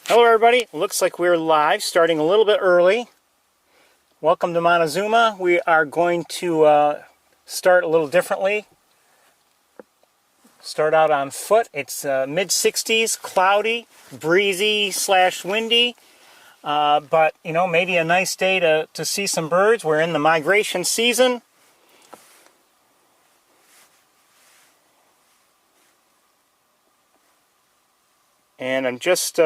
Hello everybody, looks like we're live, starting a little bit early. Welcome to Montezuma. We are going to start a little differently. Start out on foot. It's mid-60s, cloudy, breezy / windy. But, you know, maybe a nice day to see some birds. We're in the migration season. And I'm just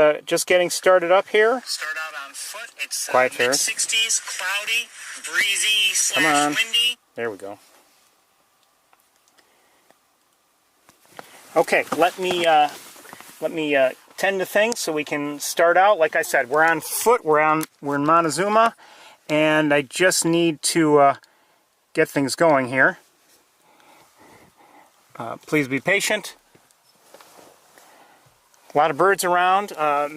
getting started up here. Start out on foot. It's quiet, Ferris. Mid-60s, cloudy, breezy / windy. There we go. Okay, let me tend to things so we can start out. Like I said, we're on foot. We're in Montezuma, and I just need to get things going here. Please be patient. A lot of birds around, a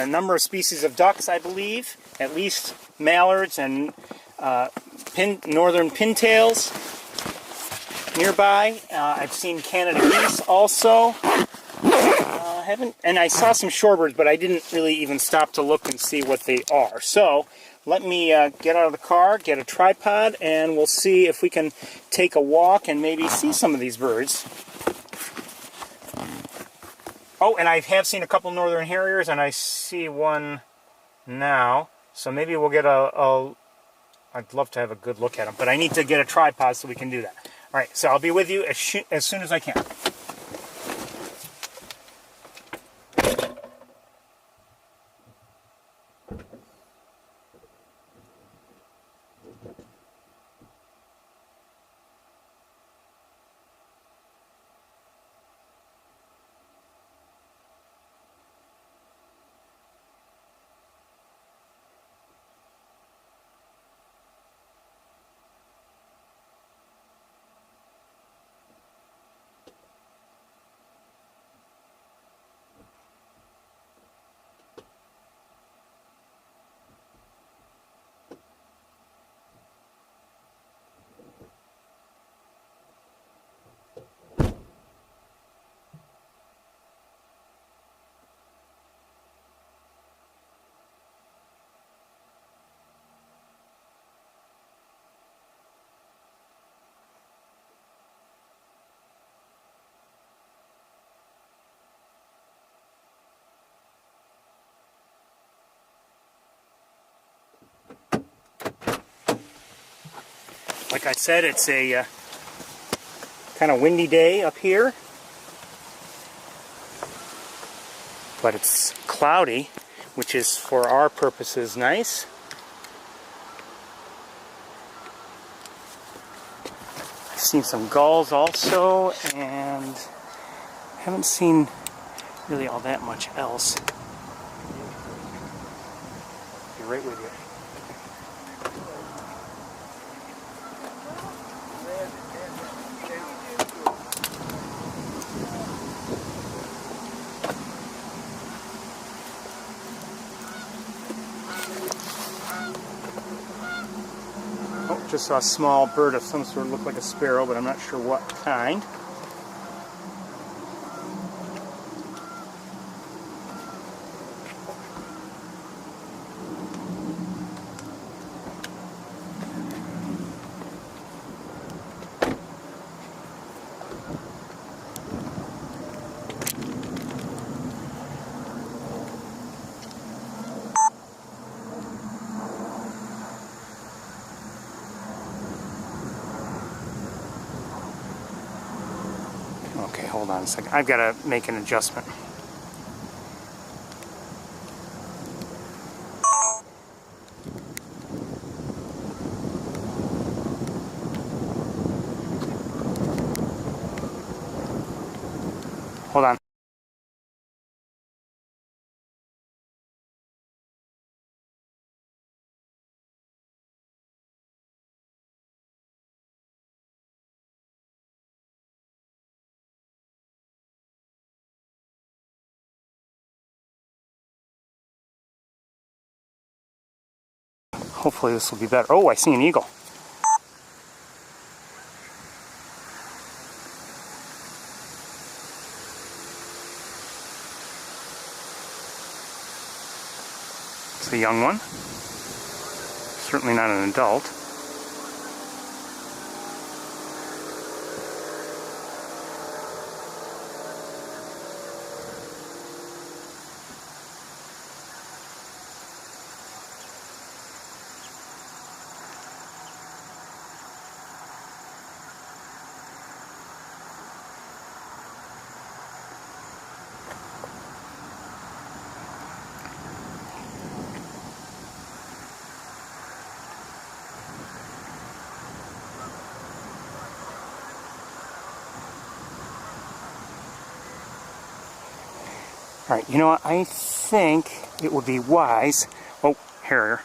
number of species of ducks, I believe, at least mallards and northern pintails nearby. I've seen Canada geese also. And I saw some shorebirds, but I didn't really even stop to look and see what they are. So let me get out of the car, get a tripod, and we'll see if we can take a walk and maybe see some of these birds. Oh, and I have seen a couple northern harriers, and I see one now. So maybe we'll get I'd love to have a good look at them, but I need to get a tripod so we can do that. All right, so I'll be with you as soon as I can. Like I said, it's a kind of windy day up here, but it's cloudy, which is for our purposes nice. I've seen some gulls also, and haven't seen really all that much else. Be right with you. Just saw a small bird of some sort, looked like a sparrow, but I'm not sure what kind. Okay, hold on a second. I've got to make an adjustment. Hold on. Hopefully this will be better. Oh, I see an eagle. It's a young one. Certainly not an adult. Alright, you know what? I think it would be wise... Oh, harrier.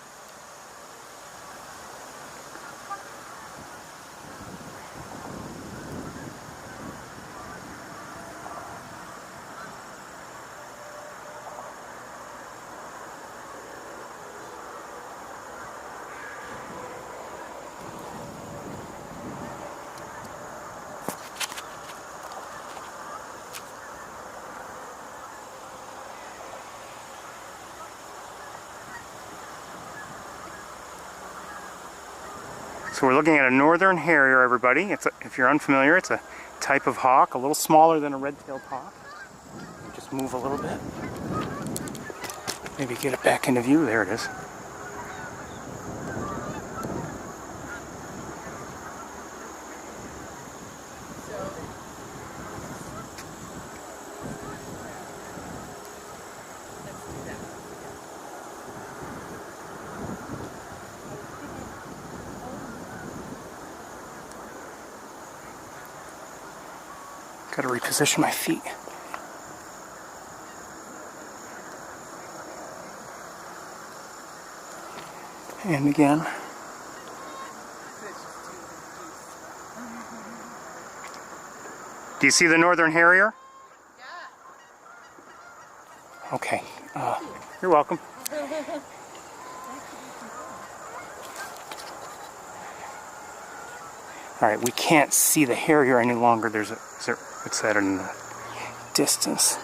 So we're looking at a northern harrier, everybody. If you're unfamiliar, it's a type of hawk, a little smaller than a red-tailed hawk. Just move a little bit. Maybe get it back into view. There it is. Got to reposition my feet. And again. Do you see the northern harrier? Yeah. Okay. You're welcome. All right, we can't see the harrier any longer. What's that in the distance?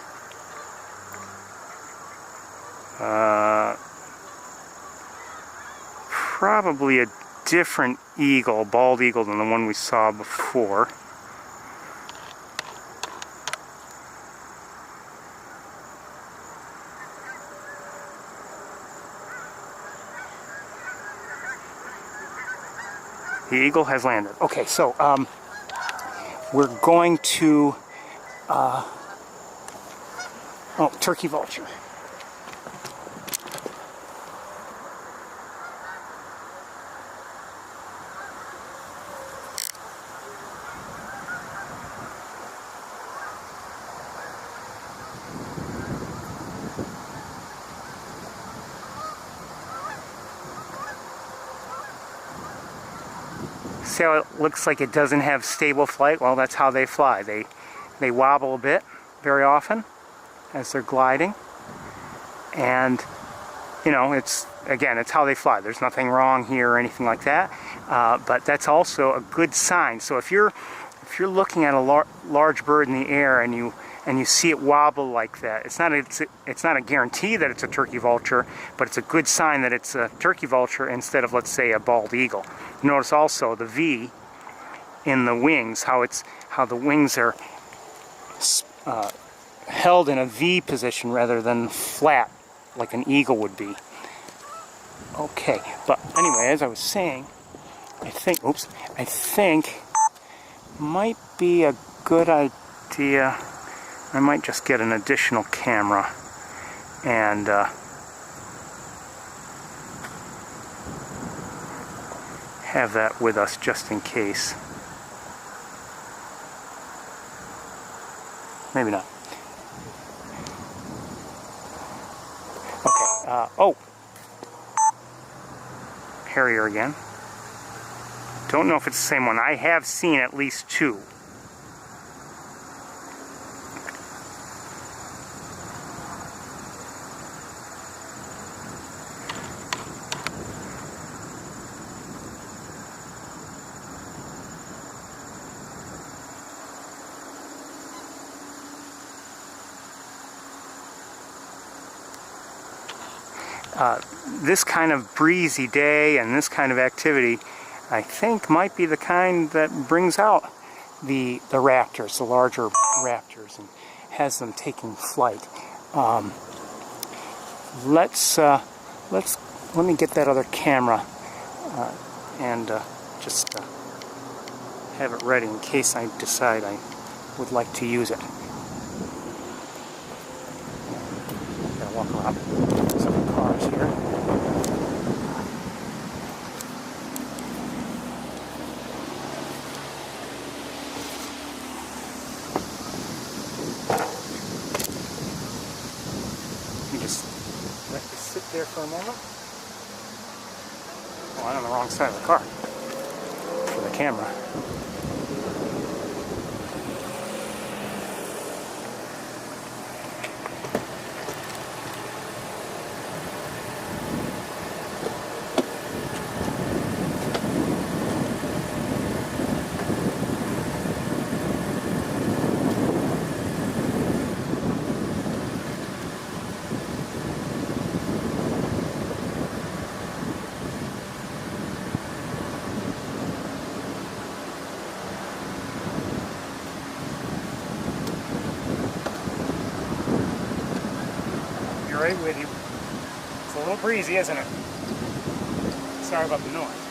Probably a different eagle, bald eagle, than the one we saw before. The eagle has landed. Okay, so we're going to oh, turkey vulture. See how it looks like it doesn't have stable flight? Well, that's how they fly. They wobble a bit very often as they're gliding. And, you know, it's how they fly. There's nothing wrong here or anything like that. But that's also a good sign. So if you're looking at a large bird in the air and you see it wobble like that, it's not a guarantee that it's a turkey vulture, but it's a good sign that it's a turkey vulture instead of, let's say, a bald eagle. Notice also the V in the wings, how the wings are held in a V position rather than flat like an eagle would be. Okay, but anyway, as I was saying, I think might be a good idea. I might just get an additional camera and have that with us just in case. Maybe not. Okay. Oh, harrier again. Don't know if it's the same one. I have seen at least two. this kind of breezy day and this kind of activity, I think, might be the kind that brings out the raptors, the larger raptors, and has them taking flight. Let me get that other camera and just have it ready in case I decide I would like to use it. Gotta walk around some of the cars here. You just let this sit there for a moment. Oh, I'm on the wrong side of the car for the camera. Right with you. It's a little breezy, isn't it? Sorry about the noise.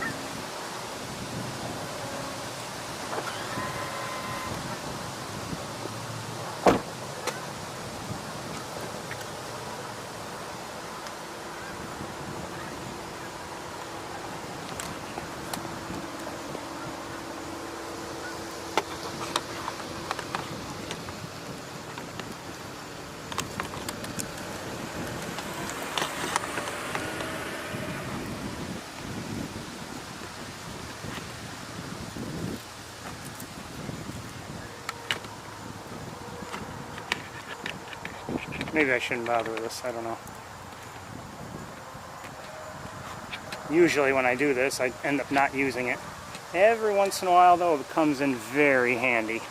Maybe I shouldn't bother with this, I don't know. Usually when I do this, I end up not using it. Every once in a while, though, it comes in very handy.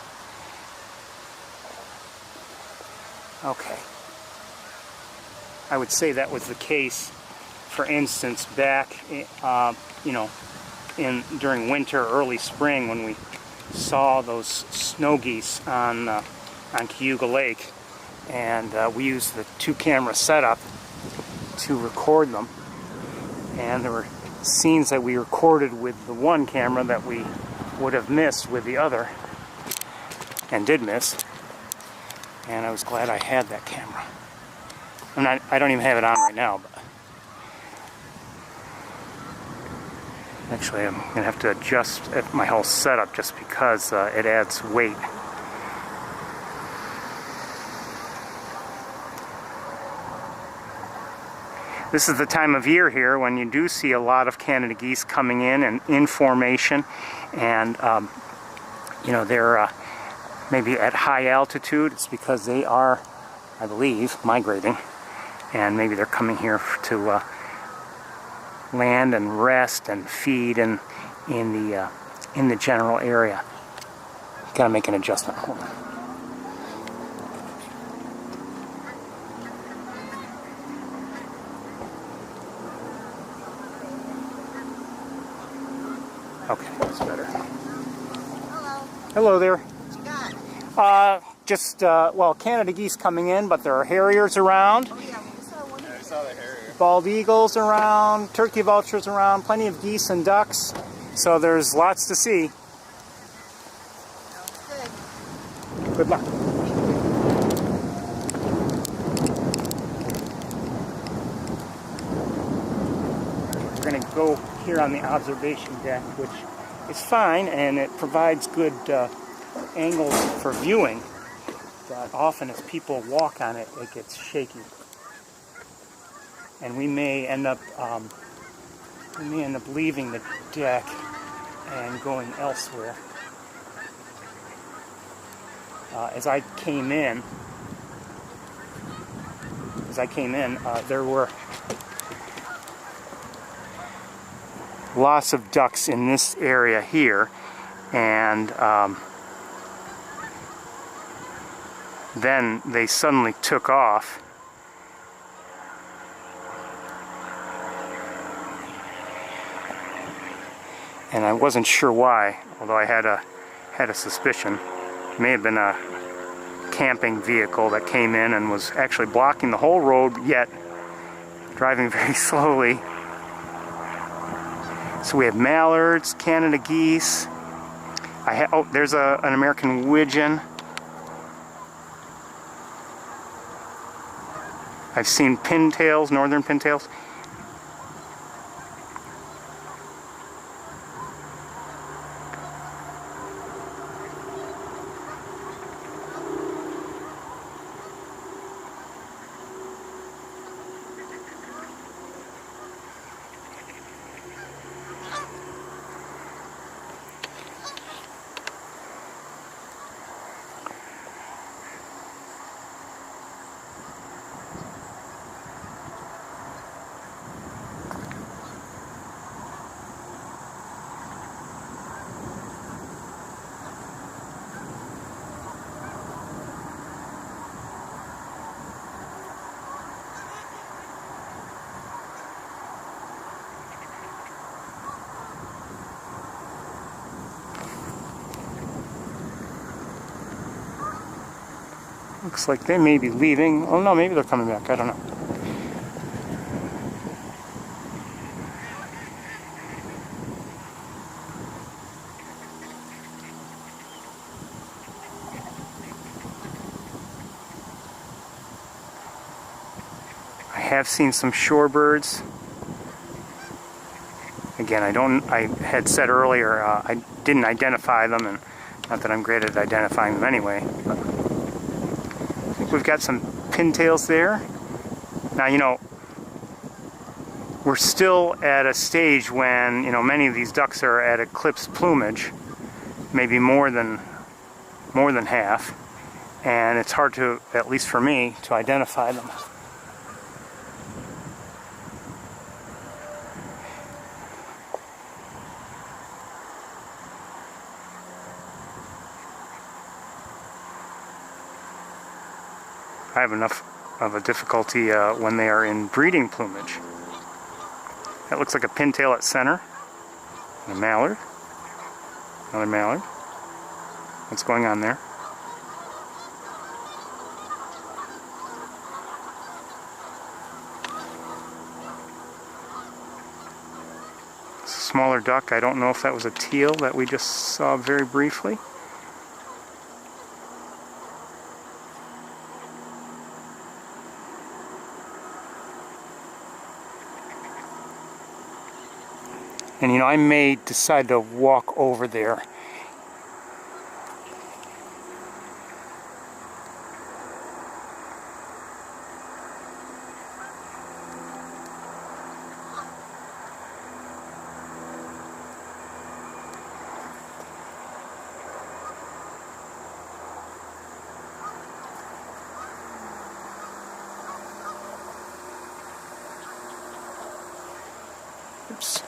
Okay. I would say that was the case, for instance, back, during winter, early spring, when we saw those snow geese on Cayuga Lake. And we used the 2-camera setup to record them, and there were scenes that we recorded with the 1 camera that we would have missed with the other, and did miss, and I was glad I had that camera. I don't even have it on right now, but actually I'm going to have to adjust my whole setup just because it adds weight. This is the time of year here when you do see a lot of Canada geese coming in and in formation, and they're maybe at high altitude. It's because they are, I believe, migrating, and maybe they're coming here to land and rest and feed in the general area. Gotta make an adjustment. Hold on. Okay, that's better. Hello. Hello there. What you got? Well, Canada geese coming in, but there are harriers around. Oh yeah, we saw one. I saw the harrier. Bald eagles around, turkey vultures around, plenty of geese and ducks. So there's lots to see. Sounds good. Good luck. We're going to go here on the observation deck, which is fine, and it provides good angles for viewing, but often as people walk on it, it gets shaky. And we may end up leaving the deck and going elsewhere. As I came in, there were lots of ducks in this area here, and then they suddenly took off and I wasn't sure why, although I had a suspicion. It may have been a camping vehicle that came in and was actually blocking the whole road, yet driving very slowly. So we have mallards, Canada geese. Oh, there's an American widgeon. I've seen pintails, northern pintails. Looks like they may be leaving. Oh no, maybe they're coming back. I don't know. I have seen some shorebirds. Again, I had said earlier I didn't identify them, and not that I'm great at identifying them anyway. But I think we've got some pintails there. Now, you know, we're still at a stage when, you know, many of these ducks are at eclipse plumage, maybe more than half, and it's hard to, at least for me, to identify them. I have enough of a difficulty when they are in breeding plumage. That looks like a pintail at center. And a mallard. Another mallard. What's going on there? It's a smaller duck. I don't know if that was a teal that we just saw very briefly. And you know, I may decide to walk over there. Oops.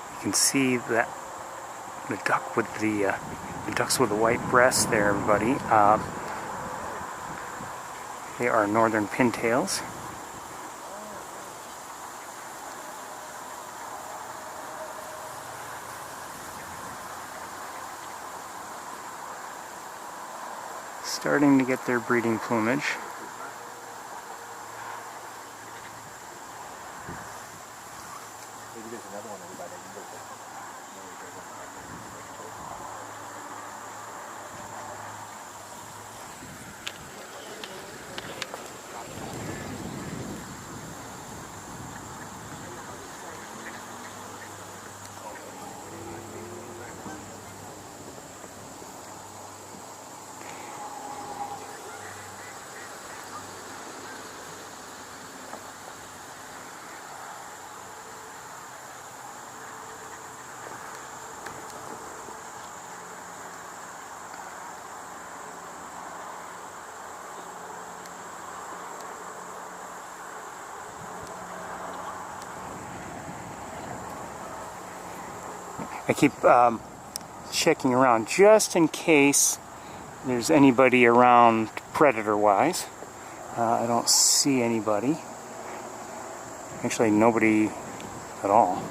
You can see that the duck with the ducks with the white breasts there, everybody. They are northern pintails. Starting to get their breeding plumage. I keep checking around just in case there's anybody around predator-wise. I don't see anybody. Actually, nobody at all.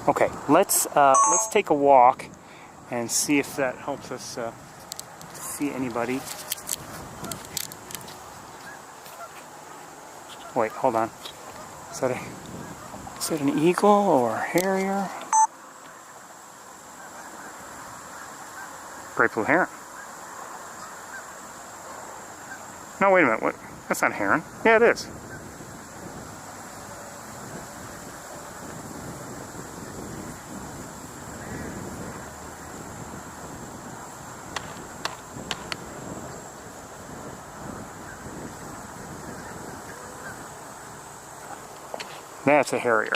Okay, let's take a walk and see if that helps us see anybody. Wait, hold on. Is that an eagle or a harrier? Great blue heron. No, wait a minute. What? That's not a heron. Yeah, it is. That's a harrier.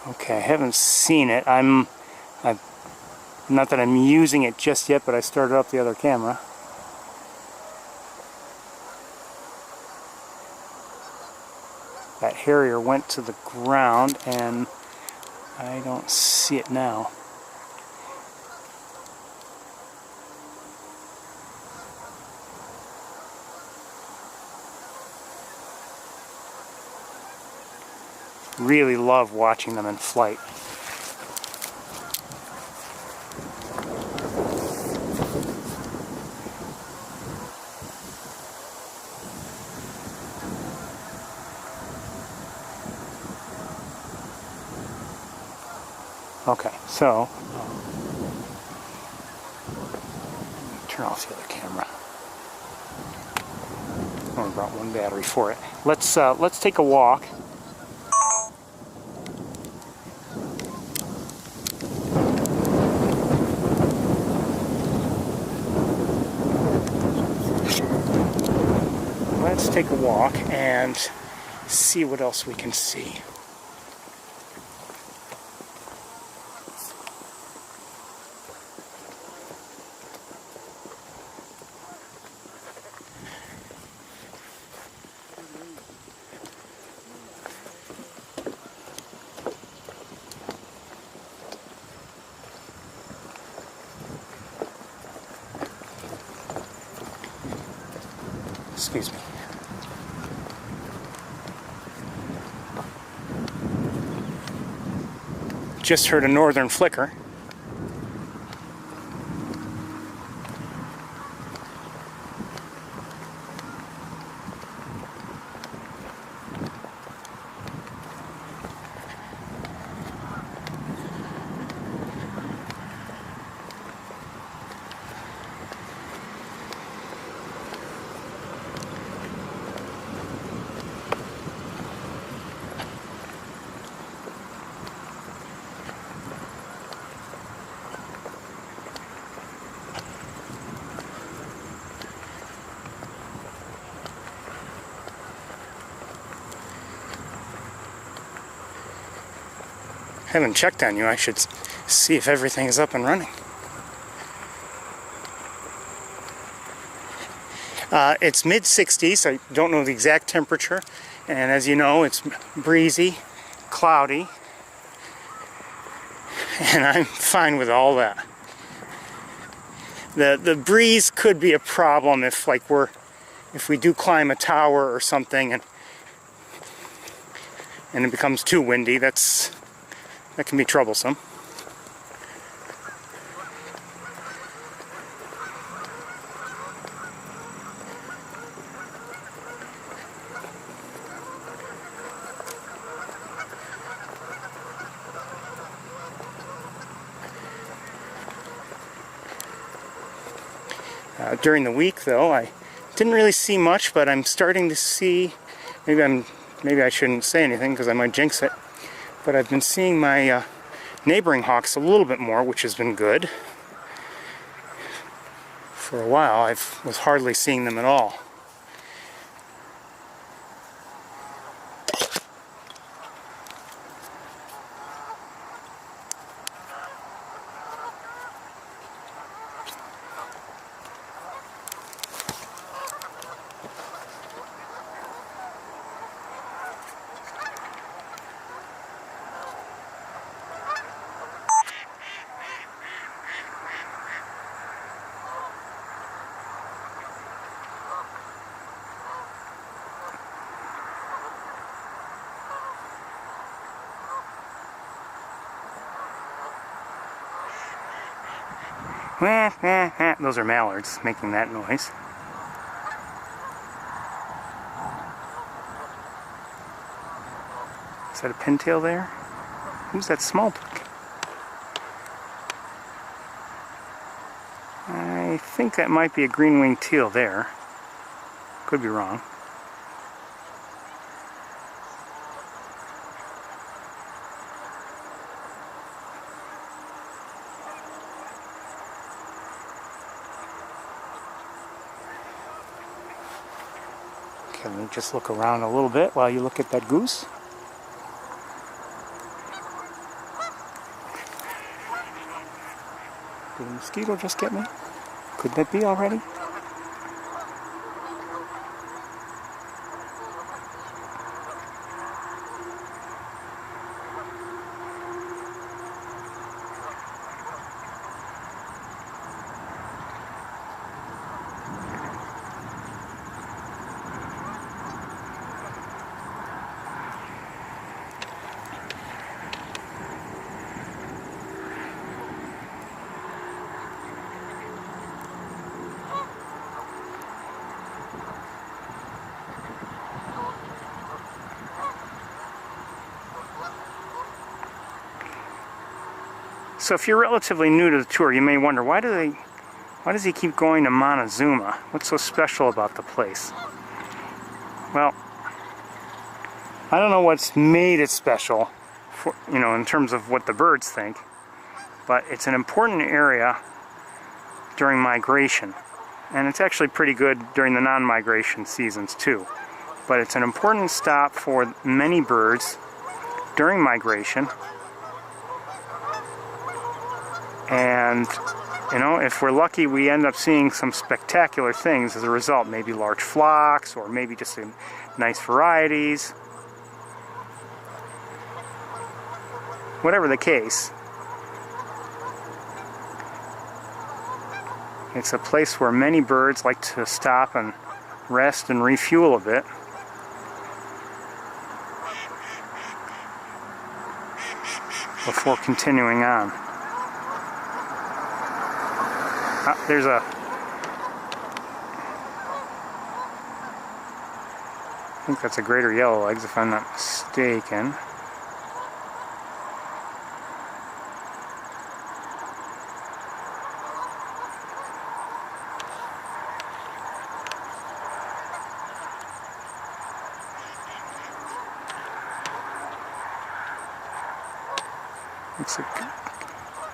Okay, I haven't seen it. Not that I'm using it just yet, but I started up the other camera. That harrier went to the ground, and I don't see it now. Really love watching them in flight. Okay, so turn off the other camera. I only brought one battery for it. Let's take a walk. Let's take a walk and see what else we can see. Excuse me. Just heard a northern flicker. haven't checked on you. I should see if everything is up and running. It's mid-60s. I don't know the exact temperature. And as you know, it's breezy, cloudy. And I'm fine with all that. The breeze could be a problem if we do climb a tower or something and it becomes too windy. That can be troublesome. During the week, though, I didn't really see much, but I'm starting to see. Maybe I shouldn't say anything because I might jinx it. But I've been seeing my neighboring hawks a little bit more, which has been good. For a while, I was hardly seeing them at all. Those are mallards making that noise. Is that a pintail there? Who's that small duck? I think that might be a green-winged teal there. Could be wrong. Okay, let me just look around a little bit while you look at that goose. Did a mosquito just get me? Could that be already? So if you're relatively new to the tour, you may wonder, why does he keep going to Montezuma? What's so special about the place? Well, I don't know what's made it special, for, in terms of what the birds think, but it's an important area during migration. And it's actually pretty good during the non-migration seasons too. But it's an important stop for many birds during migration. And, if we're lucky, we end up seeing some spectacular things as a result. Maybe large flocks, or maybe just nice varieties. Whatever the case, it's a place where many birds like to stop and rest and refuel a bit. Before continuing on. There's I think that's a greater yellow legs if I'm not mistaken. Looks like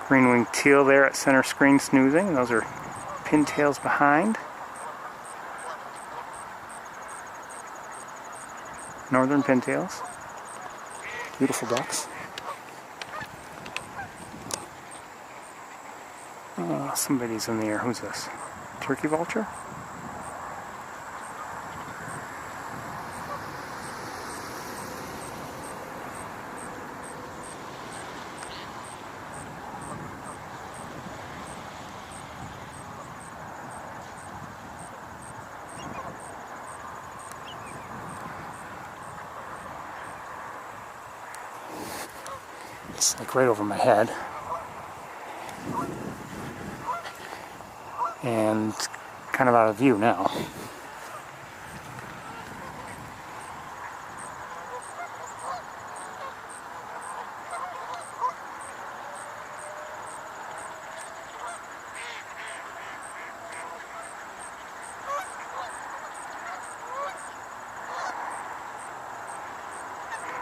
green-winged teal there at center screen snoozing. Those are pintails behind. Northern pintails. Beautiful ducks. Oh, somebody's in the air. Who's this? Turkey vulture? It's like right over my head. And kind of out of view now.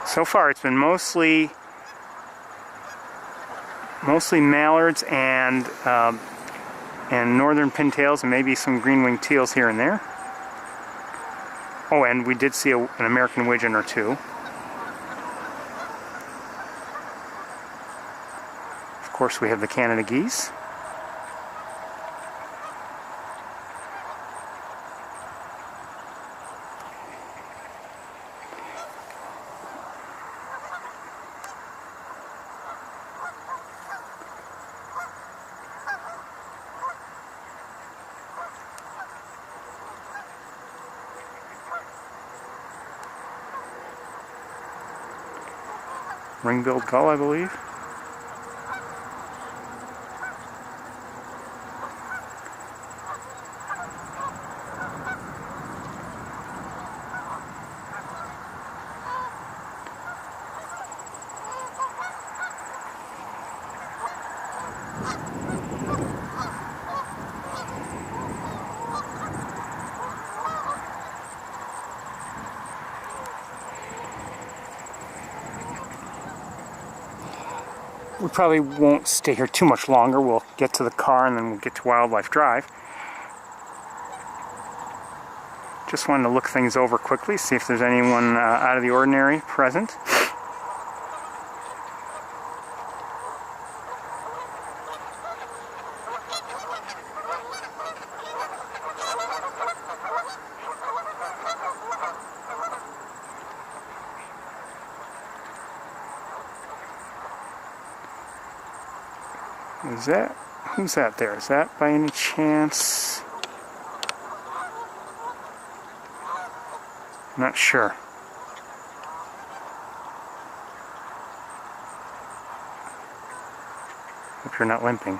So far it's been mostly mallards and northern pintails and maybe some green-winged teals here and there. Oh, and we did see an American widgeon or two. Of course, we have the Canada geese. Ring-billed gull, I believe. We probably won't stay here too much longer. We'll get to the car and then we'll get to Wildlife Drive. Just wanted to look things over quickly, see if there's anyone out of the ordinary present. Is that, who's that there? Is that by any chance? Not sure. Hope you're not limping.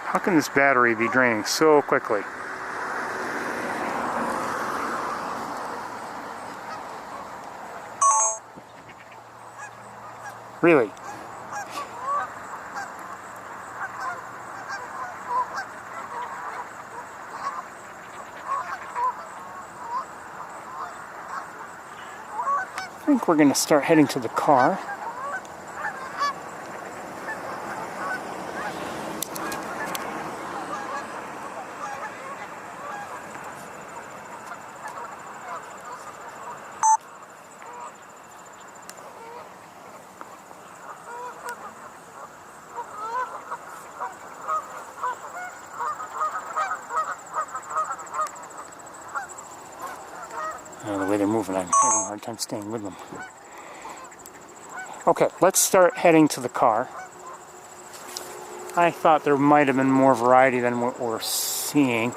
How can this battery be draining so quickly? Really? I think we're going to start heading to the car. moving. I'm having a hard time staying with them. Okay, let's start heading to the car. I thought there might have been more variety than what we're seeing,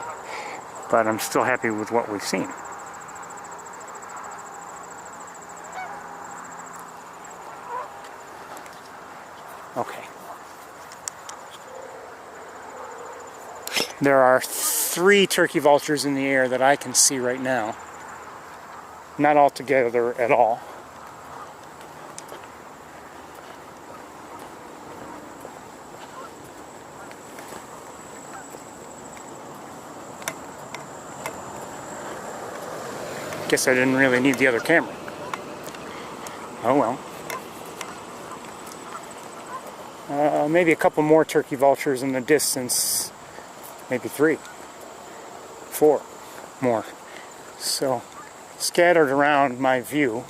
but I'm still happy with what we've seen. Okay. There are 3 turkey vultures in the air that I can see right now. Not all together at all. Guess I didn't really need the other camera. Oh well. Maybe a couple more turkey vultures in the distance. Maybe 3, 4 more. So, scattered around my view.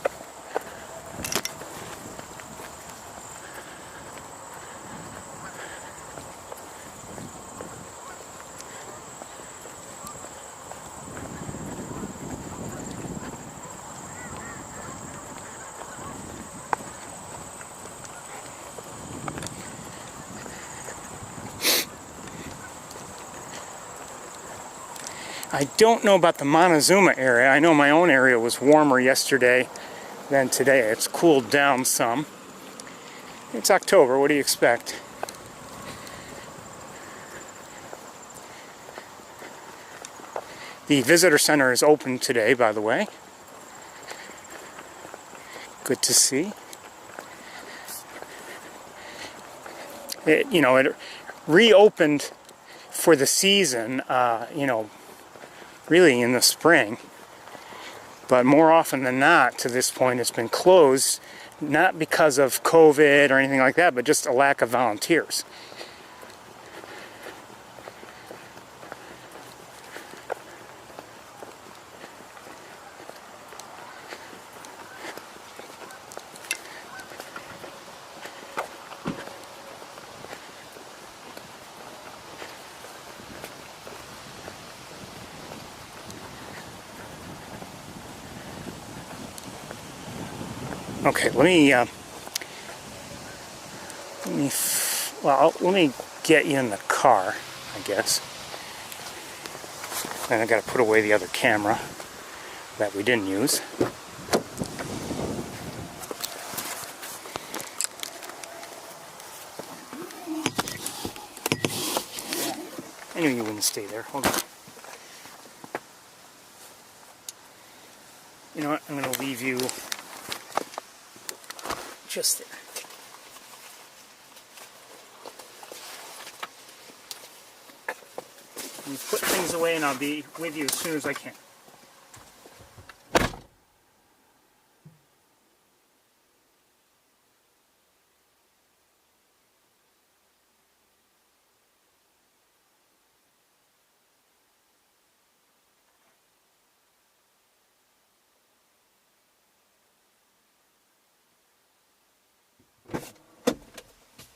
I don't know about the Montezuma area. I know my own area was warmer yesterday than today. It's cooled down some. It's October, what do you expect? The visitor center is open today, by the way. Good to see. It reopened for the season, really in the spring, but more often than not to this point it's been closed, not because of COVID or anything like that, but just a lack of volunteers. Okay, let me get you in the car, I guess. And I got to put away the other camera that we didn't use. I knew you wouldn't stay there. Hold on. You know what? I'm going to leave you just there. Let me put things away and I'll be with you as soon as I can.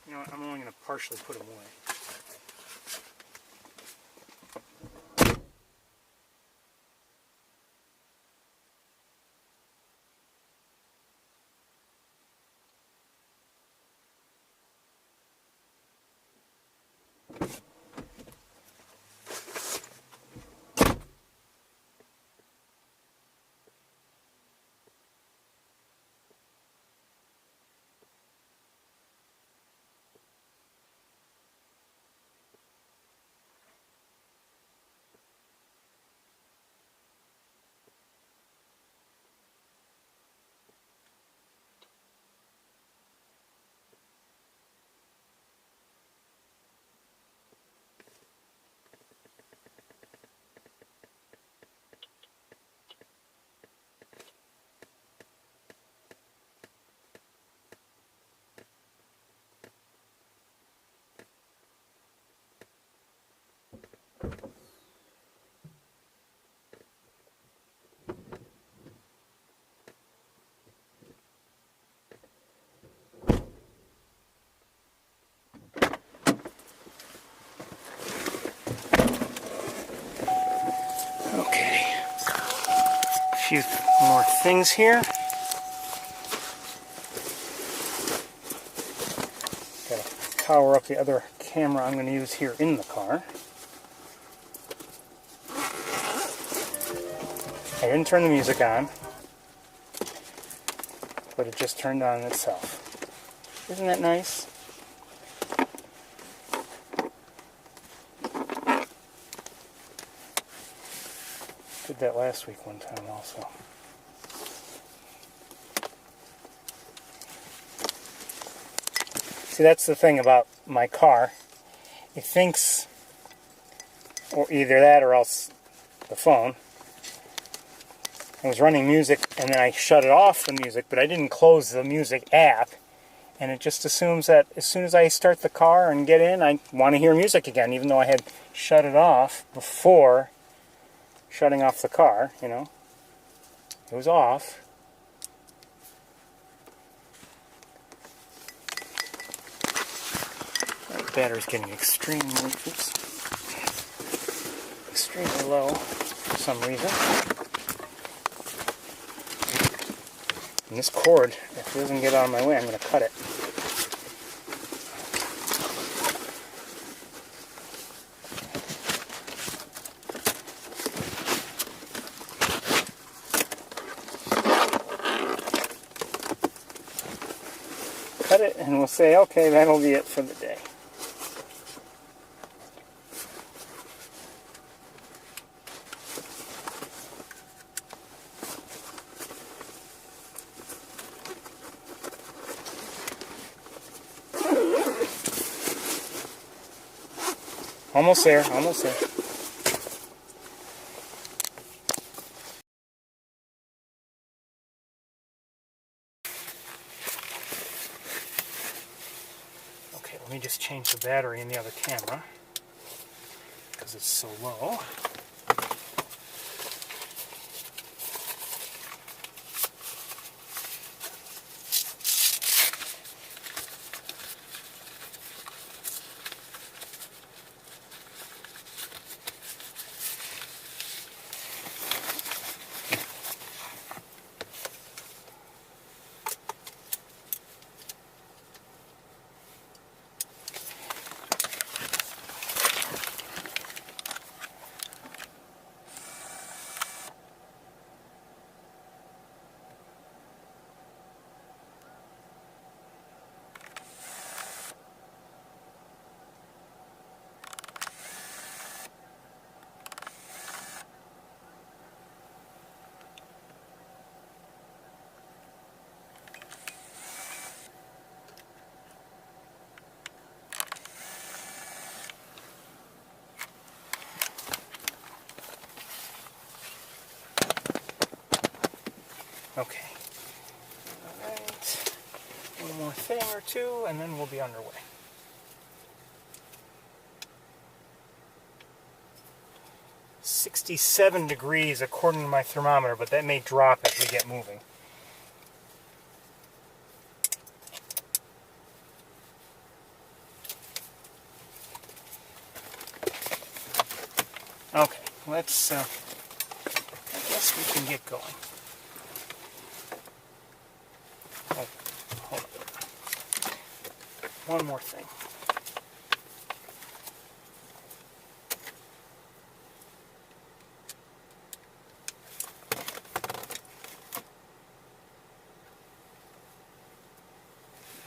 You know what, I'm only going to partially put them away. few more things here. Gotta power up the other camera I'm going to use here in the car. I didn't turn the music on, but it just turned on itself. Isn't that nice? Did that last week one time also. See, that's the thing about my car. It thinks, or either that or else the phone. I was running music and then I shut it off the music, but I didn't close the music app. And it just assumes that as soon as I start the car and get in, I want to hear music again, even though I had shut it off before shutting off the car, you know. It was off. The battery's getting extremely low for some reason. And this cord, if it doesn't get out of my way, I'm going to cut it. Cut it, and we'll say, okay, that'll be it for the day. Almost there, almost there. Okay, let me just change the battery in the other camera because it's so low. Okay. Alright. One more thing or two, and then we'll be underway. "67 degrees according to my thermometer, but that may drop as we get moving. Okay, let's, I guess we can get going. Oh, hold on. One more thing.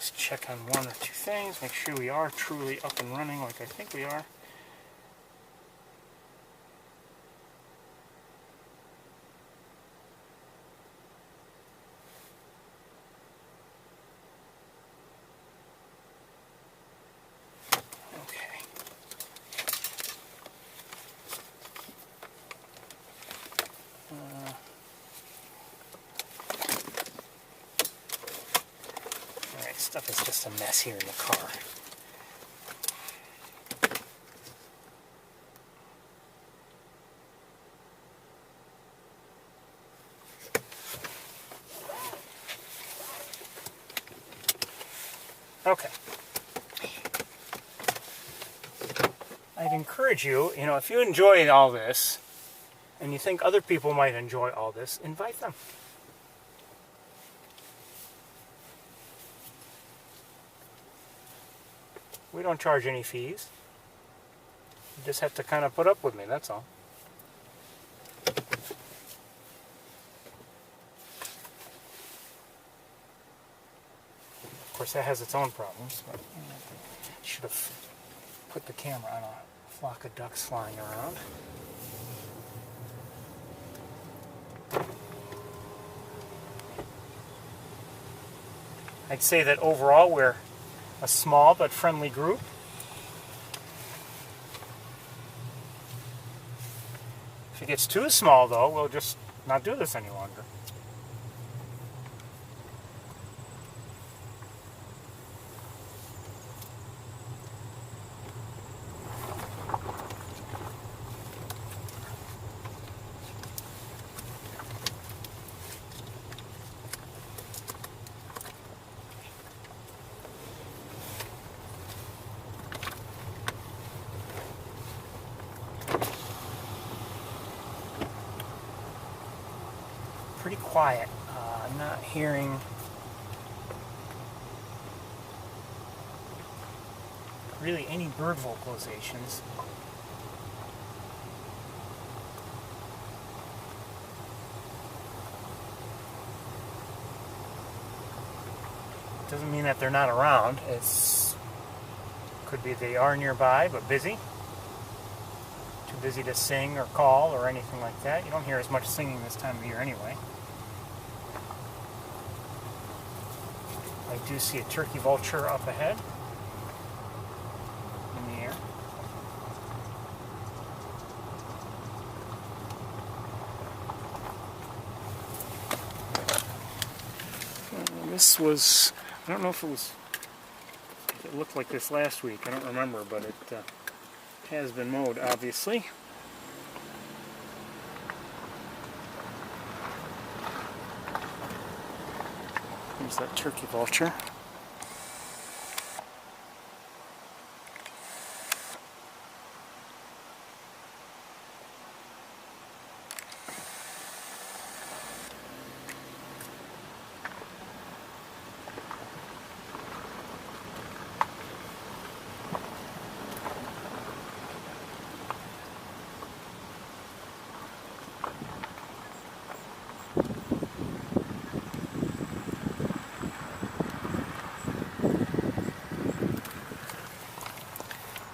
Just check on one or two things, make sure we are truly up and running like I think we are. Stuff is just a mess here in the car. Okay. I'd encourage you, if you enjoy all this, and you think other people might enjoy all this, invite them. We don't charge any fees. You just have to kind of put up with me, that's all. Of course, that has its own problems, but I should have put the camera on a flock of ducks flying around. I'd say that overall we're a small but friendly group. If it gets too small, though, we'll just not do this any longer. Pretty quiet. I'm not hearing really any bird vocalizations. Doesn't mean that they're not around. Could be they are nearby but busy. Too busy to sing or call or anything like that. You don't hear as much singing this time of year anyway. I do see a turkey vulture up ahead in the air. This was, I don't know if it looked like this last week. I don't remember, but it has been mowed, obviously. There's that turkey vulture.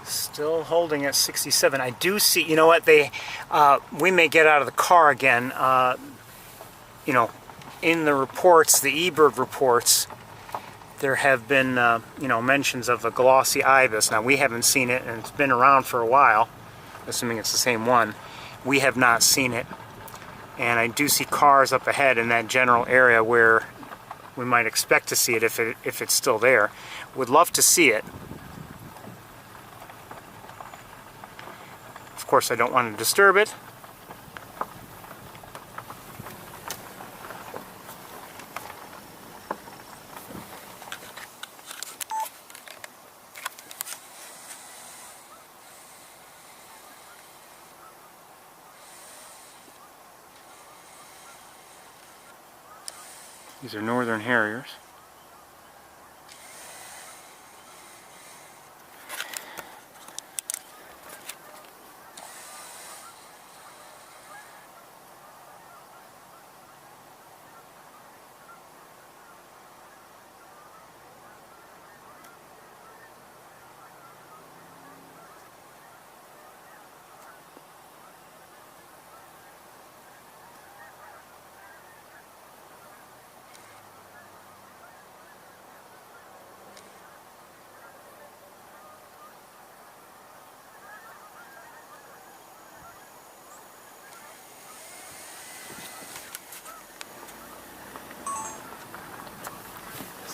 Still holding at 67. I do see, you know what, we may get out of the car again. You know, in the reports, the eBird reports, there have been, you know, mentions of a glossy ibis. Now, we haven't seen it, and it's been around for a while, assuming it's the same one. We have not seen it. And I do see cars up ahead in that general area where we might expect to see it if it's still there. Would love to see it. Of course, I don't want to disturb it. These are northern harriers.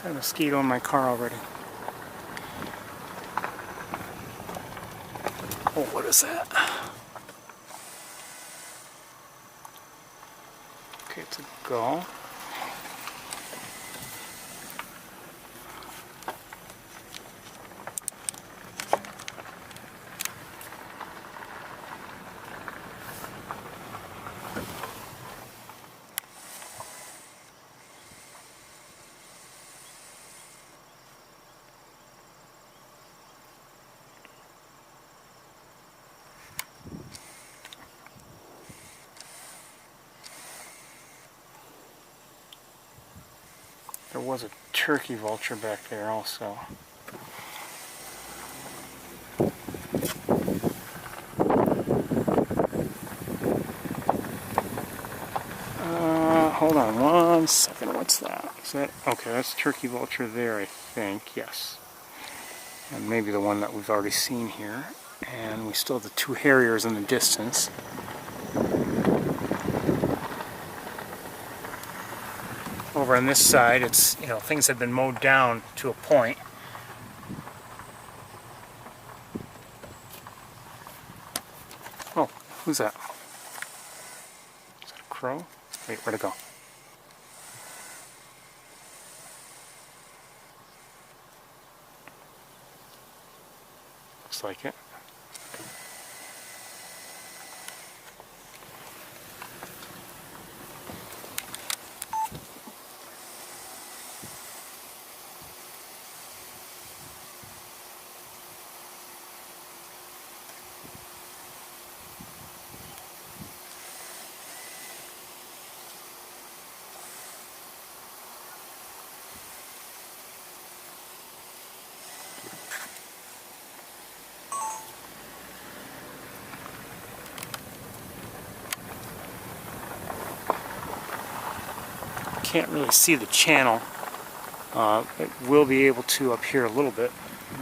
There's a mosquito in my car already. Oh, what is that? Okay, it's a gull. was a turkey vulture back there also. Hold on one second. What's that? Is that okay? That's turkey vulture there, I think. Yes. And maybe the one that we've already seen here. And we still have the two harriers in the distance. Over on this side, it's, you know, things have been mowed down to a point. Oh, who's that? Is that a crow? Wait, where'd it go? Looks like it. Can't really see the channel. It will be able to up here a little bit.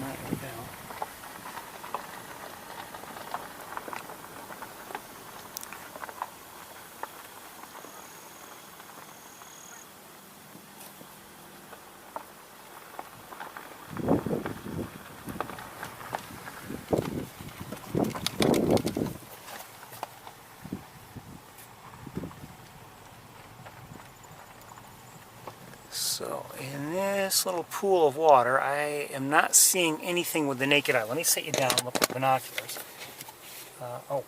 Not right now. So in this little pool of water, I am not seeing anything with the naked eye. Let me sit you down and look with binoculars. I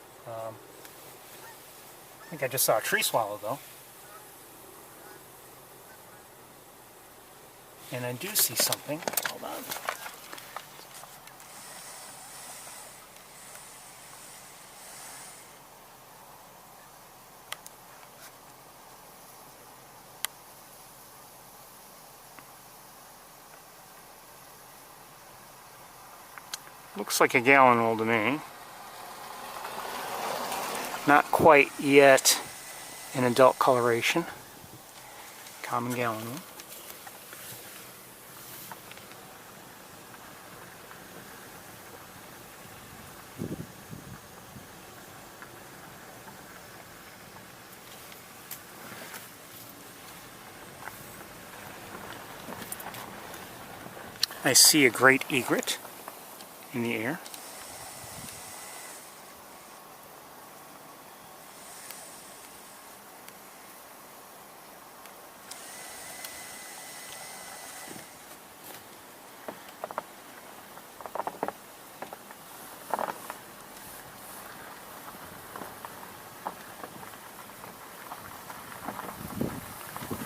think I just saw a tree swallow though. And I do see something. Hold on. Looks like a gallinule to me. Not quite yet in adult coloration. Common gallinule. I see a great egret in the air.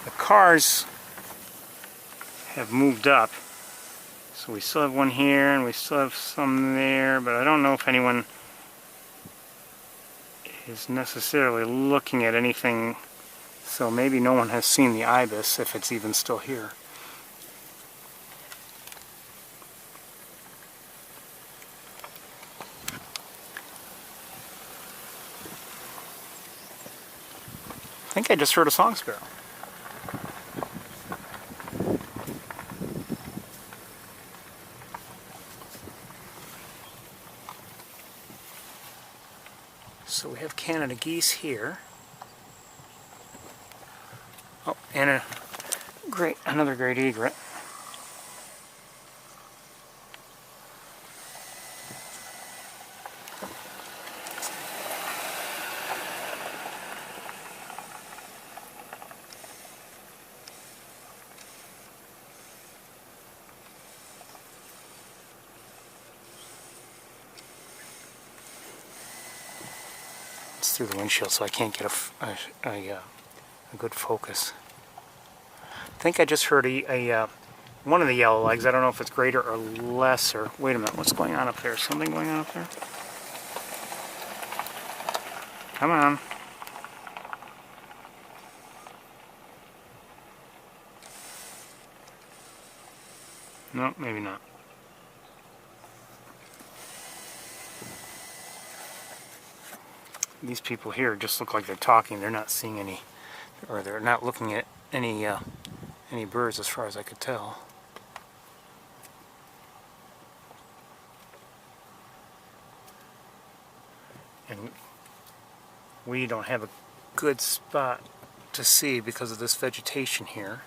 The cars have moved up. So we still have one here, and we still have some there, but I don't know if anyone is necessarily looking at anything, so maybe no one has seen the ibis, if it's even still here. I think I just heard a song sparrow. So we have Canada geese here. Oh, and another great egret. It's through the windshield, so I can't get a good focus. I think I just heard one of the yellow legs. I don't know if it's greater or lesser. Wait a minute, what's going on up there? Something going on up there? Come on. No, maybe not. These people here just look like they're talking. They're not seeing any, or they're not looking at any birds as far as I could tell. And we don't have a good spot to see because of this vegetation here.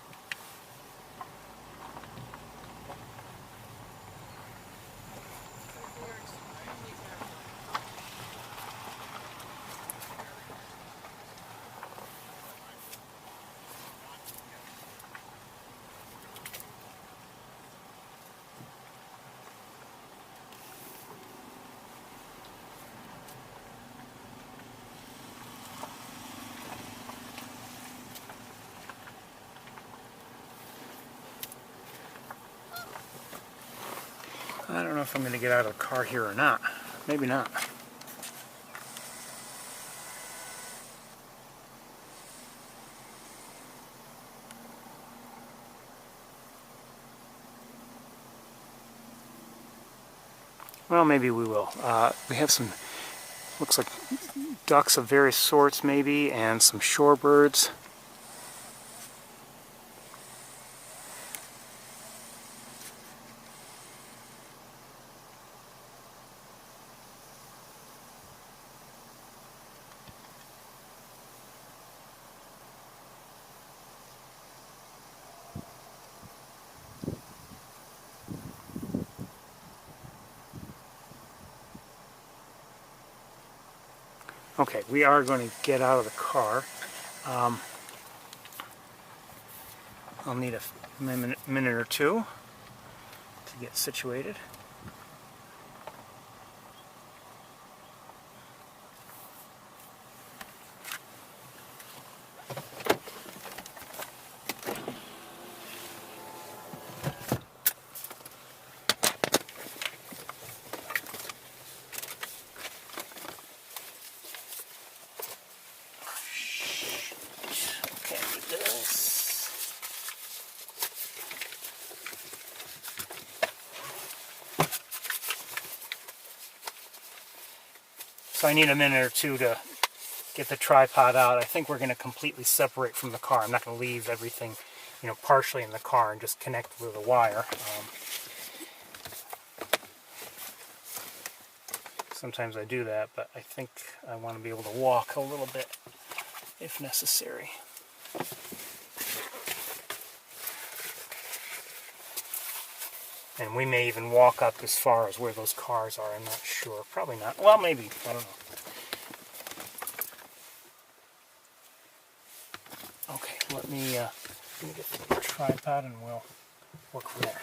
I don't know if I'm going to get out of the car here or not. Maybe not. Well, maybe we will. We have some, looks like ducks of various sorts maybe, and some shorebirds. Okay, we are going to get out of the car. I'll need a minute or two to get situated. So I need a minute or two to get the tripod out. I think we're going to completely separate from the car. I'm not going to leave everything, you know, partially in the car and just connect with a wire. Sometimes I do that, but I think I want to be able to walk a little bit if necessary. And we may even walk up as far as where those cars are. I'm not sure. Probably not. Well, maybe. I don't know. Okay, let me get the tripod and we'll work from there.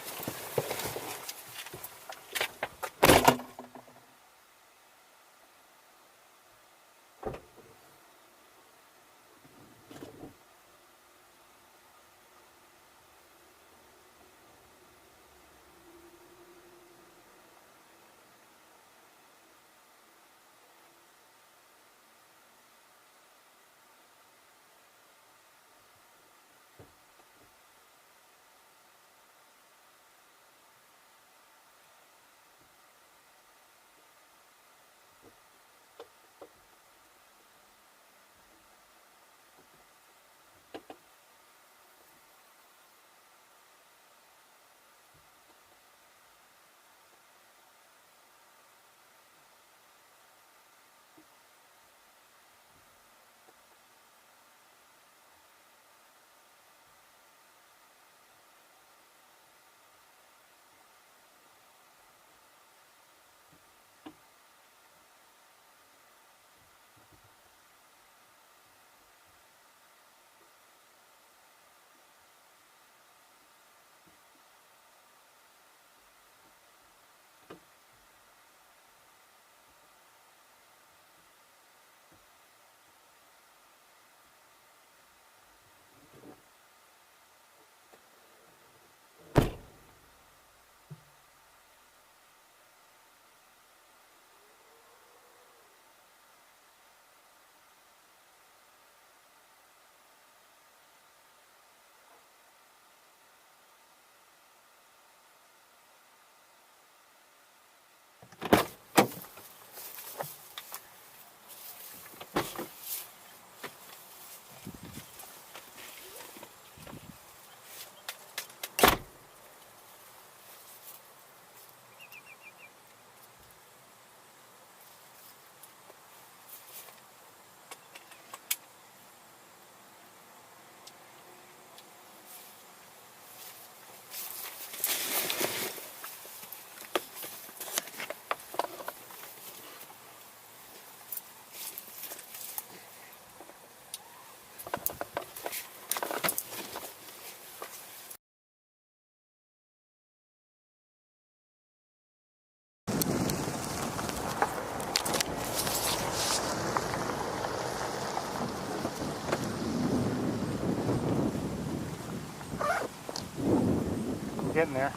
getting there.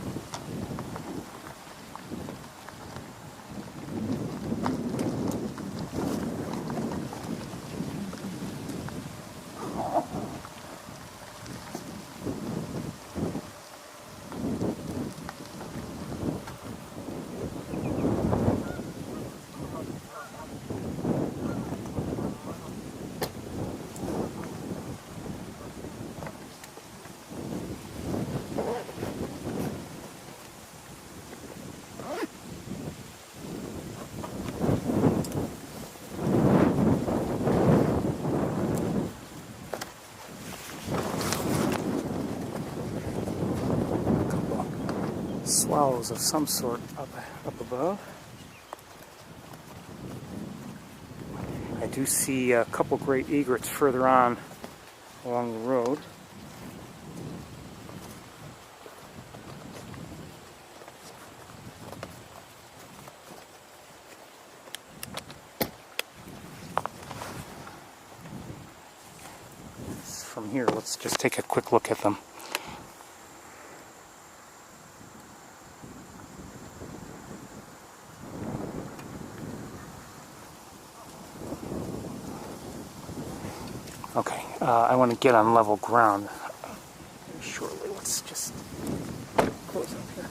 Swallows of some sort up above. I do see a couple great egrets further on along the road. From here, let's just take a quick look at them. Okay, I want to get on level ground shortly. Let's just close up here.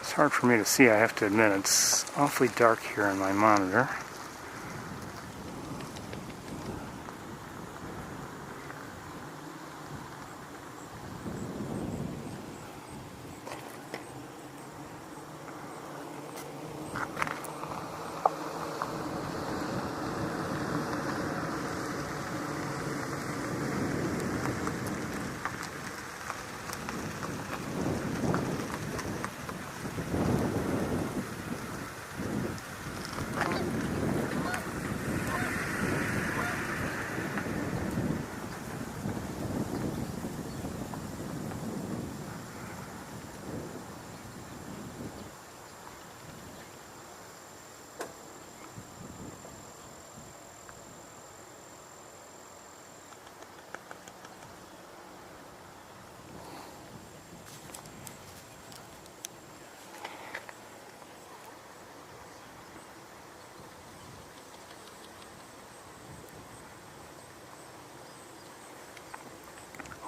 It's hard for me to see, I have to admit. It's awfully dark here on my monitor.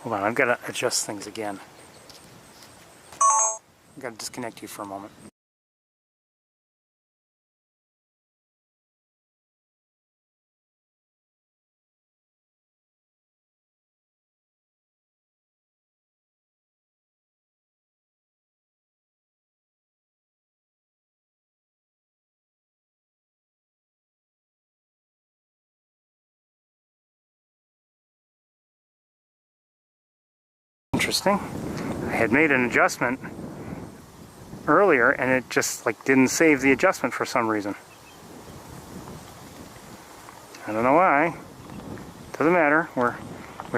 Hold on, I've got to adjust things again. I've got to disconnect you for a moment. Interesting. I had made an adjustment earlier and it just didn't save the adjustment for some reason. I don't know why. Doesn't matter. We're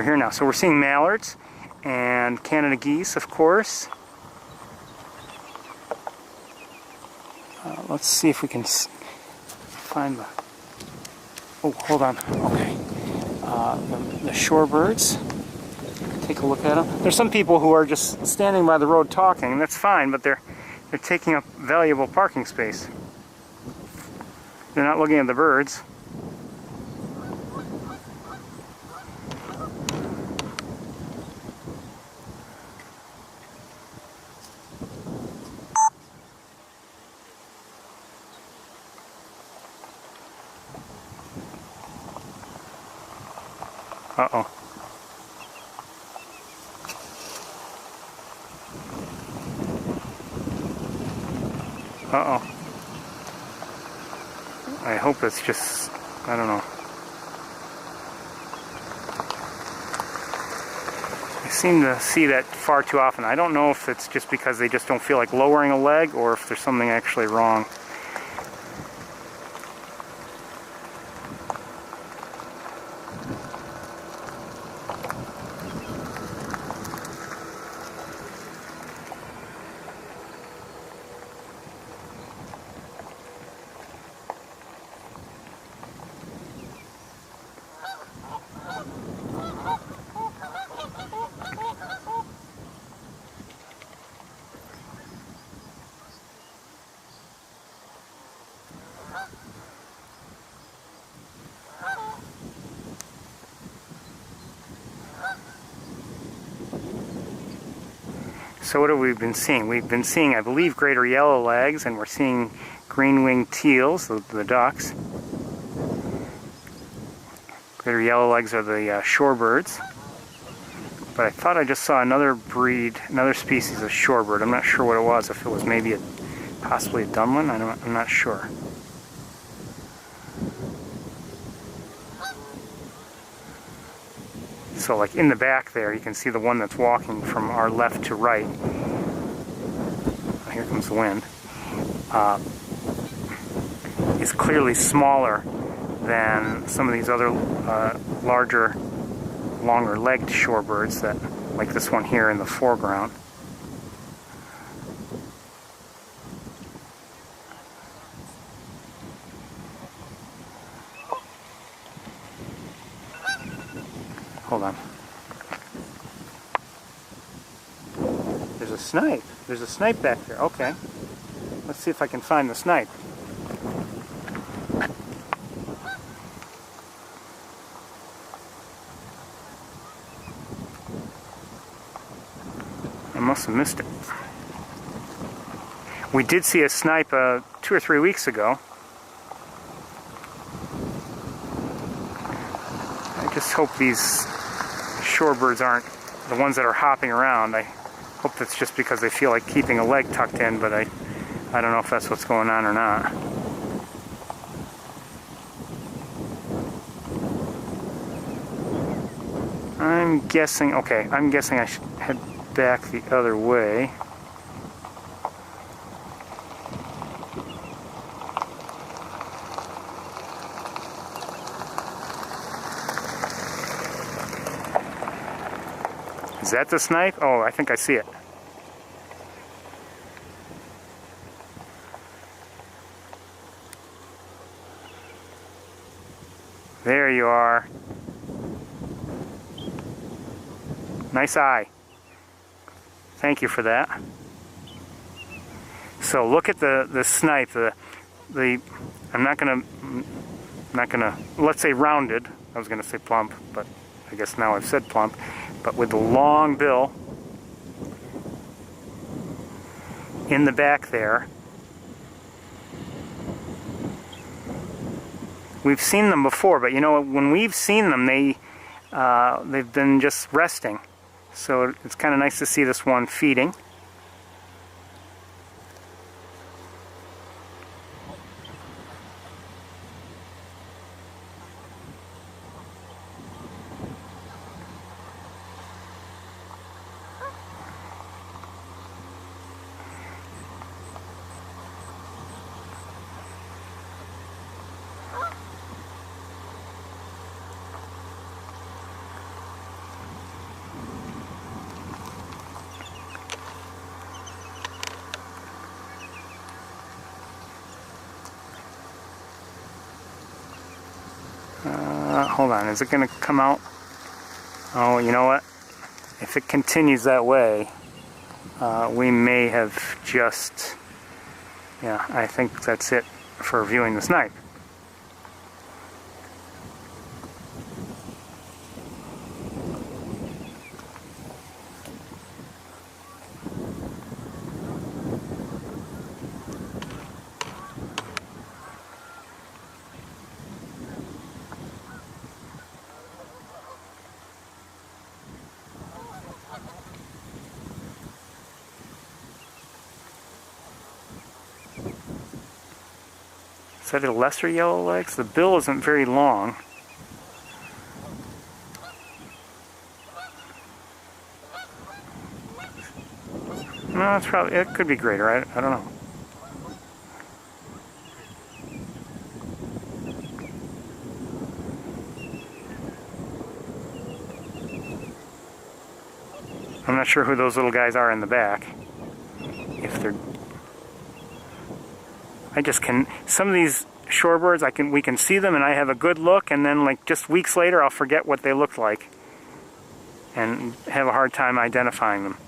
here now. So we're seeing mallards and Canada geese, of course. Let's see if we can find the... Oh, hold on. Okay. The shorebirds. Take a look at them. There's some people who are just standing by the road talking, and that's fine, but they're taking up valuable parking space. They're not looking at the birds. Uh-oh. Uh-oh. I hope it's just, I don't know. I seem to see that far too often. I don't know if it's just because they just don't feel like lowering a leg or if there's something actually wrong. So what have we been seeing? We've been seeing, I believe, greater yellowlegs, and we're seeing green-winged teals, the ducks. Greater yellowlegs are the shorebirds. But I thought I just saw another breed, another species of shorebird. I'm not sure what it was, if it was maybe possibly a dunlin. I'm not sure. So like in the back there, you can see the one that's walking from our left to right. Here comes the wind. Is clearly smaller than some of these other larger, longer-legged shorebirds, that, like this one here in the foreground. Hold on. There's a snipe. There's a snipe back there. Okay. Let's see if I can find the snipe. I must have missed it. We did see a snipe 2 or 3 weeks ago. I just hope these shorebirds aren't the ones that are hopping around. I hope that's just because they feel like keeping a leg tucked in, but I don't know if that's what's going on or not. I'm guessing I should head back the other way. Is that the snipe? Oh, I think I see it. There you are. Nice eye. Thank you for that. So look at the snipe. I'm not gonna let's say rounded. I was gonna say plump, but I guess now I've said plump. But with the long bill in the back there. We've seen them before, but you know, when we've seen them, they've been just resting. So it's kind of nice to see this one feeding. Hold on, is it going to come out? Oh, you know what? If it continues that way, we may have just... Yeah, I think that's it for viewing the snipe. Is that a lesser yellowlegs? The bill isn't very long. No, it's probably, it could be greater. I don't know. I'm not sure who those little guys are in the back. If they're, I just can. Some of these shorebirds, we can see them, and I have a good look, and then like just weeks later, I'll forget what they looked like, and have a hard time identifying them.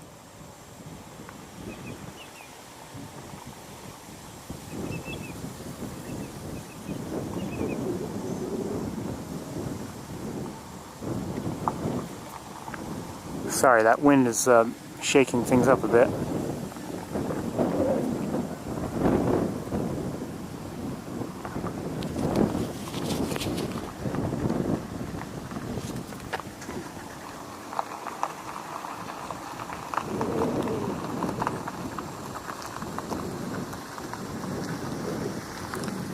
Sorry, that wind is shaking things up a bit.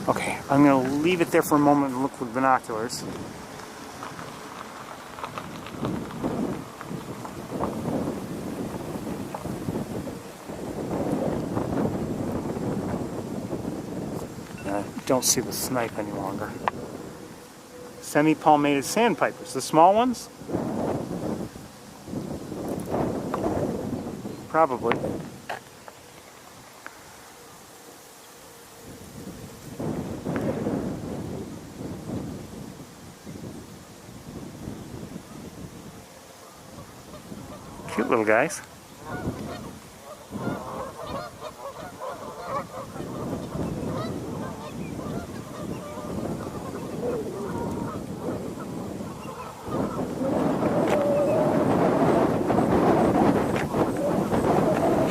Okay, I'm going to leave it there for a moment and look with binoculars. Don't see the snipe any longer. Semi-palmated sandpipers, the small ones? Probably. Cute little guys.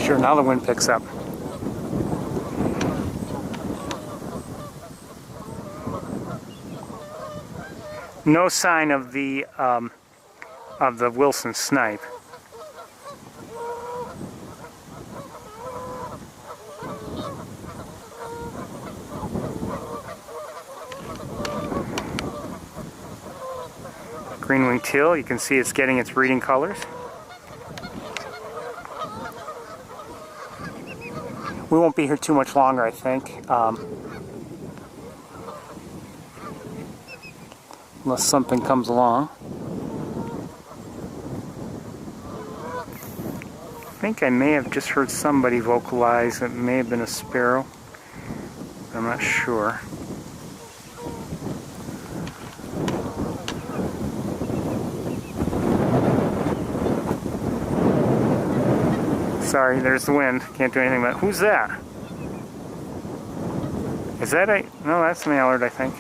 Sure, now the wind picks up. No sign of the Wilson snipe. Green-winged teal, you can see it's getting its breeding colors. We won't be here too much longer, I think, unless something comes along. I think I may have just heard somebody vocalize. It may have been a sparrow. I'm not sure. Sorry, there's the wind. Can't do anything about it. Who's that? Is that a... No, that's mallard, I think.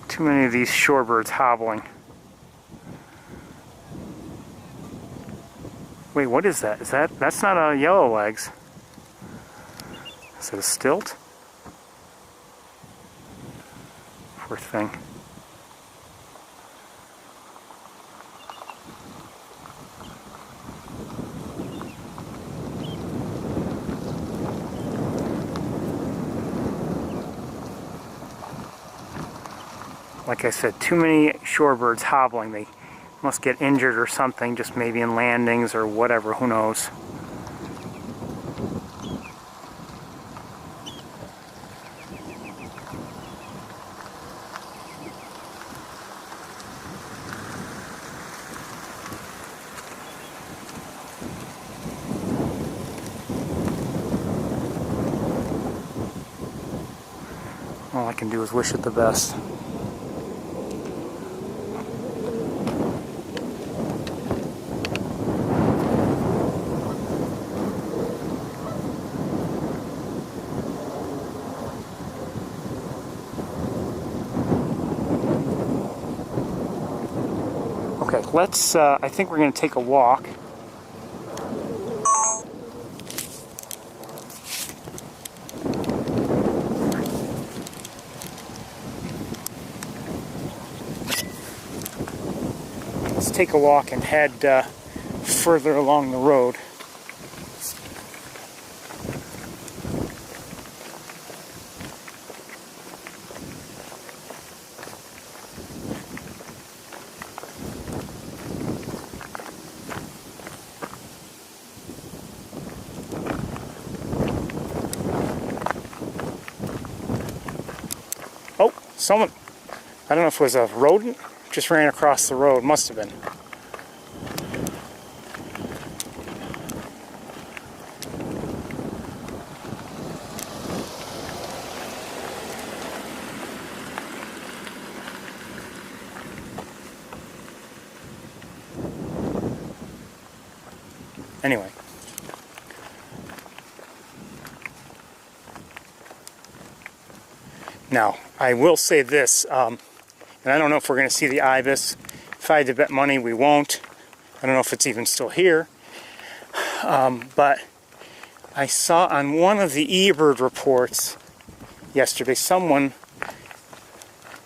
Too many of these shorebirds hobbling. Wait, what is that? That's not a yellow legs. Is it a stilt? Poor thing. Like I said, too many shorebirds hobbling. They must get injured or something, just maybe in landings or whatever, who knows. All I can do is wish it the best. Okay, let's, I think we're going to take a walk. take a walk and head further along the road. Oh, someone, I don't know if it was a rodent, just ran across the road. Must have been. Anyway. Now, I will say this, and I don't know if we're going to see the Ibis. If I had to bet money, we won't. I don't know if it's even still here. But I saw on one of the eBird reports yesterday, someone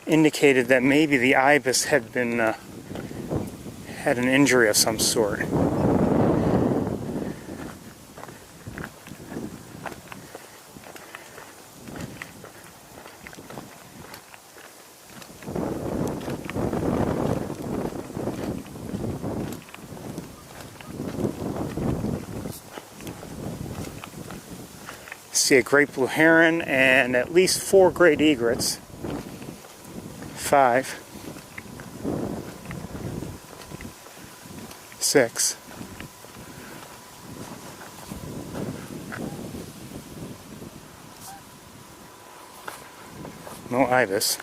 indicated that maybe the Ibis had been had an injury of some sort. See a great blue heron and at least 4 great egrets. 5, 6. No Ibis.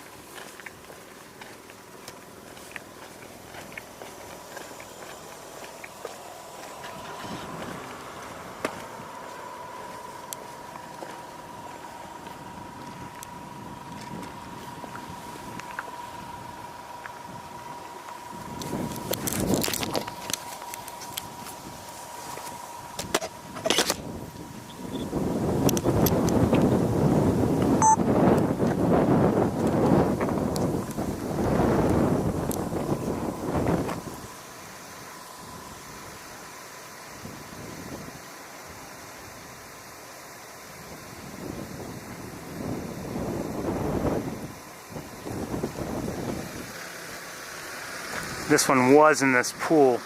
This one was in this pool,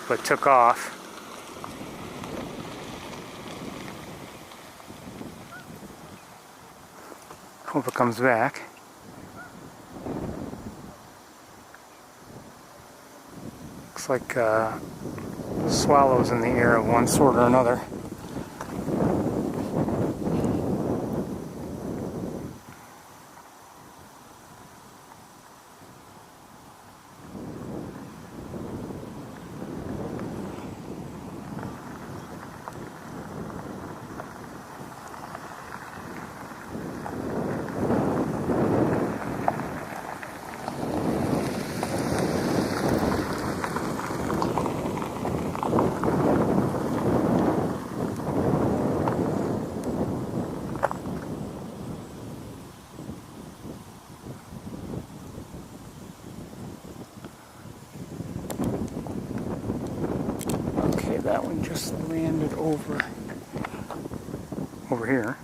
but took off. Hope it comes back. Looks like swallows in the air of one sort or another. That one just landed over here.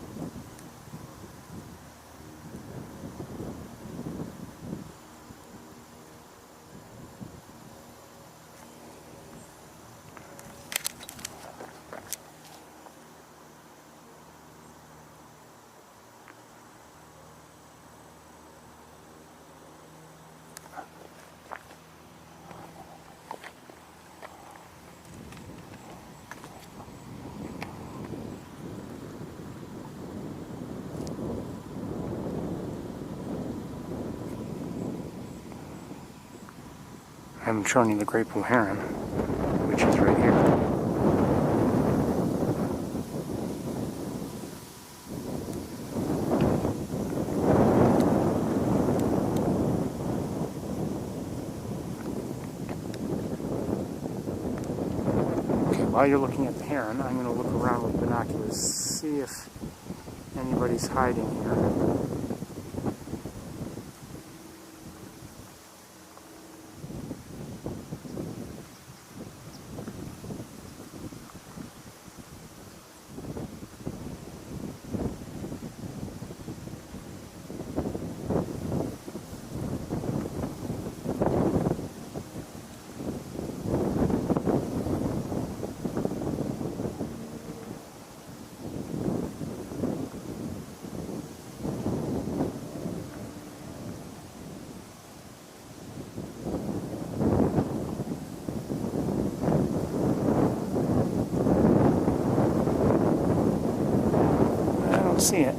I haven't shown you the great blue heron, which is right here. Okay, while you're looking at the heron, I'm going to look around with binoculars, see if anybody's hiding here. see it.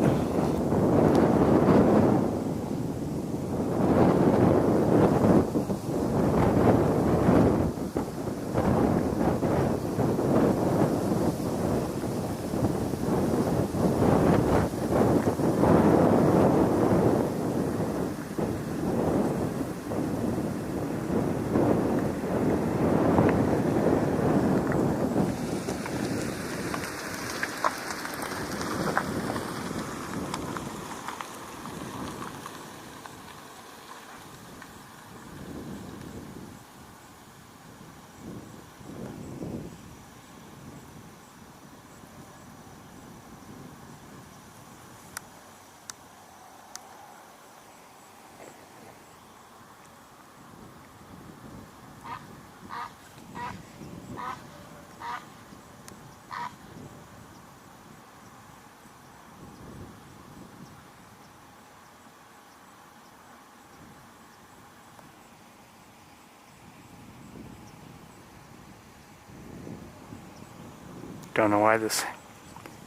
Don't know why this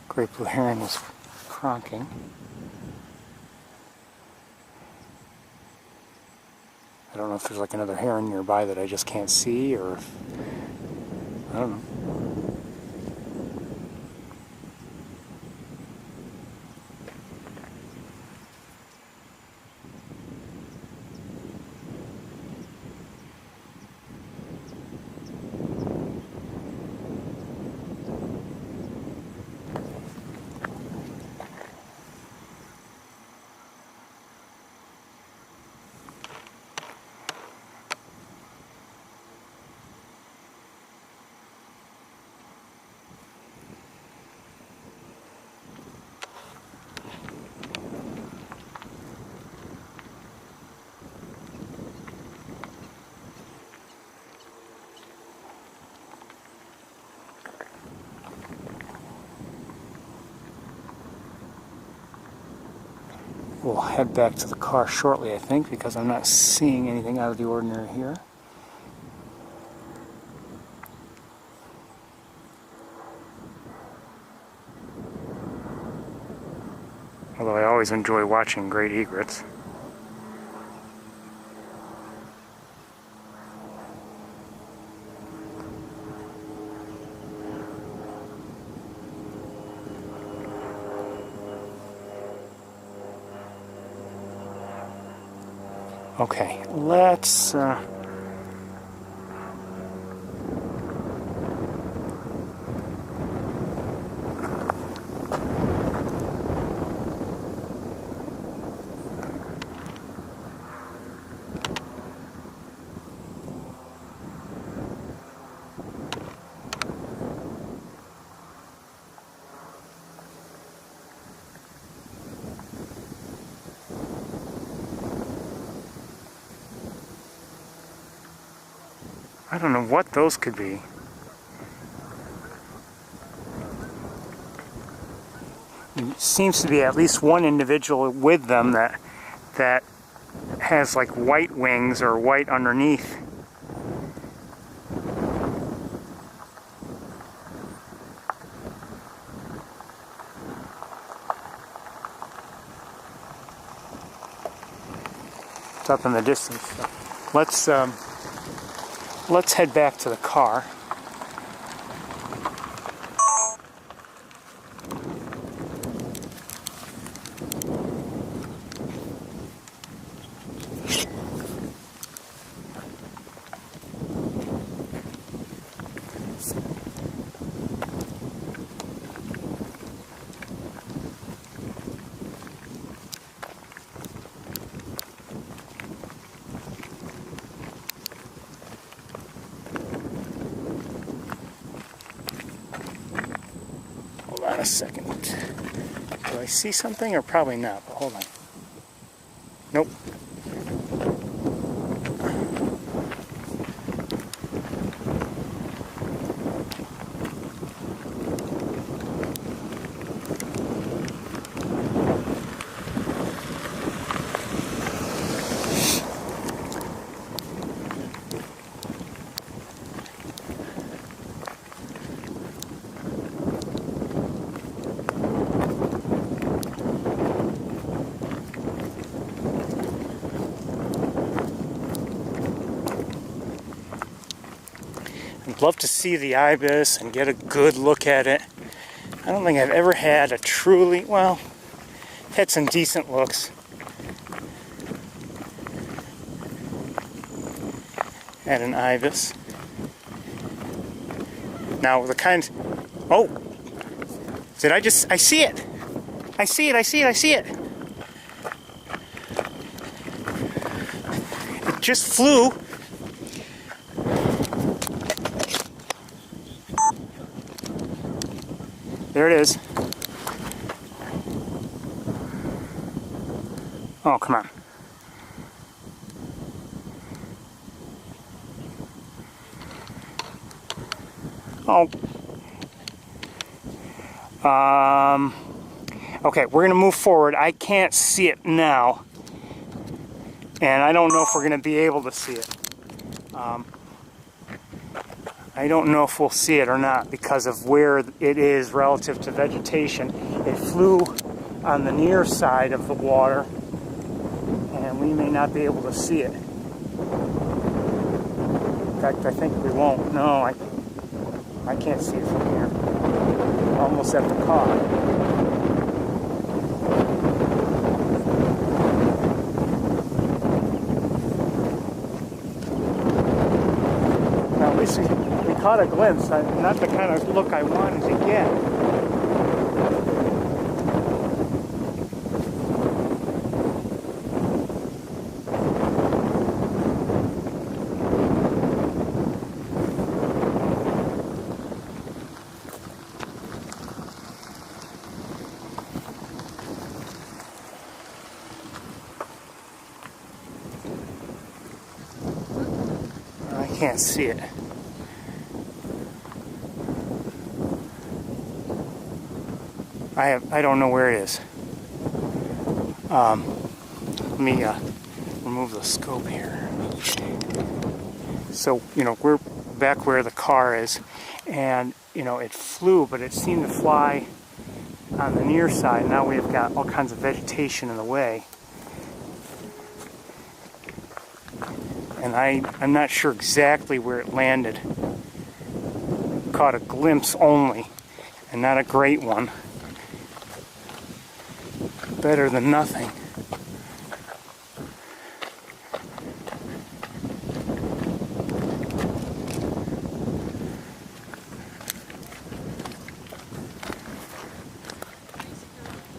great blue heron was cronking. I don't know if there's like another heron nearby that I just can't see, or if, I don't know. We'll head back to the car shortly, I think, because I'm not seeing anything out of the ordinary here. Although I always enjoy watching great egrets. Okay, let's I don't know what those could be. There seems to be at least one individual with them that has like white wings or white underneath. It's up in the distance. So let's head back to the car. Hold on a second. Do I see something or probably not? But hold on. Nope. I'd love to see the Ibis and get a good look at it. I don't think I've ever had a truly, well, had some decent looks at an Ibis. Now the kind, oh, did I see it. I see it. It just flew. There it is. Oh, come on. Oh. Okay, we're going to move forward. I can't see it now. And I don't know if we're going to be able to see it. I don't know if we'll see it or not because of where it is relative to vegetation. It flew on the near side of the water, and we may not be able to see it. In fact, I think we won't. No, I can't see it from here. We're almost at the car. Now, at least we caught a glimpse. Not the kind of look I wanted to get. I can't see it. I don't know where it is. Let me remove the scope here. So, we're back where the car is, and, it flew, but it seemed to fly on the near side. Now we've got all kinds of vegetation in the way. And I'm not sure exactly where it landed. Caught a glimpse only, and not a great one. Better than nothing.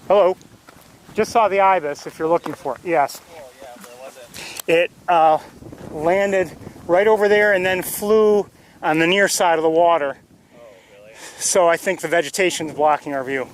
Hello. Just saw the Ibis if you're looking for it. Yes. Oh, yeah, where was it? It landed right over there and then flew on the near side of the water. Oh, really? So I think the vegetation is blocking our view.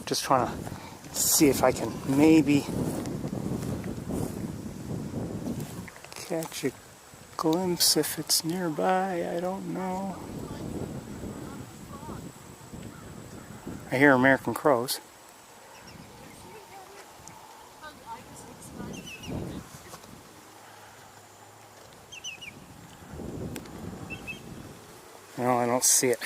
Just trying to see if I can maybe catch a glimpse if it's nearby. I don't know. I hear American crows. No, I don't see it.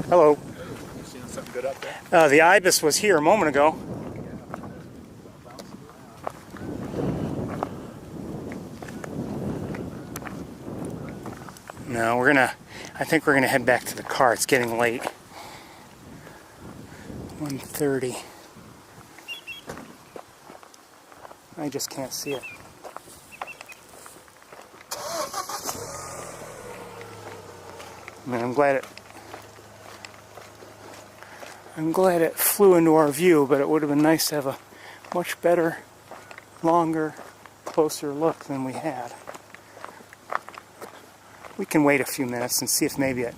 Hello. You seeing something good up there? The Ibis was here a moment ago. No, I think we're gonna head back to the car. It's getting late. 1:30. I just can't see it. I mean, I'm glad it flew into our view, but it would have been nice to have a much better, longer, closer look than we had. we can wait a few minutes and see if maybe it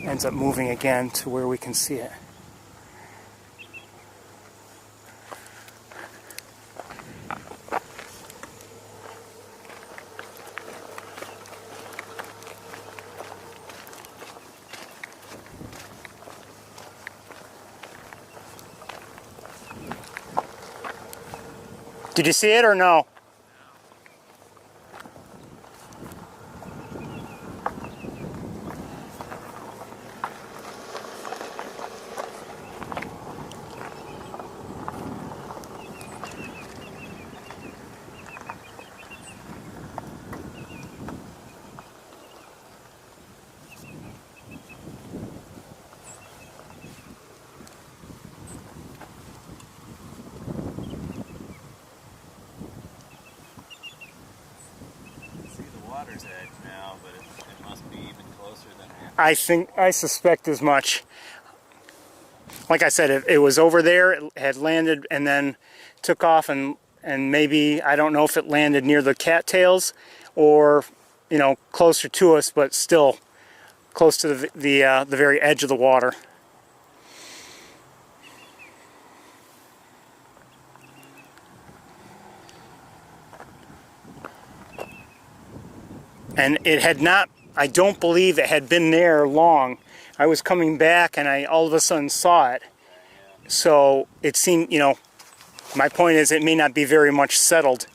ends up moving again to where we can see it. Did you see it or no? Water's edge now, but it must be even closer than I suspect as much. Like I said, it was over there, it had landed and then took off, and maybe, I don't know if it landed near the cattails or, you know, closer to us, but still close to the very edge of the water. And it had not, I don't believe it had been there long. I was coming back and I all of a sudden saw it. So it seemed, you know, my point is it may not be very much settled.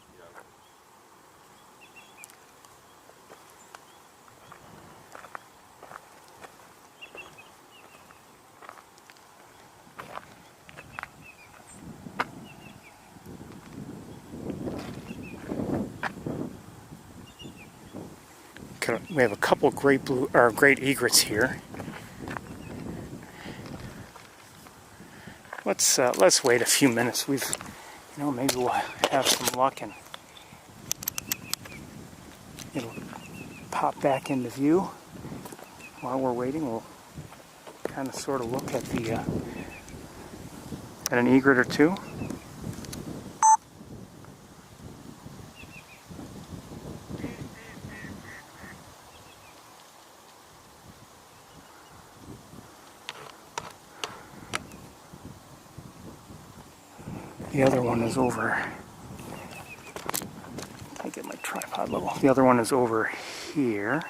We have a couple great great egrets here. Let's wait a few minutes. You know, maybe we'll have some luck and it'll pop back into view. While we're waiting, we'll kind of sort of look at at an egret or two. The other one is over. Can't get my tripod level. The other one is over here.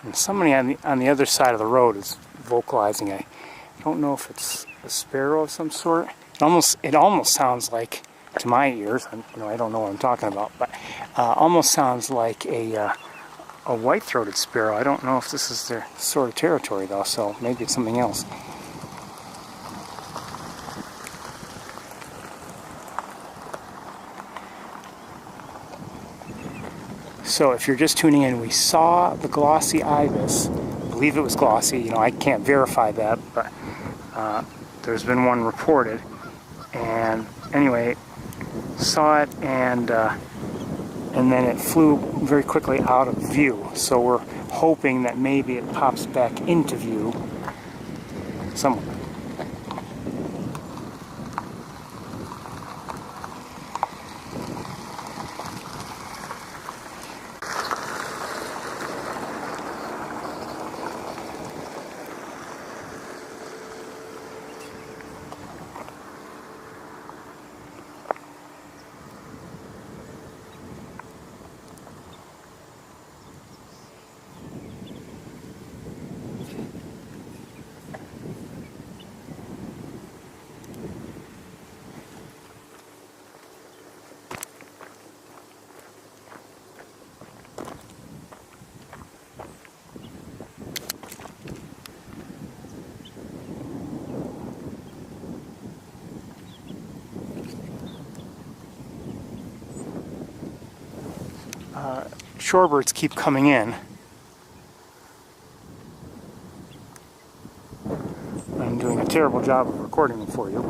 And somebody on the other side of the road is vocalizing. I don't know if it's a sparrow of some sort. It almost sounds like, to my ears, you know, I don't know what I'm talking about, but almost sounds like a white-throated sparrow. I don't know if this is their sort of territory though, so maybe it's something else. So if you're just tuning in, we saw the glossy ibis. I believe it was glossy. You know, I can't verify that, but there's been one reported. And anyway, saw it, and then it flew very quickly out of view. So we're hoping that maybe it pops back into view somewhere. shorebirds keep coming in. I'm doing a terrible job of recording them for you,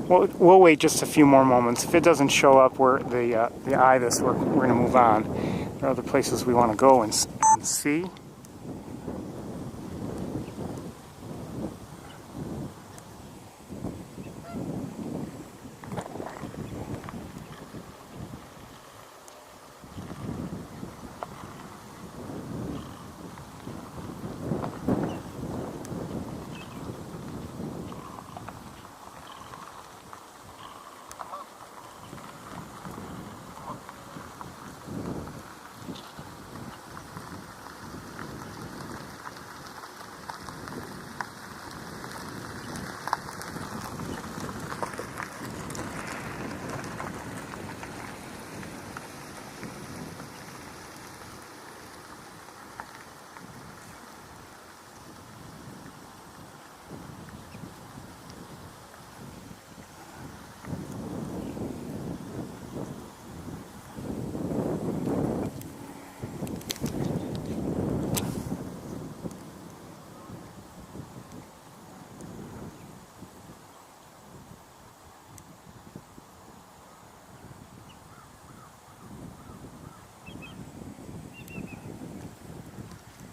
but we'll wait just a few more moments. If it doesn't show up where the ibis, we're going to move on. There are other places we want to go and see.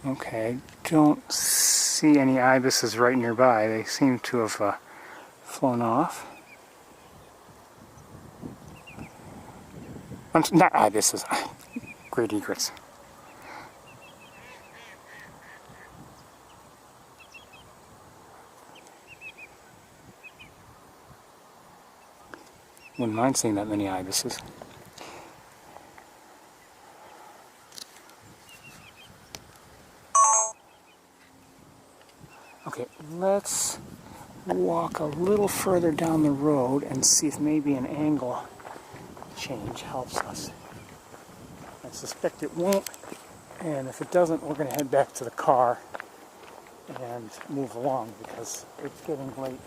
Okay, don't see any ibises right nearby. They seem to have flown off. Not ibises, great egrets. Wouldn't mind seeing that many ibises. Okay, let's walk a little further down the road and see if maybe an angle change helps us. I suspect it won't, and if it doesn't, we're going to head back to the car and move along because it's getting late.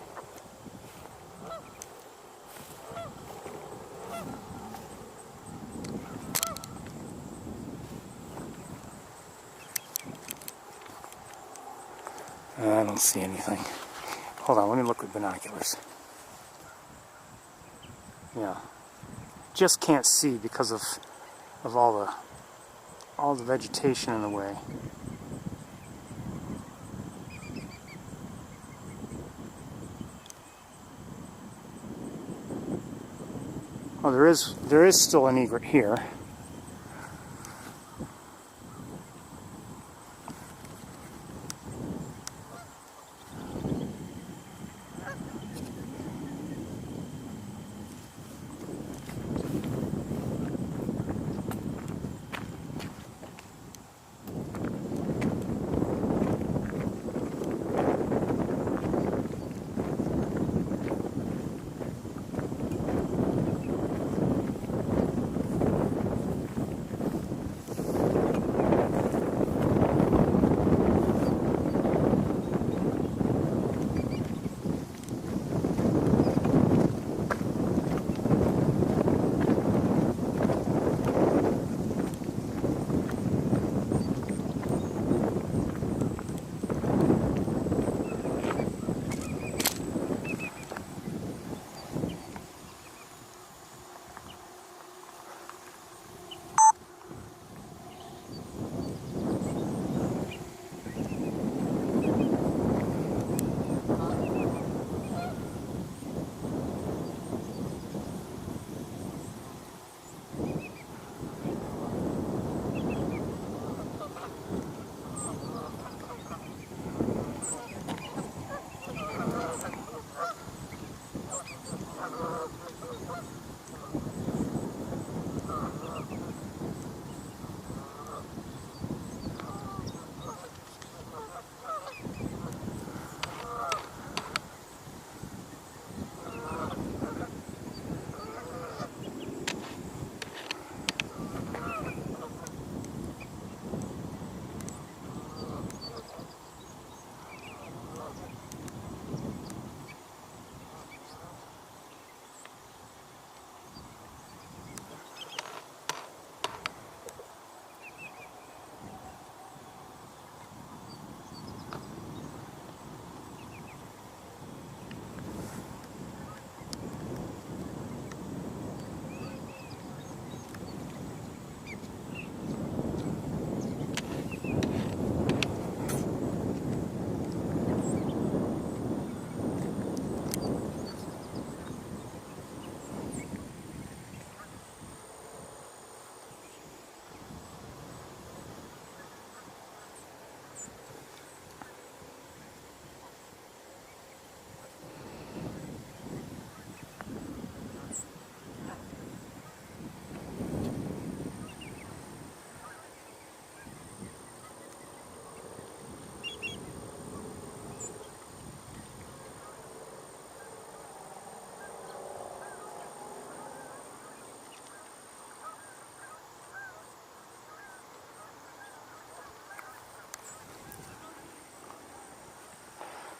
I don't see anything. Hold on, let me look with binoculars. Yeah, just can't see because of all the vegetation in the way. Oh, there is still an egret here.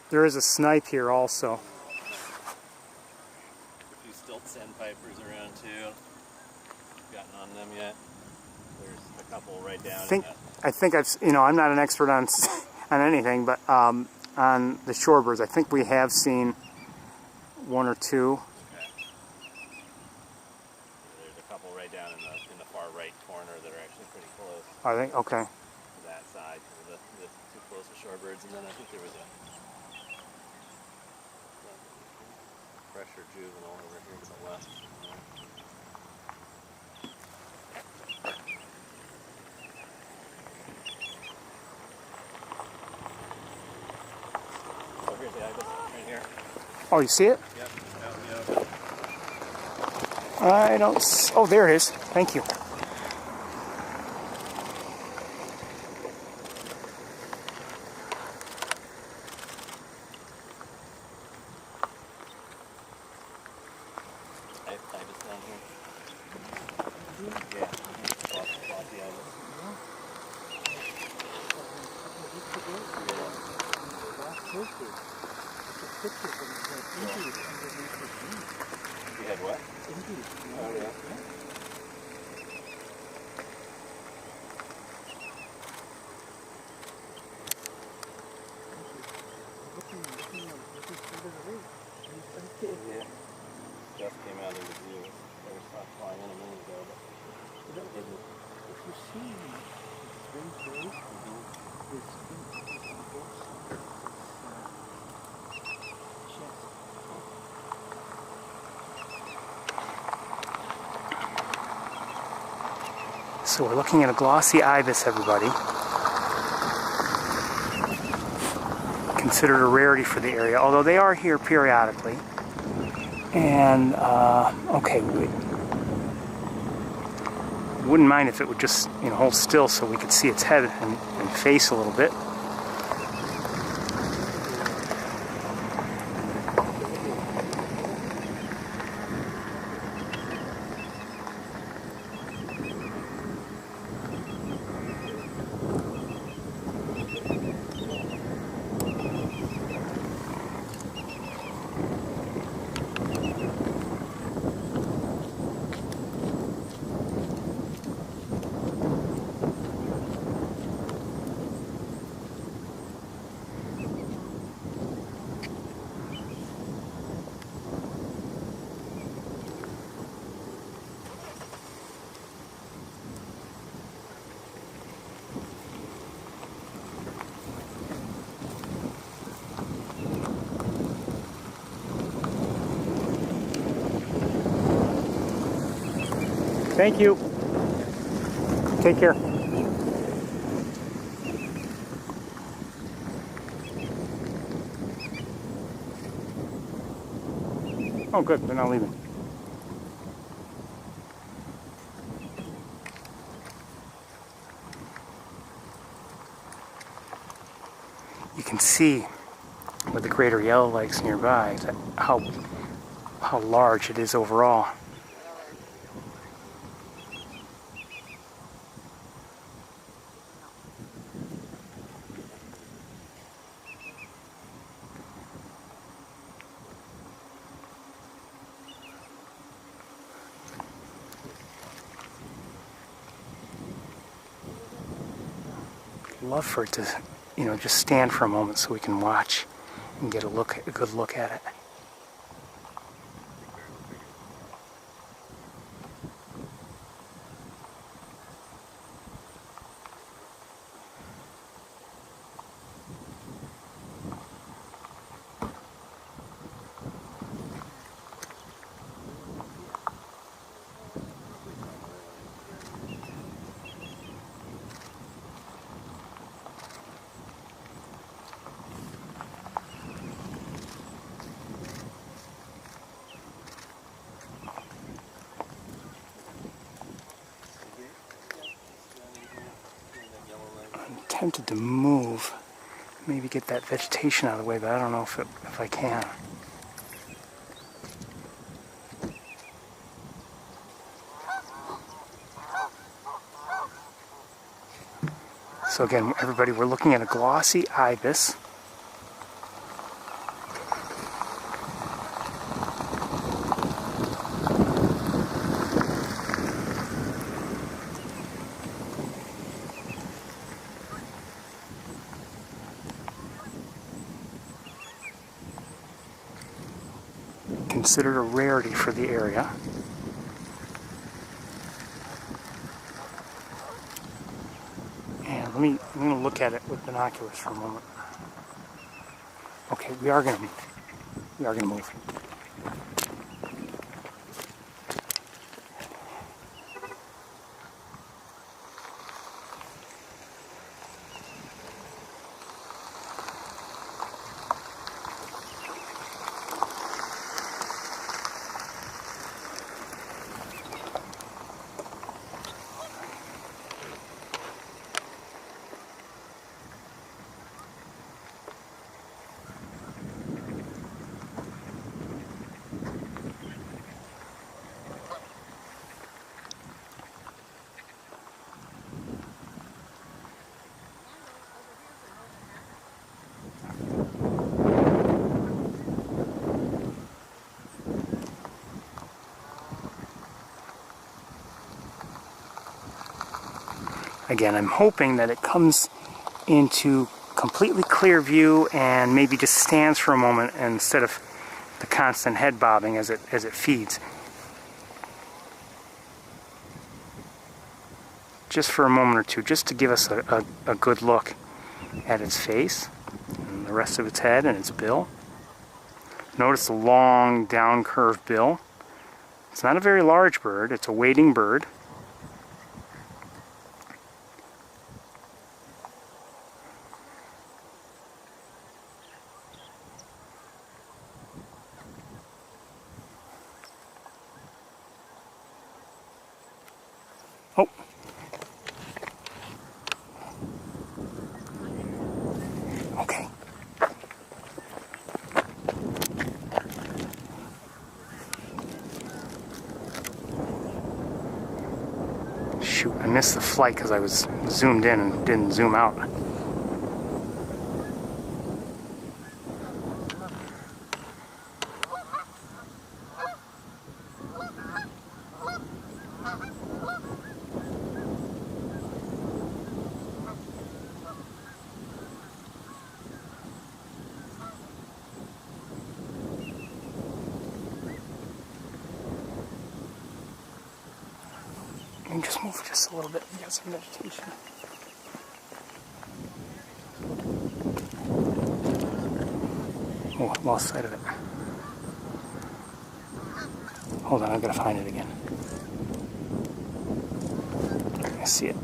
There is a snipe here also. A few stilt sandpipers around too. Gotten on them yet? There's a couple right down. I think I'm not an expert on on anything, but on the shorebirds, I think we have seen one or two. Okay. There's a couple right down in the far right corner that are actually pretty close. I think okay. To that side, because the too close to shorebirds, and then I think there was a fresher juvenile over here to the left. Oh, here's the ibis right here. Oh, you see it? Yep. I don't. Oh, there it is. Thank you. Ibis down here. Yeah. Glossy ibis. You had what? Oh, yeah. Yeah. Stuff came out of the view. They were stopped flying in a minute ago, but didn't. If you see it's very close, it's So we're looking at a glossy ibis, everybody. Considered a rarity for the area, although they are here periodically. And okay, wouldn't mind if it would just hold still so we could see its head and face a little bit. Thank you. Take care. Oh, good. They're not leaving. You can see with the greater yellow legs nearby that how large it is overall. Love for it to, just stand for a moment so we can watch and get a good look at it. Tempted to move, maybe get that vegetation out of the way, but I don't know if I can. So again, everybody, we're looking at a glossy ibis. considered a rarity for the area. And I'm going to look at it with binoculars for a moment. Okay, we are going to move. Again, I'm hoping that it comes into completely clear view and maybe just stands for a moment instead of the constant head bobbing as it feeds. Just for a moment or two, just to give us a good look at its face and the rest of its head and its bill. Notice the long down curved bill. It's not a very large bird, it's a wading bird. Oh. Okay. Shoot, I missed the flight because I was zoomed in and didn't zoom out. And just move just a little bit and get some vegetation. Oh, I lost sight of it. Hold on, I've got to find it again. I see it.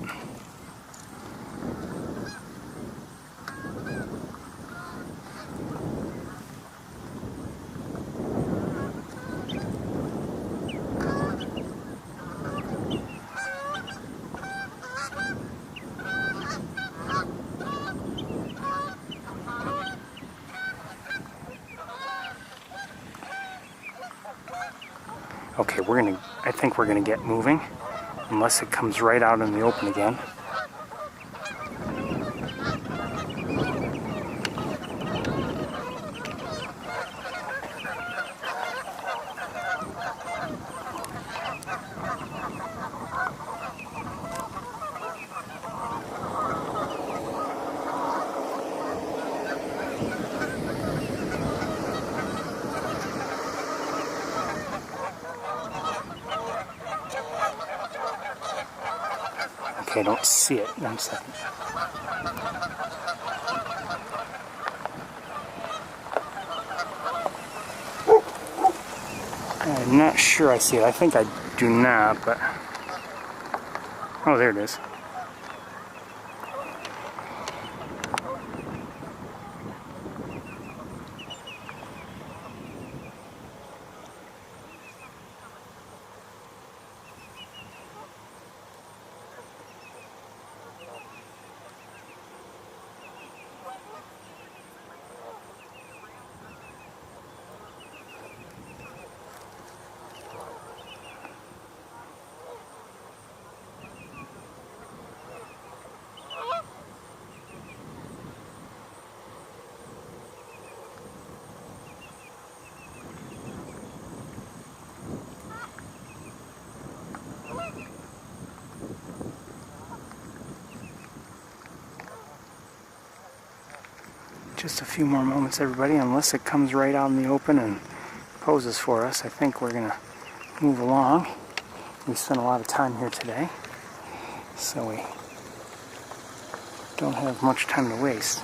Okay, I think we're gonna get moving, unless it comes right out in the open again. Okay, I don't see it. 1 second. I'm not sure I see it. I think I do not, but... Oh, there it is. Just a few more moments, everybody, unless it comes right out in the open and poses for us, I think we're going to move along. We spent a lot of time here today, so we don't have much time to waste.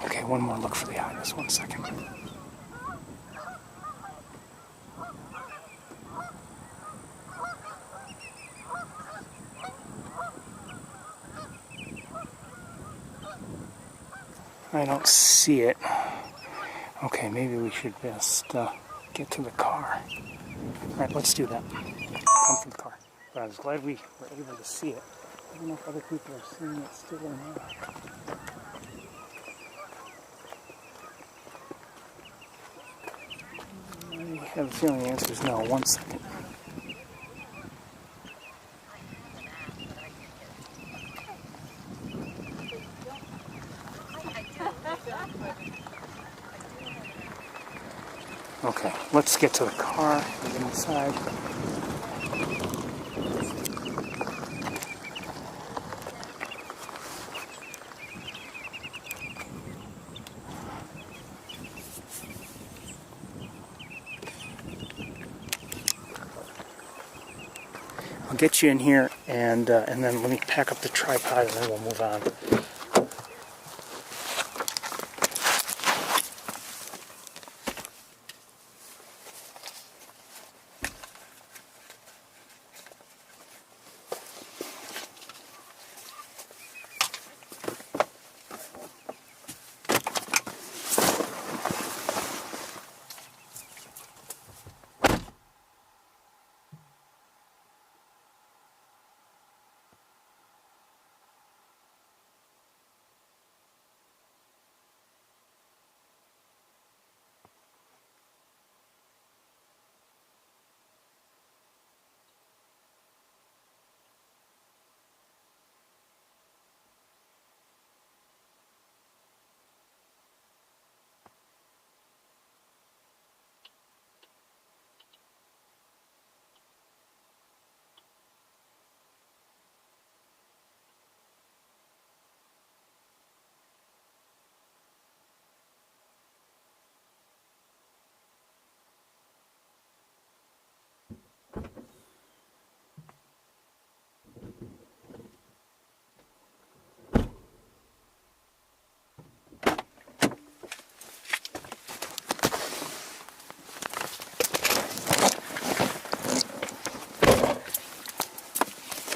Okay, one more look for the Ibis, 1 second. I don't see it. Okay, maybe we should just get to the car. Alright, let's do that. Come from the car. But I was glad we were able to see it. I don't know if other people are seeing it still or not. I have a feeling the answer is no. 1 second. Okay, let's get to the car and get inside. I'll get you in here, and then let me pack up the tripod, and then we'll move on.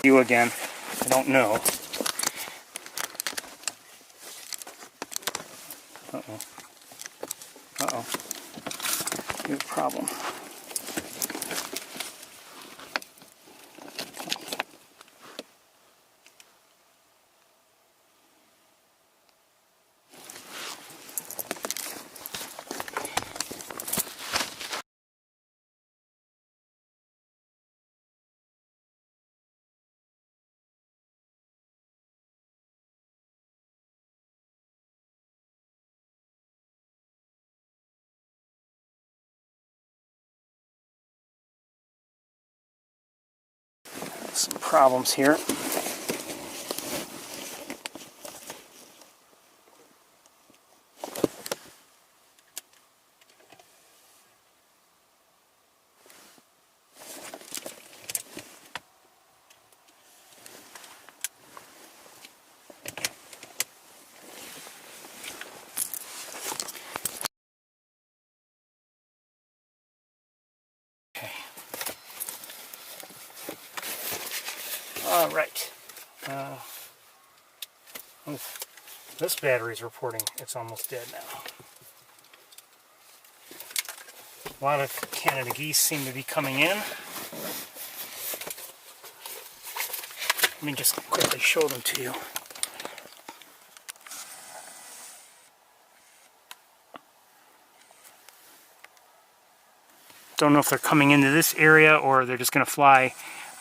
You again. I don't know. Uh-oh. Uh-oh. You have a problem. Some problems here. All right. Oh, this battery's reporting it's almost dead now. A lot of Canada geese seem to be coming in. Let me just quickly show them to you. Don't know if they're coming into this area or they're just going to fly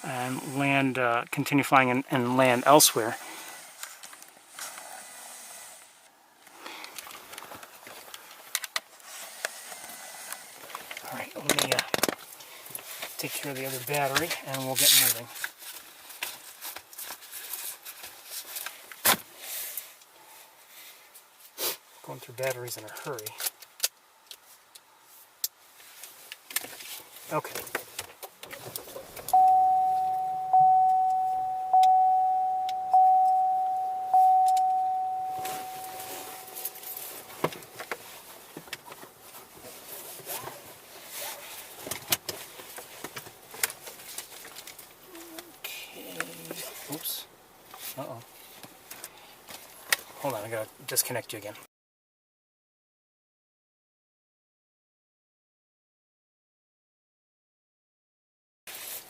and land, continue flying and land elsewhere. Alright, let me take care of the other battery and we'll get moving. Going through batteries in a hurry. Okay. Oops. Uh-oh. Hold on, I gotta disconnect you again.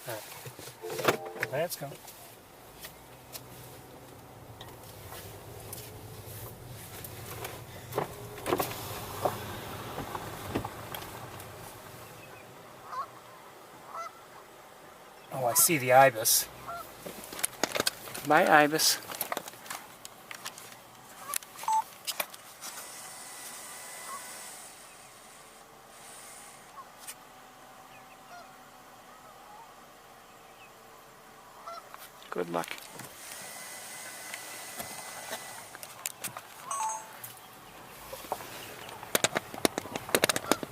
Alright. Let's go. Oh, I see the Ibis. Bye, Ibis. Good luck.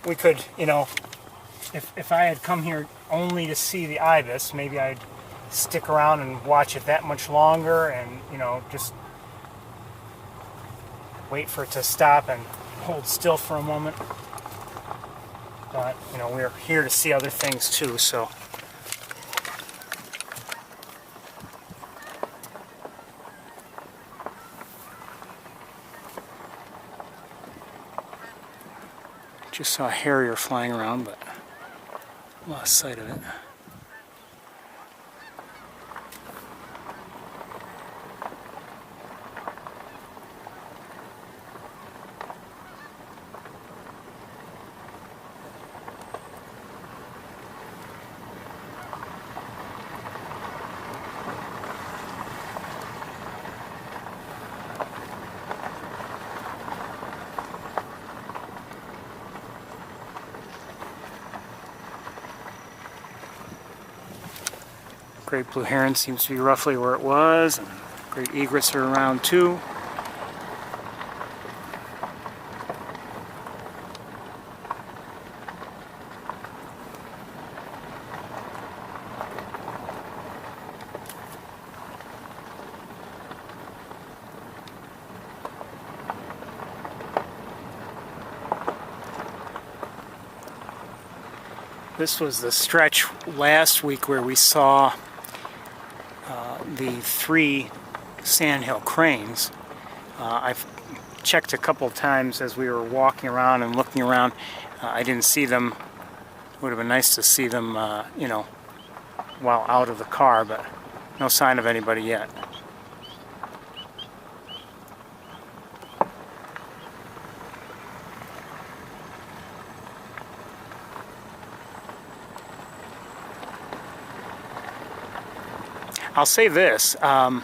We could, you know, if I had come here only to see the Ibis, maybe I'd stick around and watch it that much longer and, you know, just wait for it to stop and hold still for a moment. But, you know, we're here to see other things too, so. Just saw a harrier flying around, but lost sight of it. Great blue heron seems to be roughly where it was, and great egrets are around too. This was the stretch last week where we saw the 3 sandhill cranes. I've checked a couple times as we were walking around and looking around. I didn't see them. It would have been nice to see them, you know, while out of the car, but no sign of anybody yet. I'll say this, the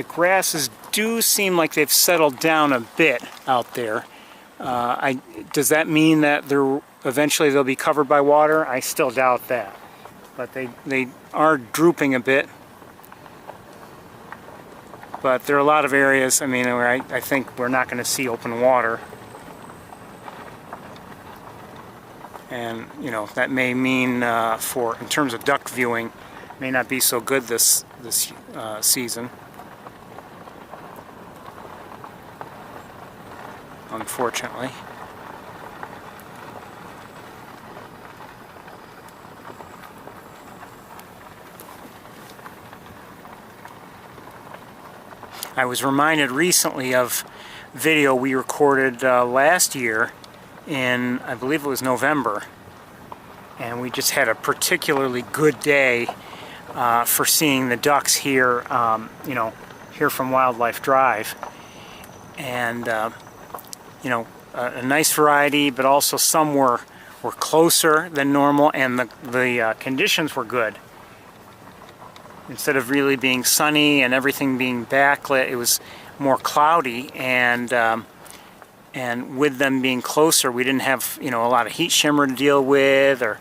grasses do seem like they've settled down a bit out there. Does that mean that eventually they'll be covered by water? I still doubt that. But they are drooping a bit. But there are a lot of areas, I mean, where I think we're not going to see open water. And, you know, that may mean in terms of duck viewing, may not be so good this season. Unfortunately. I was reminded recently of video we recorded last year in, I believe it was November, and we just had a particularly good day for seeing the ducks here, you know, here from Wildlife Drive. And you know, a nice variety, but also some were closer than normal, and the conditions were good. Instead of really being sunny and everything being backlit, it was more cloudy, and with them being closer, we didn't have, you know, a lot of heat shimmer to deal with, or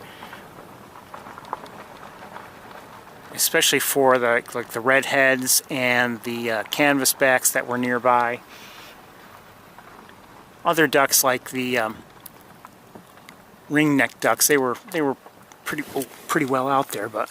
especially for the like the redheads and the canvasbacks that were nearby. Other ducks like the ringneck ducks, they were pretty well out there, but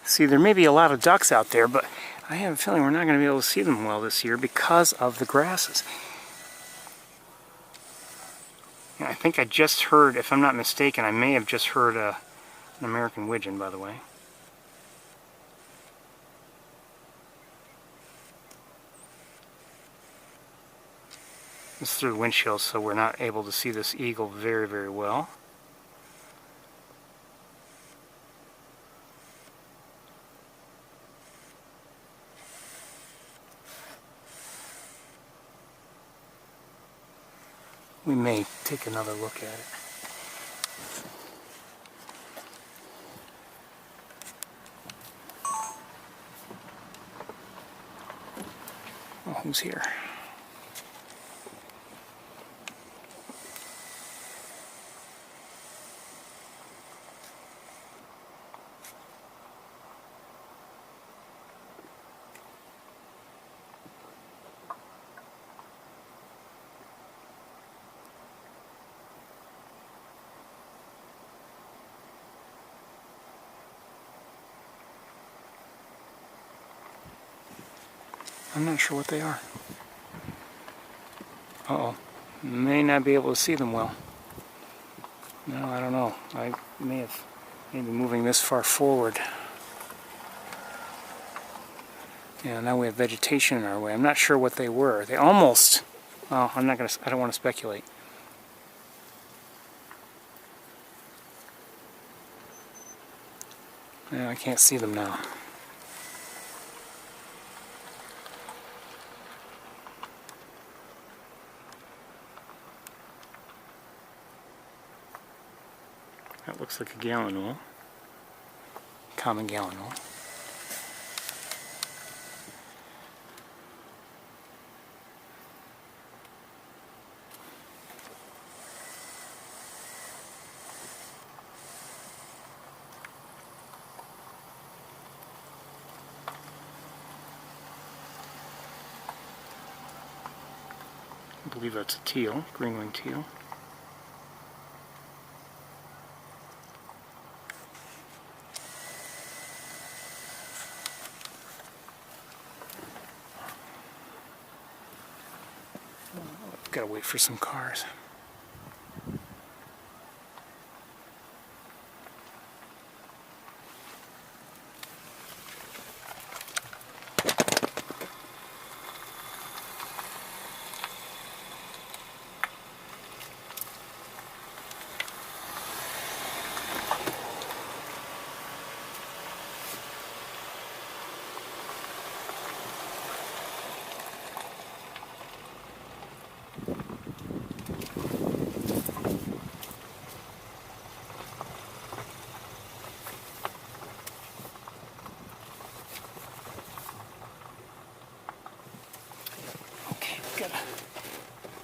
see, there may be a lot of ducks out there, but I have a feeling we're not going to be able to see them well this year because of the grasses. Yeah, I think I just heard, if I'm not mistaken, I may have just heard an American widgeon, by the way. It's through the windshield, so we're not able to see this eagle very, very well. We may take another look at it. Oh, who's here? I'm not sure what they are. Uh-oh. May not be able to see them well. No, I don't know. I may have maybe moving this far forward. Yeah, now we have vegetation in our way. I'm not sure what they were. They almost... Oh, I don't want to speculate. Yeah, I can't see them now. That looks like a gallinule, common gallinule. I believe that's a teal, green-winged teal. Gotta wait for some cars.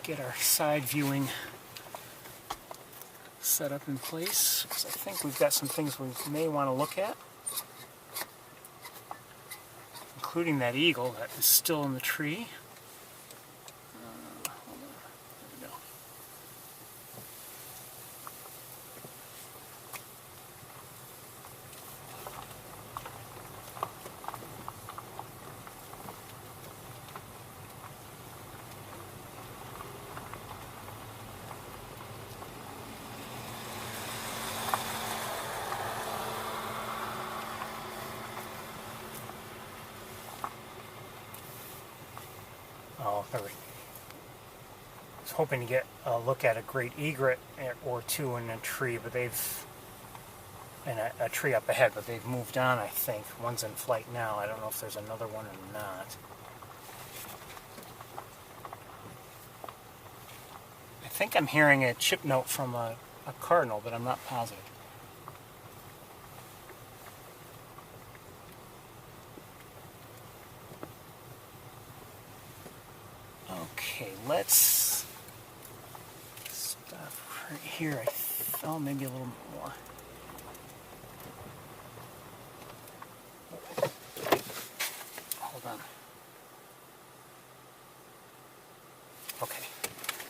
get our side viewing set up in place because I think we've got some things we may want to look at, including that eagle that is still in the tree. Hold on. There we go. Oh, there we go. I was hoping to get a look at a great egret or two in a tree, but they've, and a tree up ahead, but they've moved on, I think. One's in flight now. I don't know if there's another one or not. I think I'm hearing a chip note from a cardinal, but I'm not positive. Okay, let's stop right here. Oh, maybe a little more. Hold on. Okay,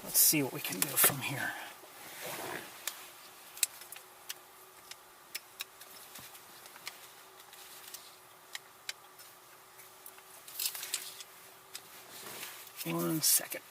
let's see what we can do from here. One second.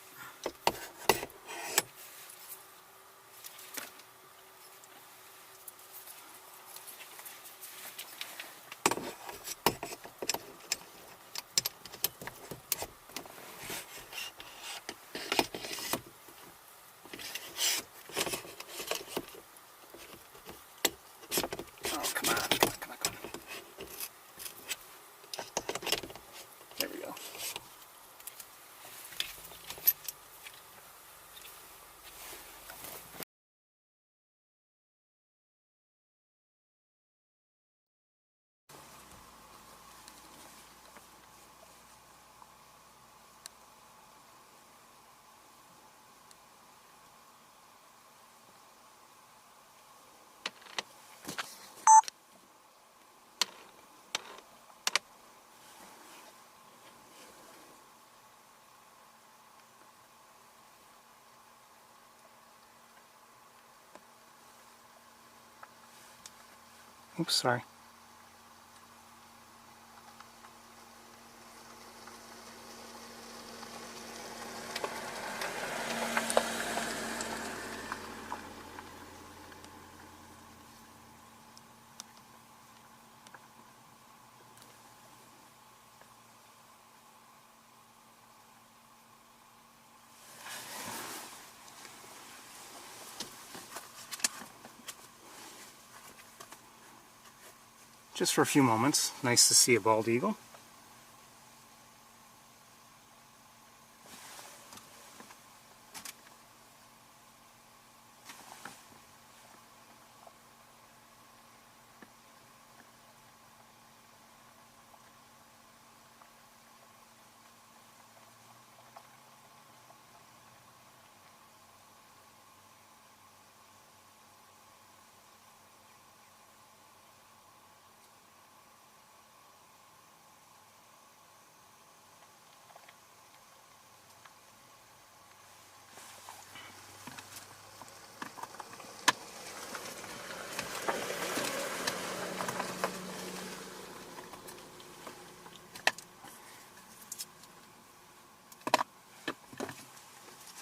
Oh, come on. There we go. Oops, sorry. Just for a few moments. Nice to see a bald eagle.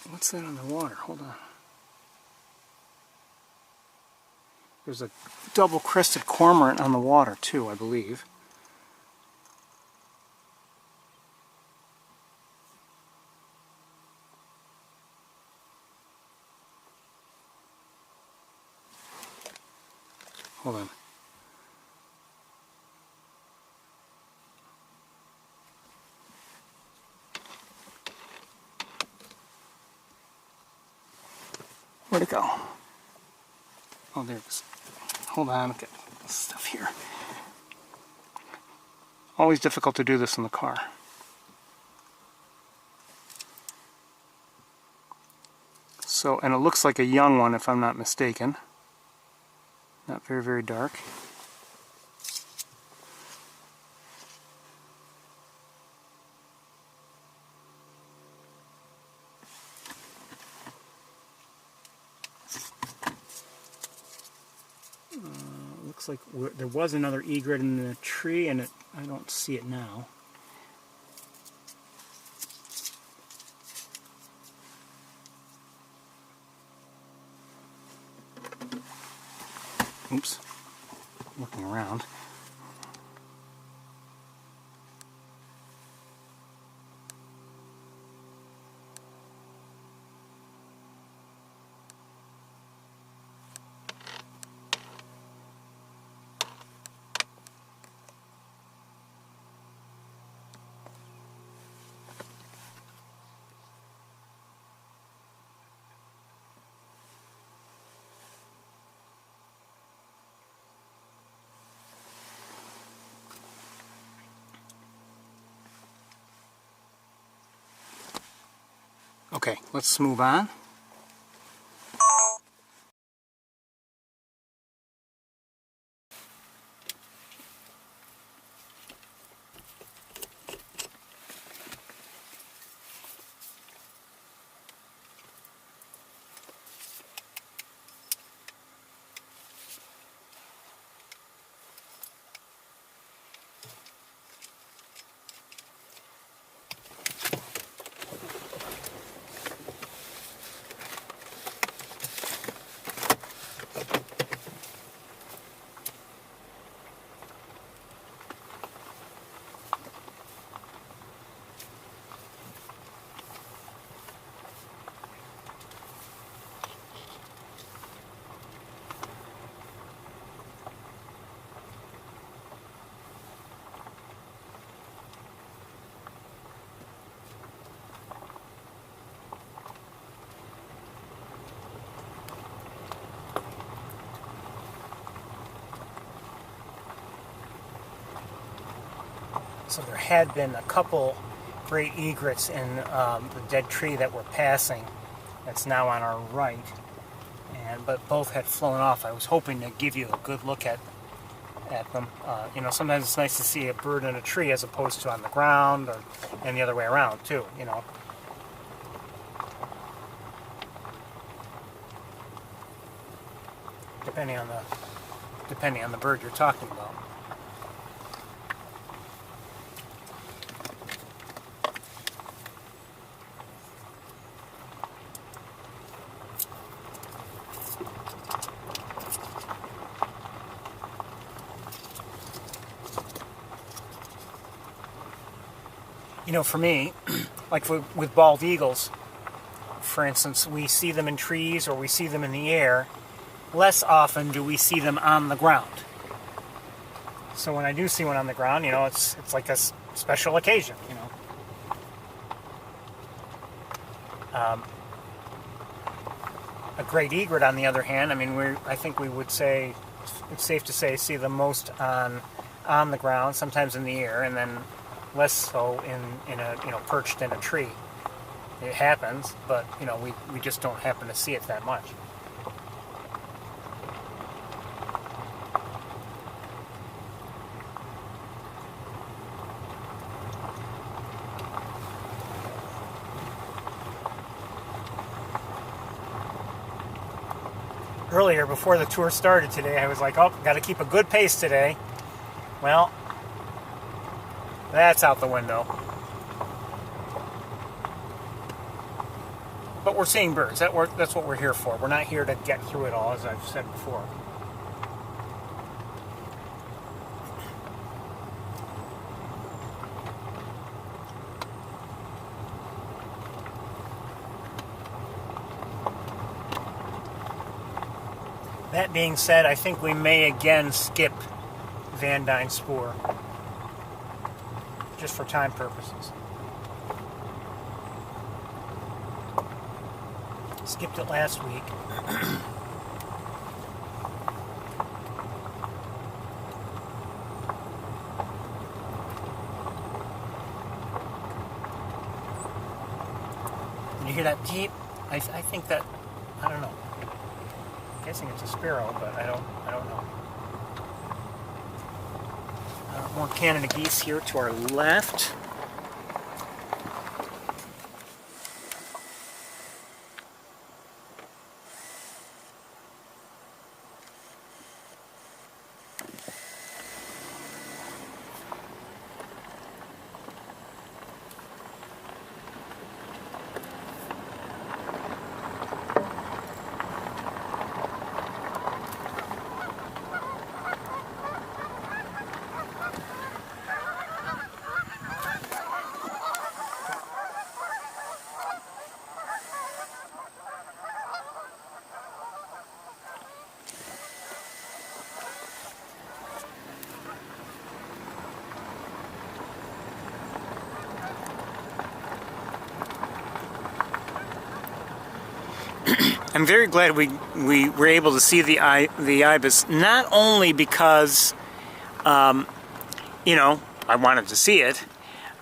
What's that on the water? Hold on. There's a double-crested cormorant on the water too, I believe. Hold on. Where'd it go? Oh, there it is. Hold on, I've got stuff here. Always difficult to do this in the car. So, and it looks like a young one if I'm not mistaken. Not very, very dark. Looks like there was another egret in the tree, and I don't see it now. Oops, looking around. Okay, let's move on. So there had been a couple great egrets in the dead tree that were passing. That's now on our right, but both had flown off. I was hoping to give you a good look at them. You know, sometimes it's nice to see a bird in a tree as opposed to on the ground, and the other way around too. You know. Depending on the bird you're talking about. You know, for me, like with bald eagles, for instance, we see them in trees or we see them in the air. Less often do we see them on the ground. So when I do see one on the ground, you know, it's like a special occasion, you know. A great egret, on the other hand, I mean, I think we would say, it's safe to say, see them most on the ground, sometimes in the air, and then less so in a, you know, perched in a tree. It happens, but, you know, we just don't happen to see it that much. Earlier, before the tour started today, I was like, oh, got to keep a good pace today. Well, that's out the window. But we're seeing birds. That's what we're here for. We're not here to get through it all, as I've said before. That being said, I think we may again skip Van Dyne spoor, just for time purposes. Skipped it last week. Did you hear that beep? I think that, I don't know. guessing it's a sparrow, but I don't know. More Canada geese here to our left. I'm very glad we were able to see the Ibis, not only because, you know, I wanted to see it,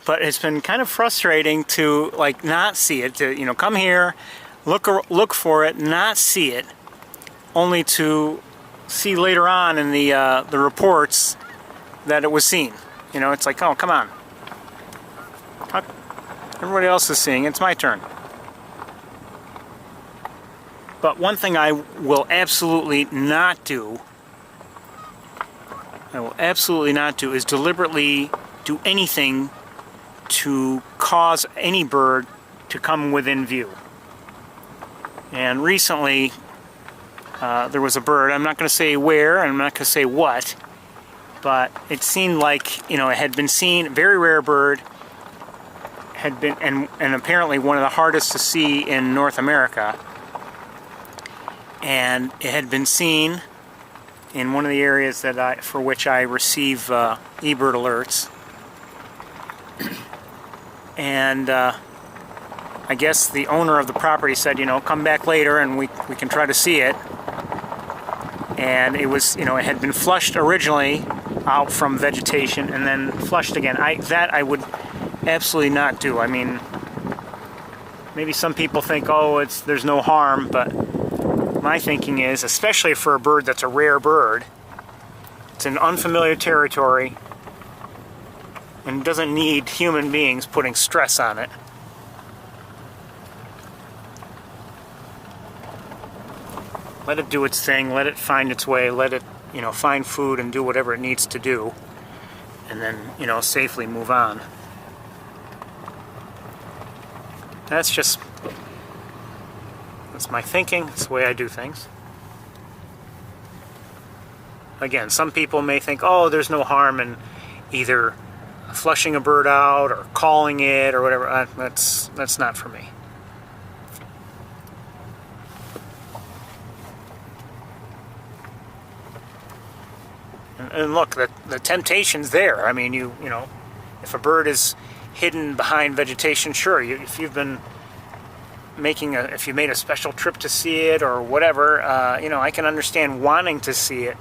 but it's been kind of frustrating to, like, not see it, to, you know, come here, look for it, not see it, only to see later on in the reports that it was seen. You know, it's like, oh, come on. Everybody else is seeing it, it's my turn. But one thing I will absolutely not do, is deliberately do anything to cause any bird to come within view. And recently, there was a bird, I'm not going to say where, and I'm not going to say what, but it seemed like, you know, it had been seen, very rare bird, had been, and apparently one of the hardest to see in North America. And it had been seen in one of the areas that for which I receive eBird alerts. And I guess the owner of the property said, you know, come back later and we can try to see it. And it was, you know, it had been flushed originally out from vegetation and then flushed again. That I would absolutely not do. I mean, maybe some people think, oh, there's no harm, but my thinking is, especially for a bird that's a rare bird, it's in unfamiliar territory and doesn't need human beings putting stress on it. Let it do its thing, let it find its way, let it, you know, find food and do whatever it needs to do, and then, you know, safely move on. That's my thinking. It's the way I do things. Again, some people may think, oh, there's no harm in either flushing a bird out or calling it or whatever. That's not for me. And look, the temptation's there. I mean, you know, if a bird is hidden behind vegetation, sure, if you've been if you made a special trip to see it or whatever, you know, I can understand wanting to see it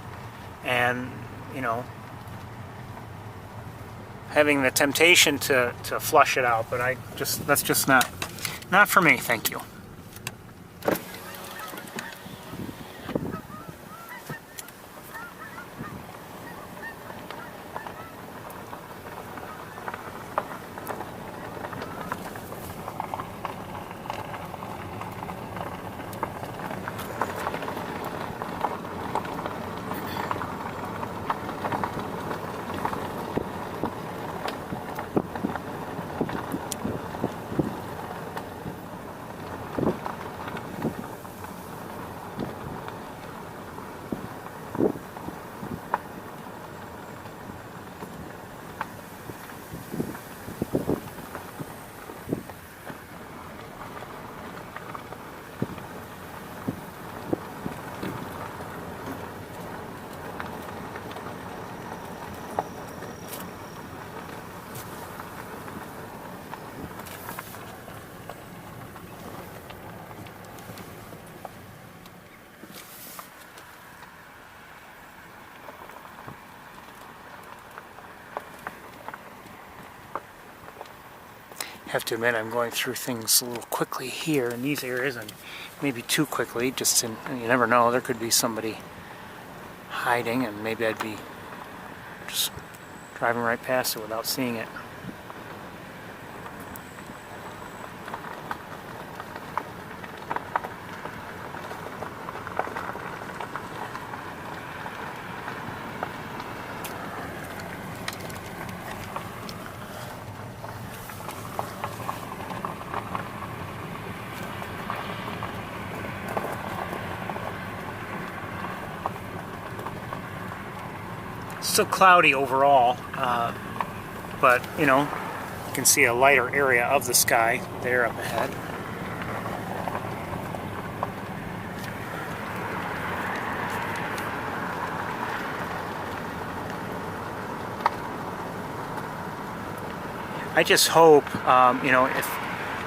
and, you know, having the temptation to flush it out, but that's just not for me, thank you. I have to admit I'm going through things a little quickly here in these areas. I'm maybe too quickly, just to, you never know, there could be somebody hiding and maybe I'd be just driving right past it without seeing it. Still cloudy overall, but you know, you can see a lighter area of the sky there up ahead. I just hope, you know,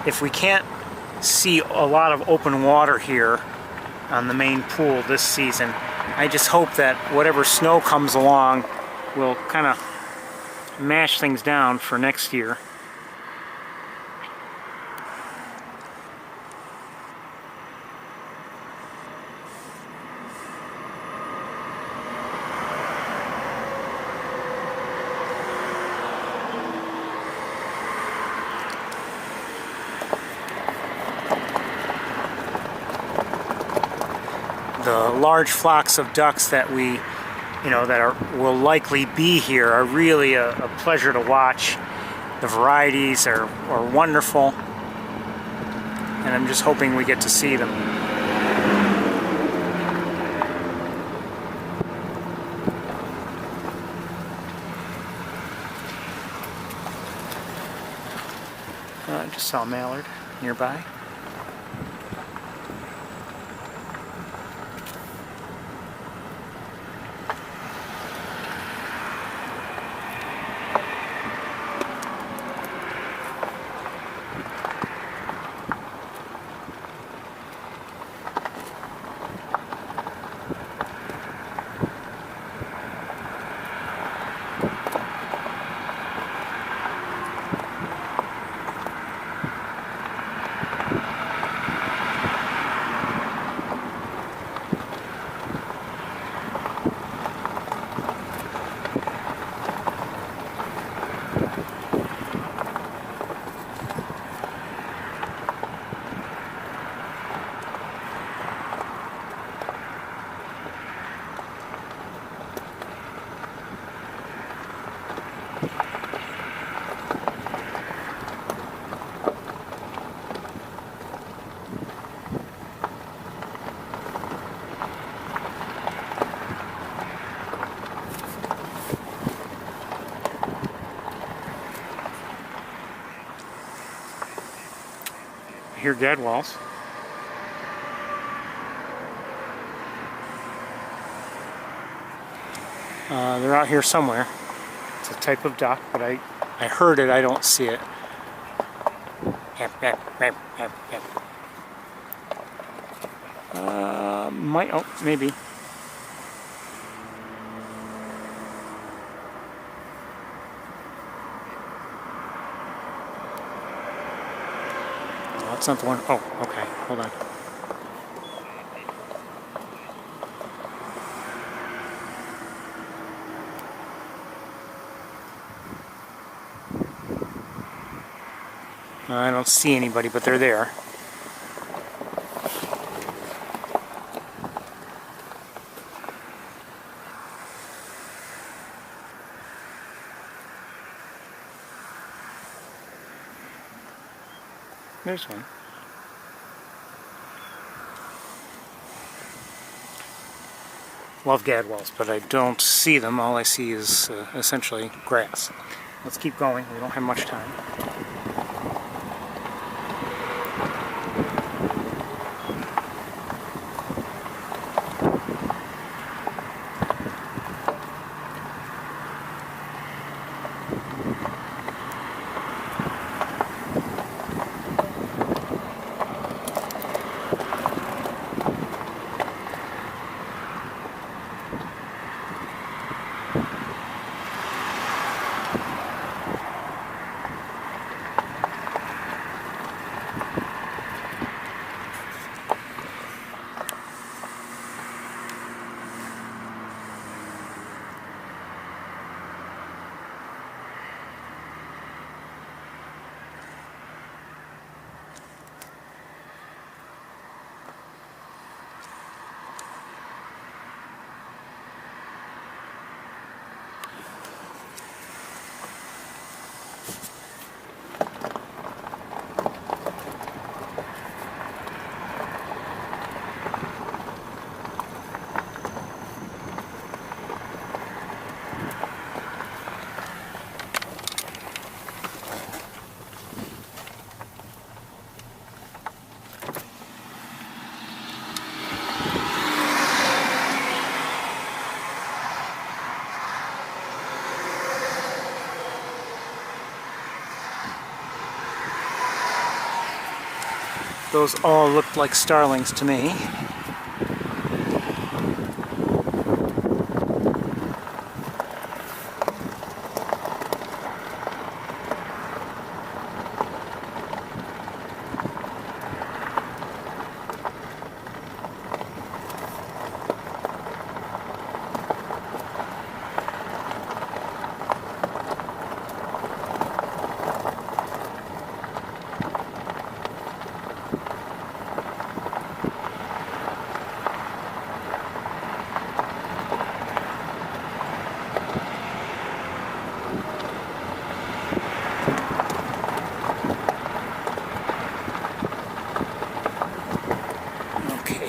if we can't see a lot of open water here on the main pool this season, I just hope that whatever snow comes along will kind of mash things down for next year. The large flocks of ducks that we, you know, will likely be here are really a pleasure to watch. The varieties are wonderful, and I'm just hoping we get to see them. I just saw a mallard nearby. Hear gadwalls. They're out here somewhere. It's a type of duck, but I heard it, I don't see it. Oh, maybe. That's not the one. Oh, okay. Hold on. I don't see anybody, but they're there. There's one. Love gadwalls, but I don't see them. All I see is essentially grass. Let's keep going. We don't have much time. Those all looked like starlings to me.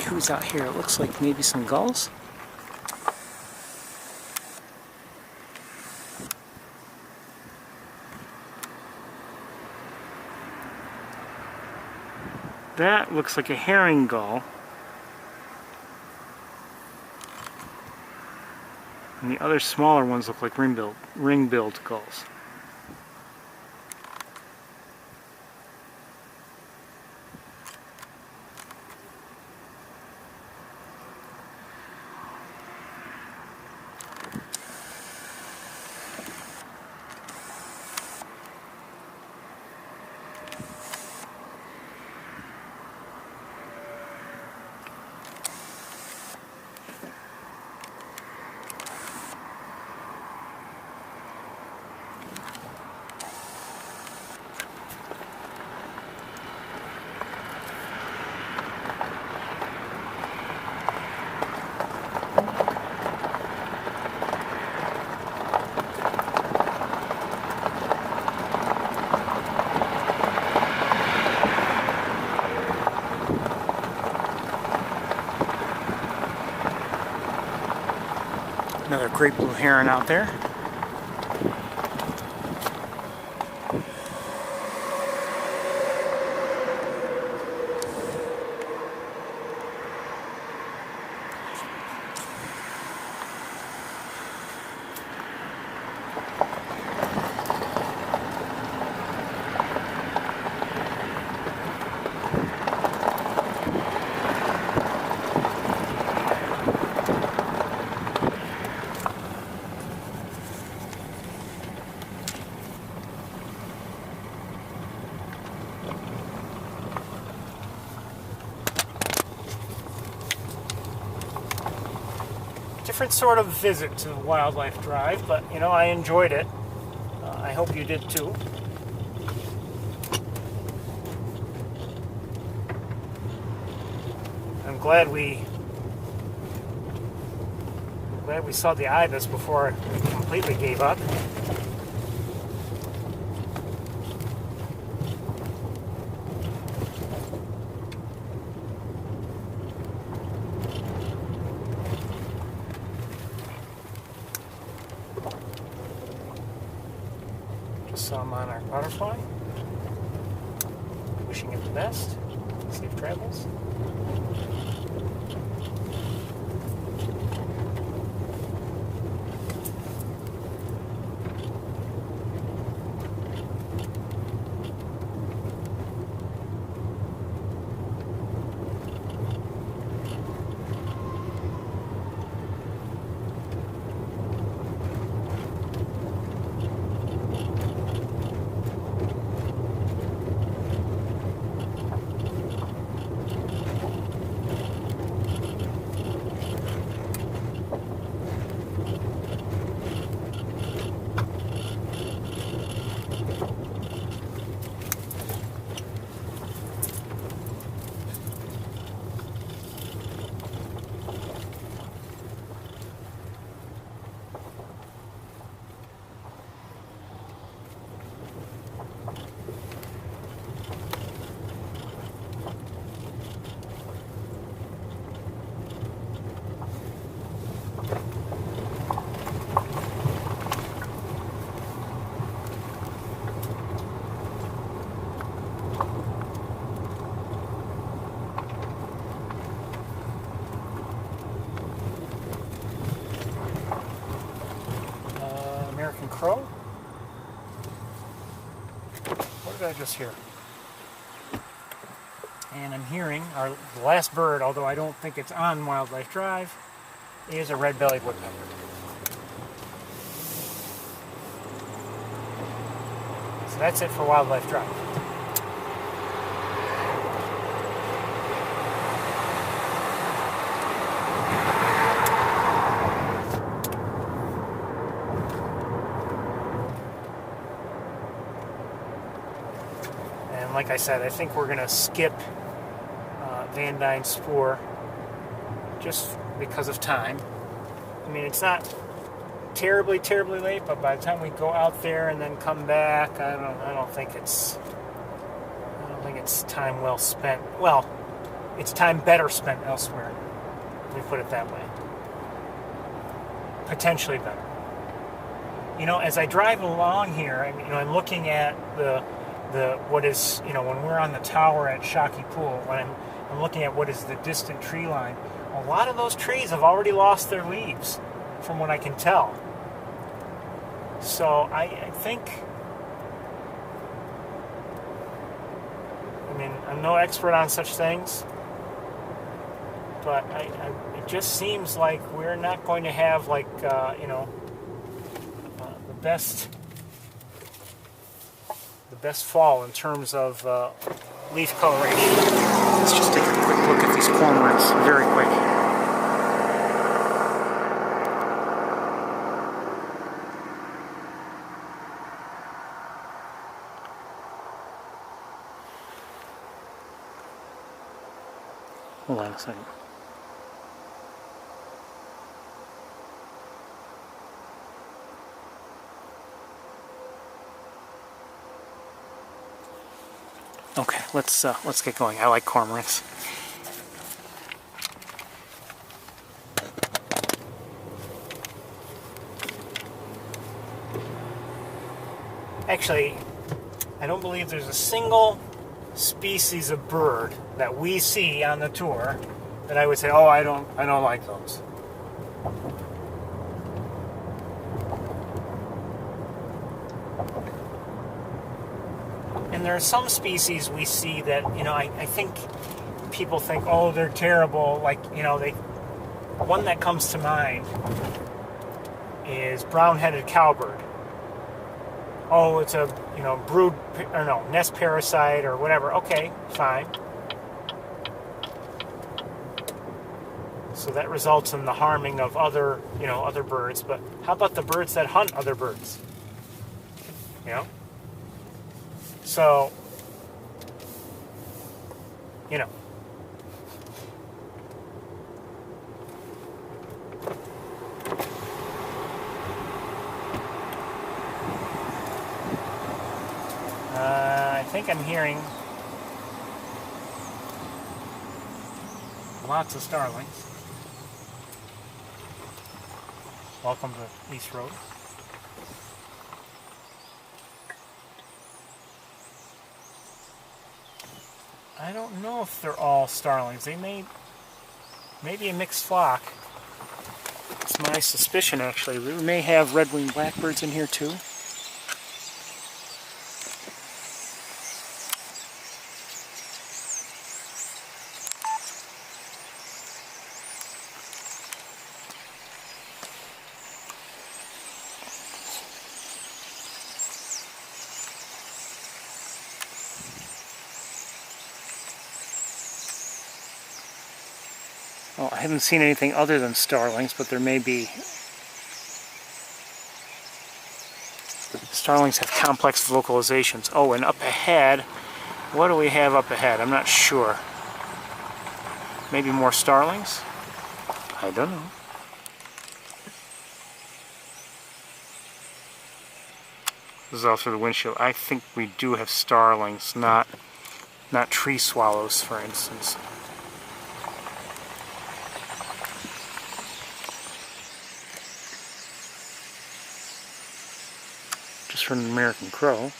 Who's out here? It looks like maybe some gulls. That looks like a herring gull. And the other smaller ones look like ring-billed gulls. Another great blue heron out there. Different sort of visit to the wildlife drive, but you know, I enjoyed it. I hope you did too. I'm glad we saw the Ibis before it completely gave up. Saw monarch butterfly. Wishing it the best. Safe travels. Crow? What did I just hear? And I'm hearing the last bird, although I don't think it's on Wildlife Drive, is a red-bellied woodpecker. So that's it for Wildlife Drive. And like I said, I think we're going to skip Van Dyne Spoor just because of time. I mean, it's not terribly late, but by the time we go out there and then come back, I don't think it's time well spent. Well, it's time better spent elsewhere. Let me put it that way. Potentially better. You know, as I drive along here, I'm looking at the what is, when we're on the tower at Shocky Pool, when I'm looking at what is the distant tree line. A lot of those trees have already lost their leaves, from what I can tell. So I think, I'm no expert on such things, but it just seems like we're not going to have the best fall in terms of leaf coloration. Let's just take a quick look at these cormorants very quick. Hold on a second. Okay, let's get going. I like cormorants. Actually, I don't believe there's a single species of bird that we see on the tour that I would say, oh, I don't like those. And there are some species we see that, I think people think, oh, they're terrible. One that comes to mind is brown-headed cowbird. Oh, it's a, nest parasite or whatever. Okay, fine. So that results in the harming of other birds. But how about the birds that hunt other birds? So, I think I'm hearing lots of starlings. Welcome to East Road. I don't know if they're all starlings. They may be a mixed flock. It's my suspicion, actually. We may have red-winged blackbirds in here too. Well, I haven't seen anything other than starlings, but there may be. Starlings have complex vocalizations. Oh, and up ahead, what do we have up ahead? I'm not sure. Maybe more starlings? I don't know. This is also the windshield. I think we do have starlings, not tree swallows, for instance. Just from an American crow.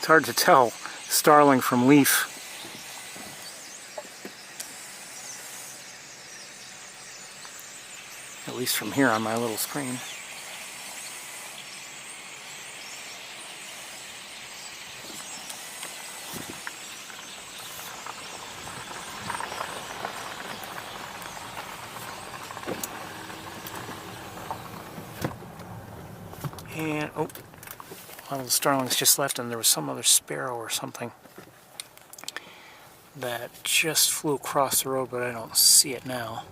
It's hard to tell starling from leaf. At least from here on my little screen. And, oh, one of the starlings just left, and there was some other sparrow or something that just flew across the road, but I don't see it now.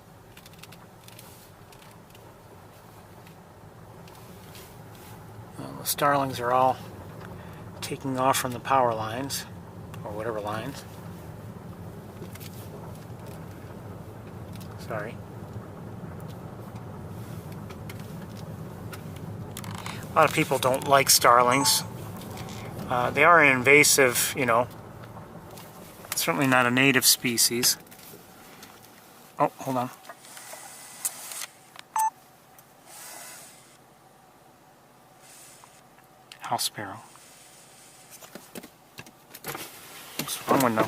Well, the starlings are all taking off from the power lines, or whatever lines. Sorry. A lot of people don't like starlings. They are an invasive, you know, certainly not a native species. Oh, hold on. House sparrow. Oops, wrong one now.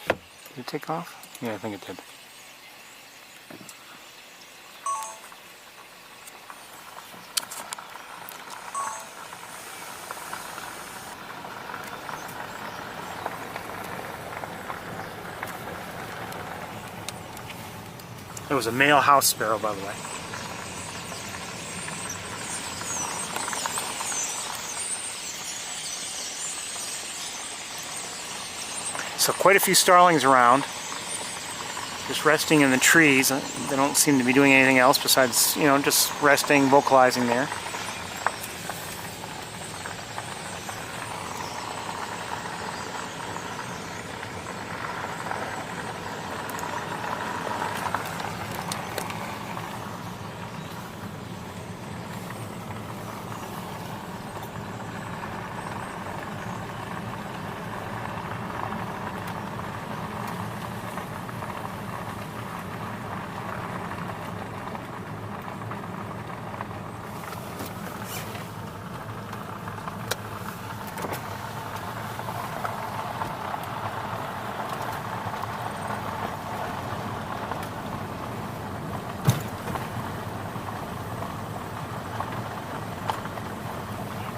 Did it take off? Yeah, I think it did. It was a male house sparrow, by the way. So quite a few starlings around, just resting in the trees. They don't seem to be doing anything else besides, you know, just resting, vocalizing there.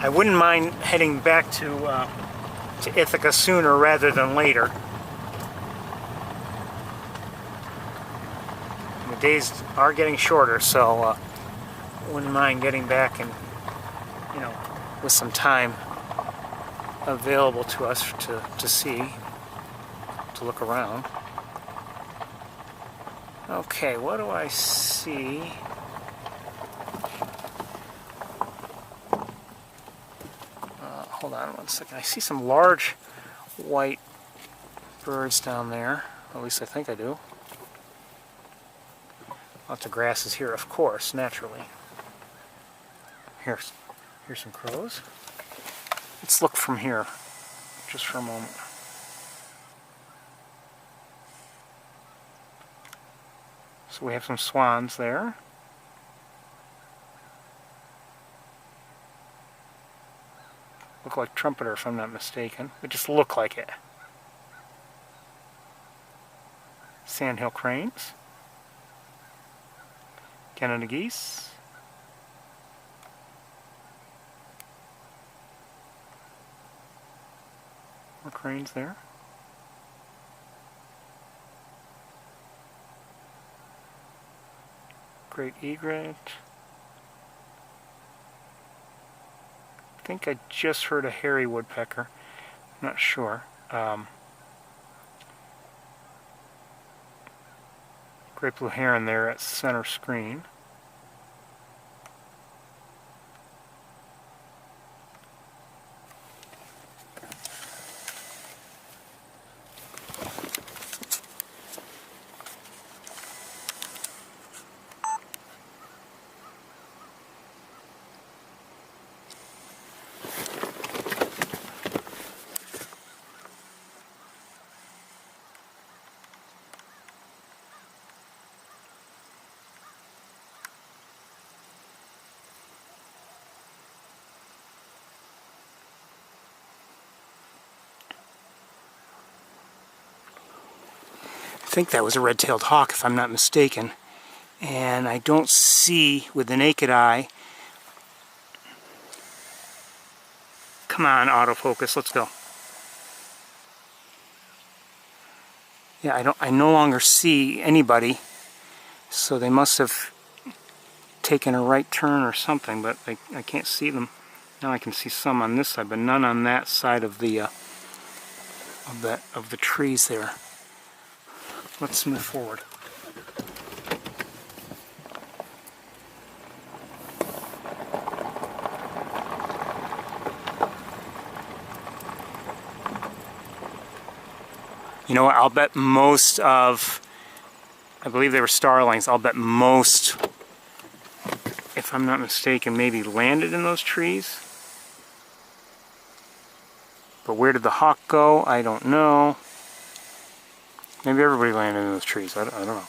I wouldn't mind heading back to Ithaca sooner rather than later. The days are getting shorter, so wouldn't mind getting back and, you know, with some time available to us to see, to look around. Okay, what do I see? Hold on one second. I see some large white birds down there. At least I think I do. Lots of grasses here, of course, naturally. Here's some crows. Let's look from here, just for a moment. So we have some swans there. Look like trumpeter, if I'm not mistaken. They just look like it. Sandhill cranes. Canada geese. More cranes there. Great egret. I think I just heard a hairy woodpecker. I'm not sure. Great blue heron there at center screen. think that was a red-tailed hawk, if I'm not mistaken. And I don't see, with the naked eye... Come on, autofocus, let's go. Yeah, I no longer see anybody, so they must have taken a right turn or something, but I can't see them. Now I can see some on this side, but none on that side of the trees there. Let's move forward. You know what, I'll bet most of, I believe they were starlings, I'll bet most, if I'm not mistaken, maybe landed in those trees. But where did the hawk go? I don't know. Maybe everybody landed in those trees, I don't know.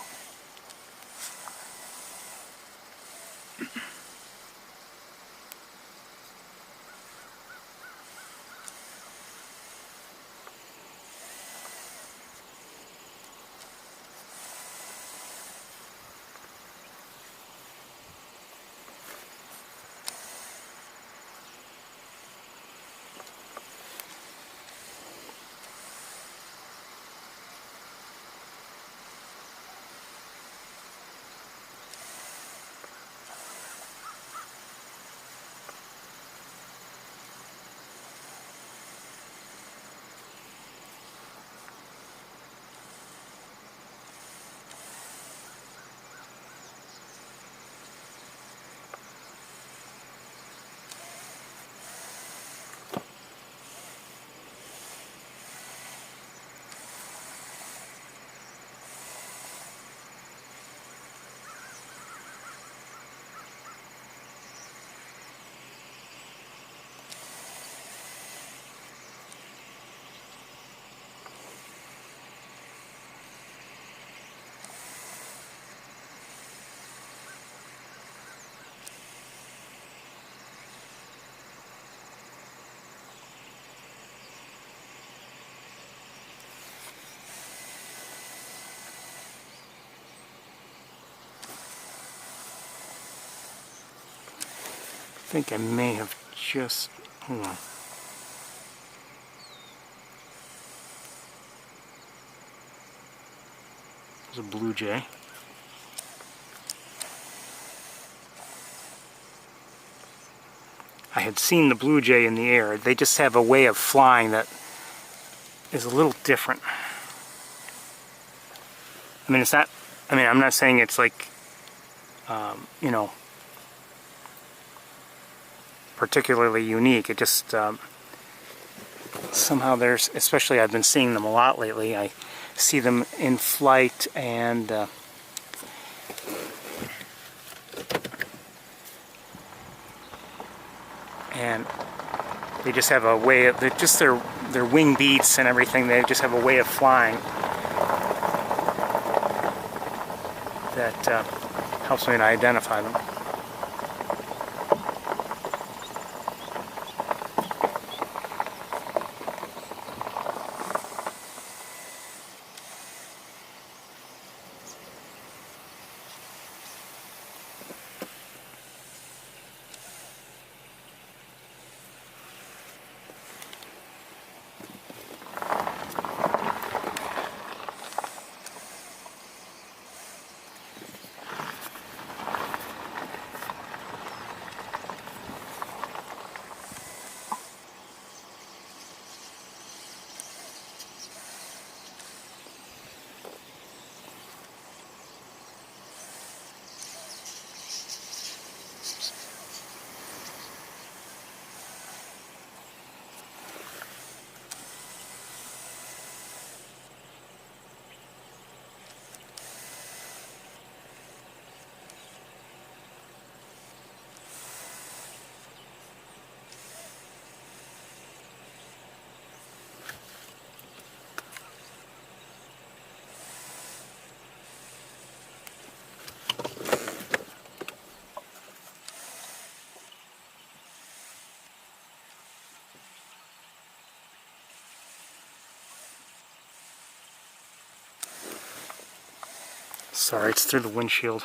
I think I may have just, hold on. There's a blue jay. I had seen the blue jay in the air. They just have a way of flying that is a little different. I mean, it's not, I mean, I'm not saying it's like, you know, particularly unique. It just somehow there's, especially I've been seeing them a lot lately. I see them in flight and they just have a way of, just their wing beats and everything. They just have a way of flying that helps me to identify them. Sorry, it's through the windshield.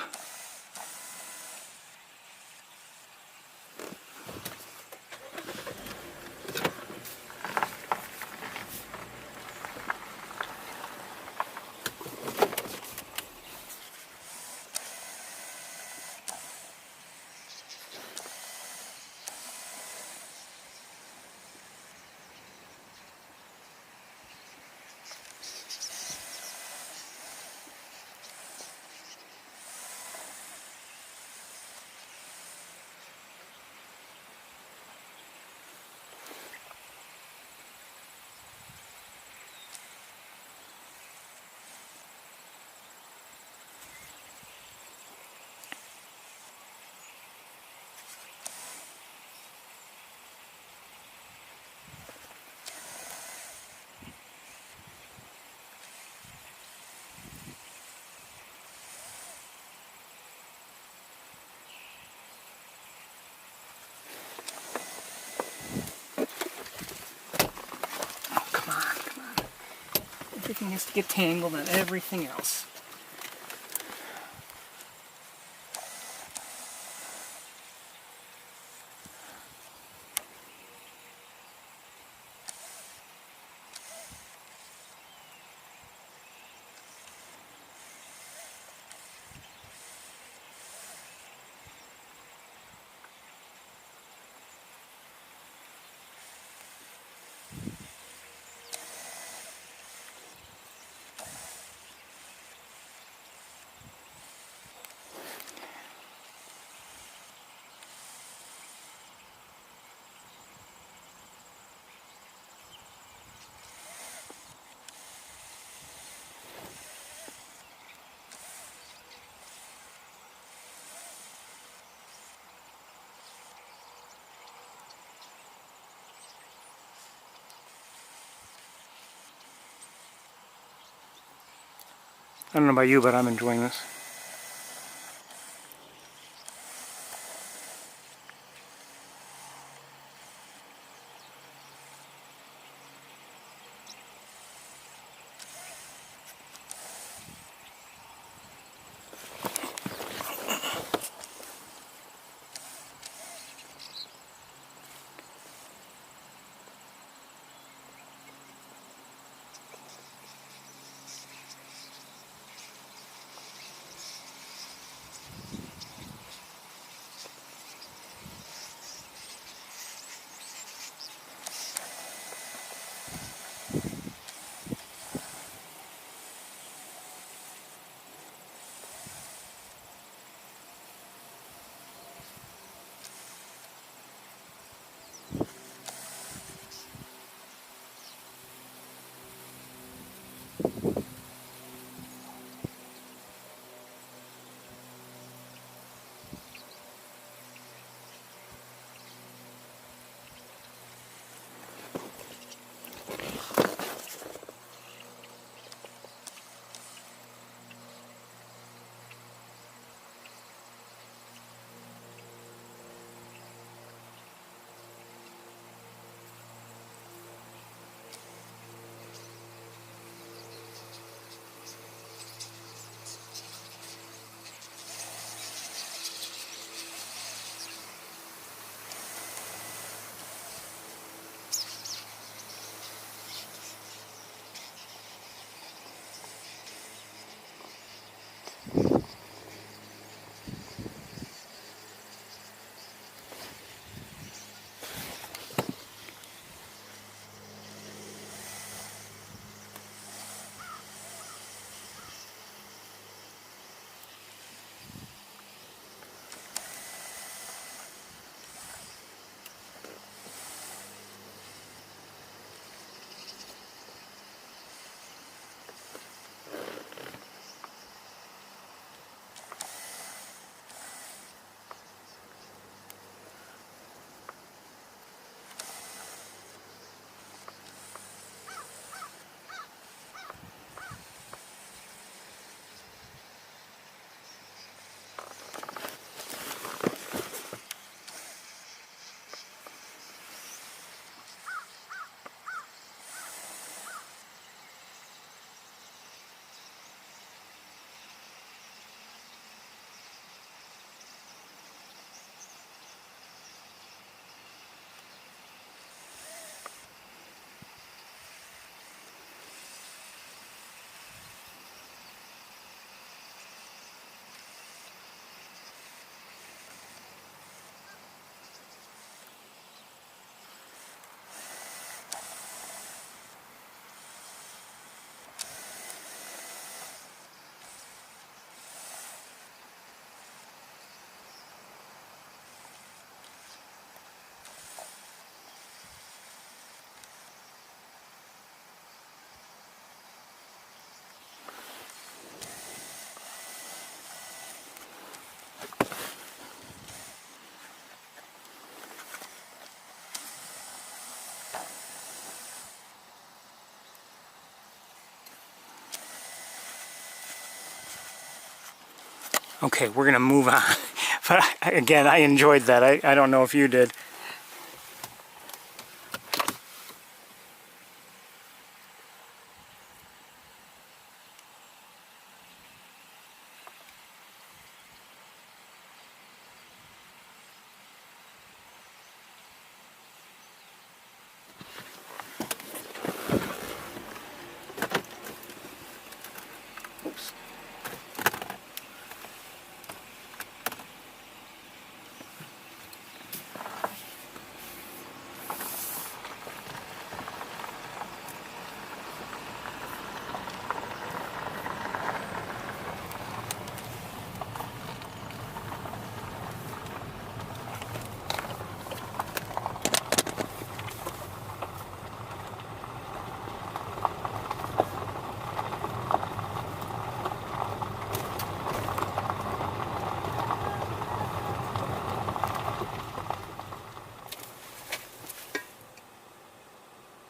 Everything has to get tangled and everything else. I don't know about you, but I'm enjoying this. Okay, we're gonna move on. But again, I enjoyed that. I don't know if you did. Oops.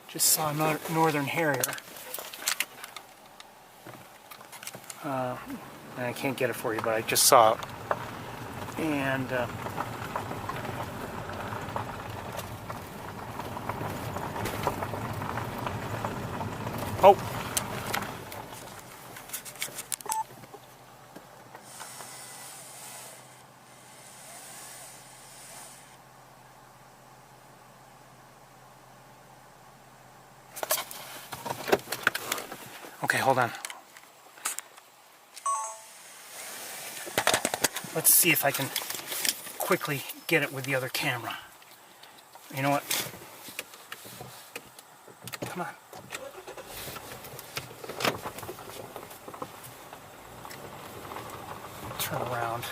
Just saw a northern harrier. And I can't get it for you, but I just saw it. And oh! Okay, hold on. Let's see if I can quickly get it with the other camera. You know what? Come on. Turn around.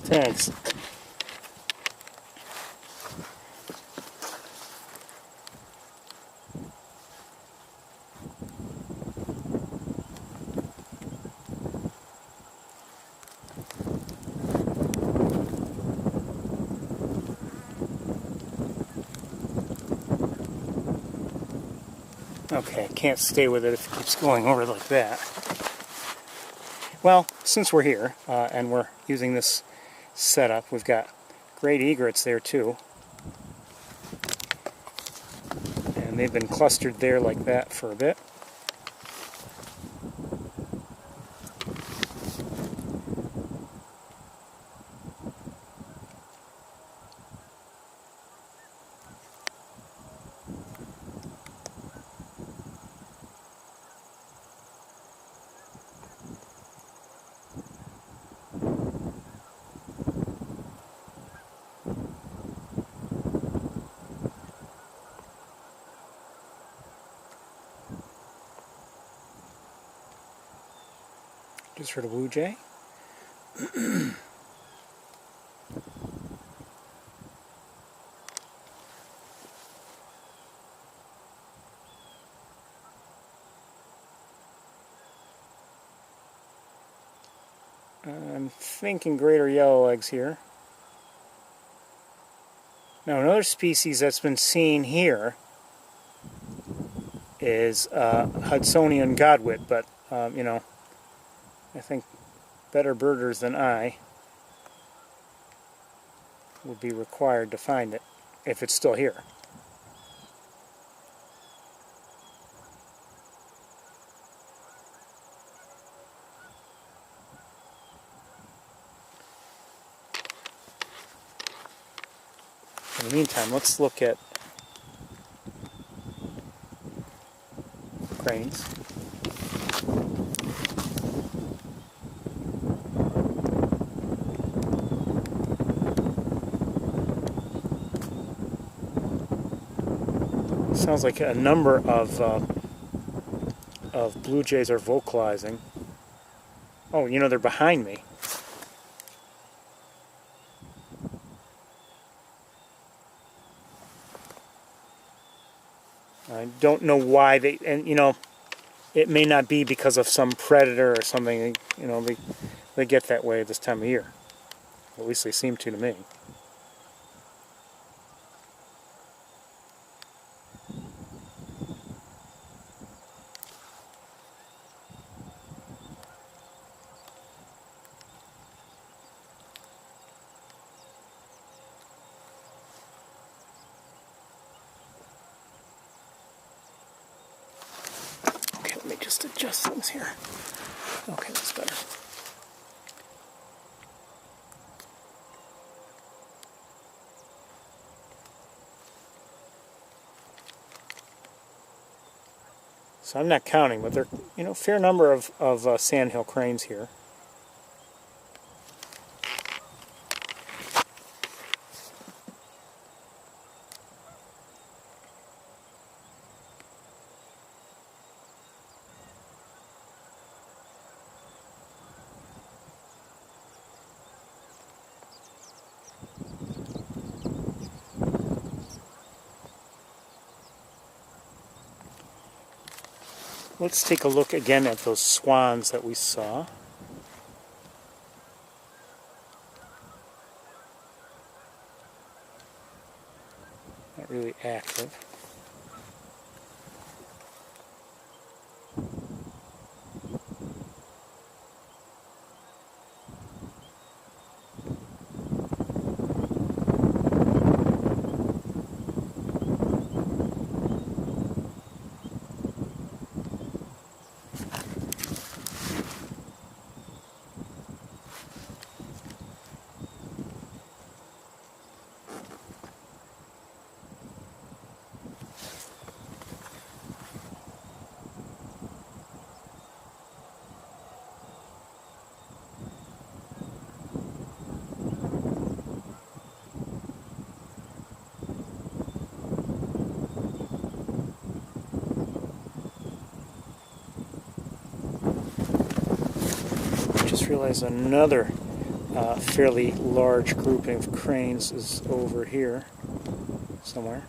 Thanks. Okay, can't stay with it if it keeps going over like that. Well, since we're here and we're using this setup, we've got great egrets there too. And they've been clustered there like that for a bit. Just heard a blue jay. I'm thinking greater yellowlegs here. Now another species that's been seen here is Hudsonian godwit, but you know, I think better birders than I would be required to find it, if it's still here. In the meantime, let's look at cranes. Sounds like a number of blue jays are vocalizing. Oh, you know, they're behind me. I don't know why they, and you know, it may not be because of some predator or something. You know, they get that way this time of year. At least they seem to me. Okay, let me just adjust things here. Okay, that's better. So I'm not counting, but there are, you know, a fair number of sandhill cranes here. Let's take a look again at those swans that we saw. Not really active. Just realized another fairly large grouping of cranes is over here somewhere.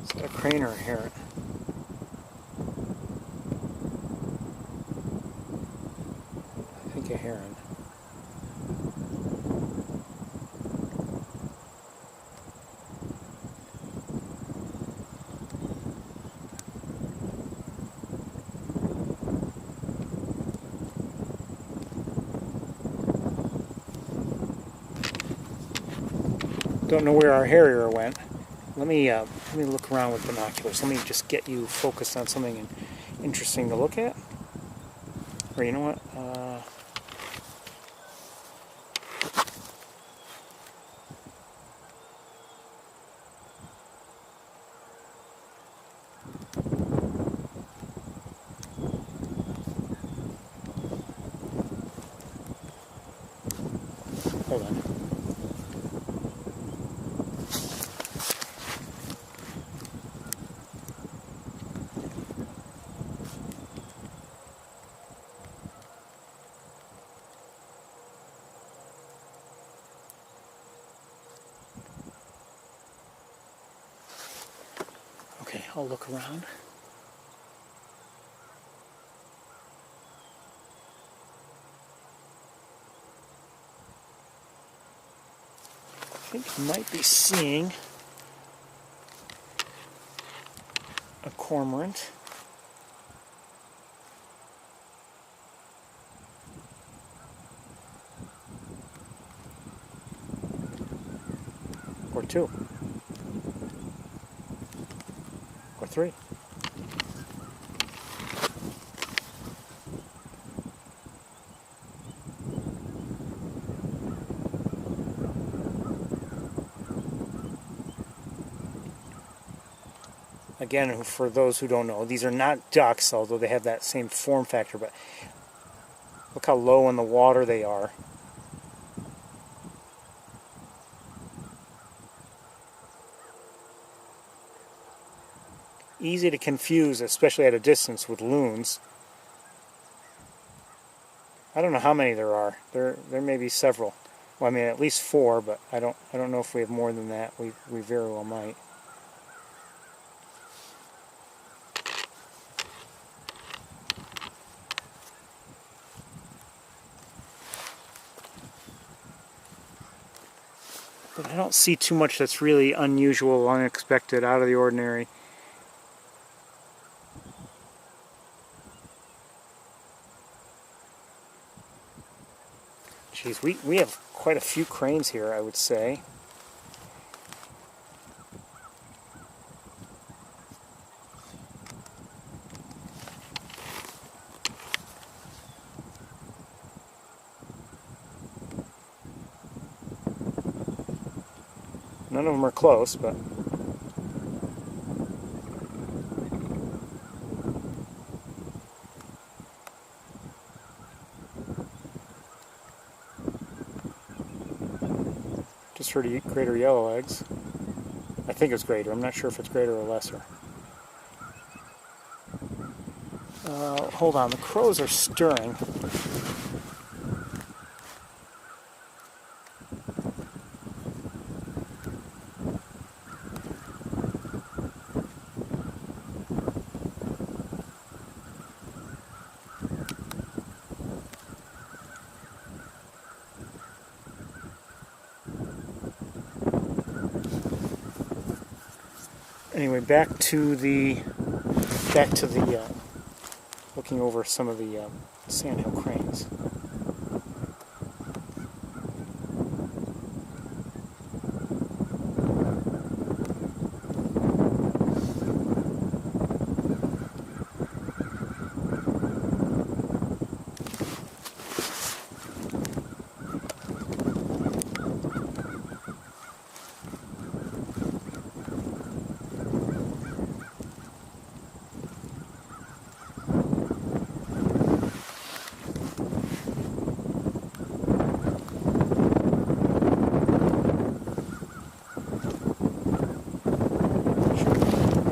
Is that a crane or a heron? I think a heron. Don't know where our harrier went. Let me look around with binoculars. Let me just get you focused on something interesting to look at. Or you know what? Hold on. Okay, I'll look around. I think you might be seeing a cormorant. Or two. Or three. Again, for those who don't know, these are not ducks, although they have that same form factor, but look how low in the water they are. Easy to confuse, especially at a distance, with loons. I don't know how many there are. There may be several. Well, I mean, at least 4, but I don't know if we have more than that. We very well might. But I don't see too much that's really unusual, unexpected, out of the ordinary. Geez, we have quite a few cranes here, I would say. None of them are close, but just heard greater yellow eggs. I think it's greater. I'm not sure if it's greater or lesser. Hold on, the crows are stirring. Anyway, back to the looking over some of the sandhill cranes.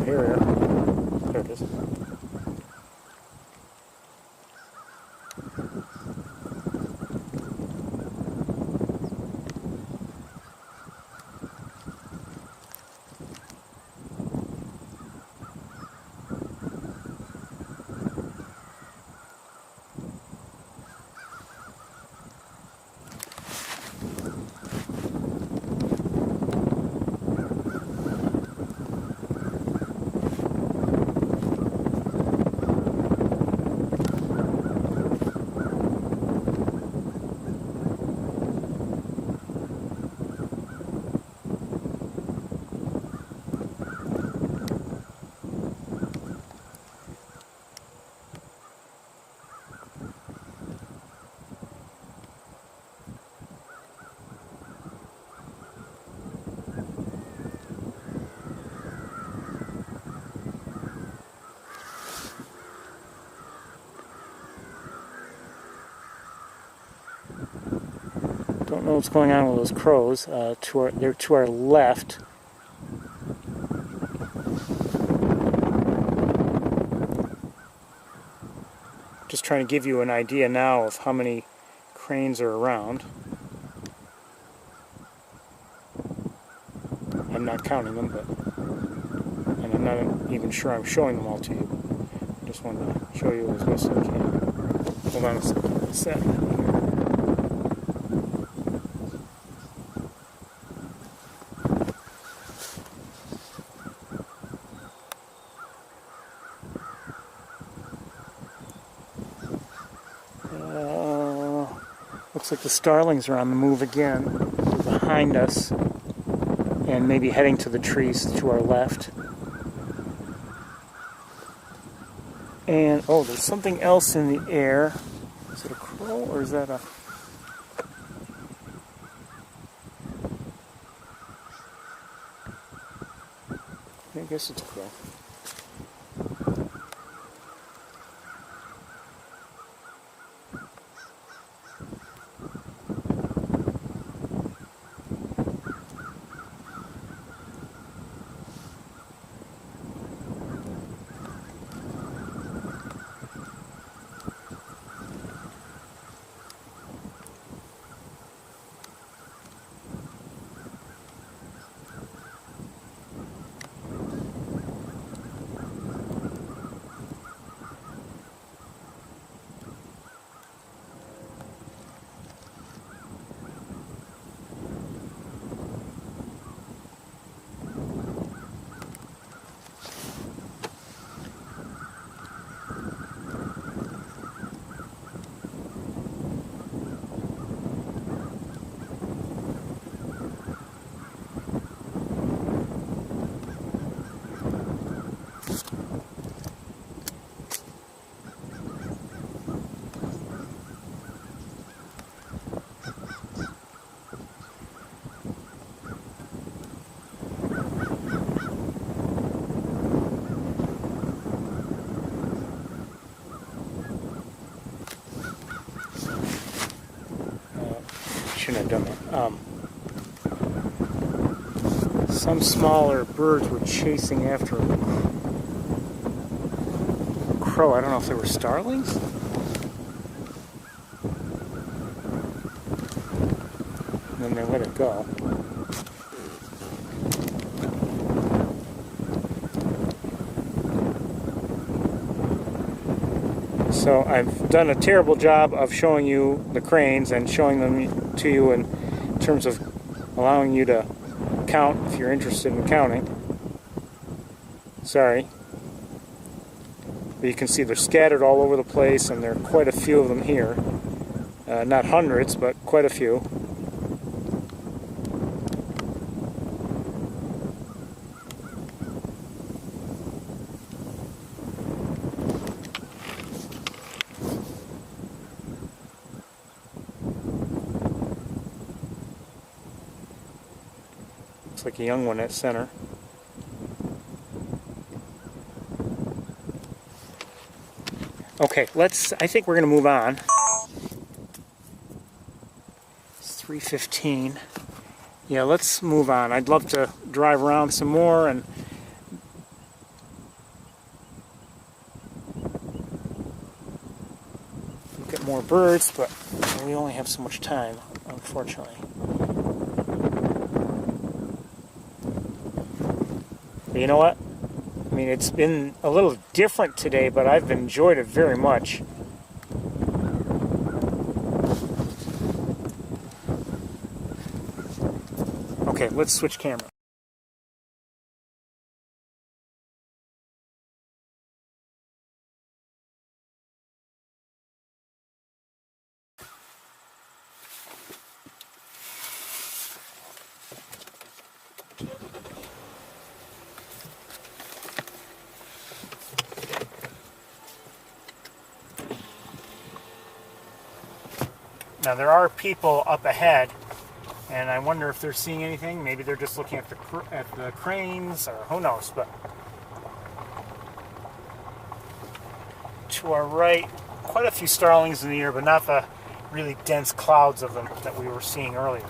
Here, there it is. Don't know what's going on with those crows. They're to our left. Just trying to give you an idea now of how many cranes are around. I'm not counting them, and I'm not even sure I'm showing them all to you. I just wanted to show you as best I can. Hold on a second. What's that? Looks like the starlings are on the move again. They're behind us and maybe heading to the trees to our left. And, oh, there's something else in the air. Is it a crow or is that a... I guess it's a crow. shouldn't have done that. Some smaller birds were chasing after a crow. I don't know if they were starlings. And then they let it go. So I've done a terrible job of showing you the cranes and showing them to you in terms of allowing you to count if you're interested in counting. Sorry. But you can see they're scattered all over the place, and there are quite a few of them here. Not hundreds, but quite a few. Looks like a young one at center. Okay, I think we're going to move on. It's 3:15. Yeah, let's move on. I'd love to drive around some more and look at more birds, but we only have so much time, unfortunately. But you know what? I mean, it's been a little different today, but I've enjoyed it very much. Okay, let's switch camera. Now there are people up ahead, and I wonder if they're seeing anything. Maybe they're just looking at the cranes, or who knows. But to our right, quite a few starlings in the air, but not the really dense clouds of them that we were seeing earlier.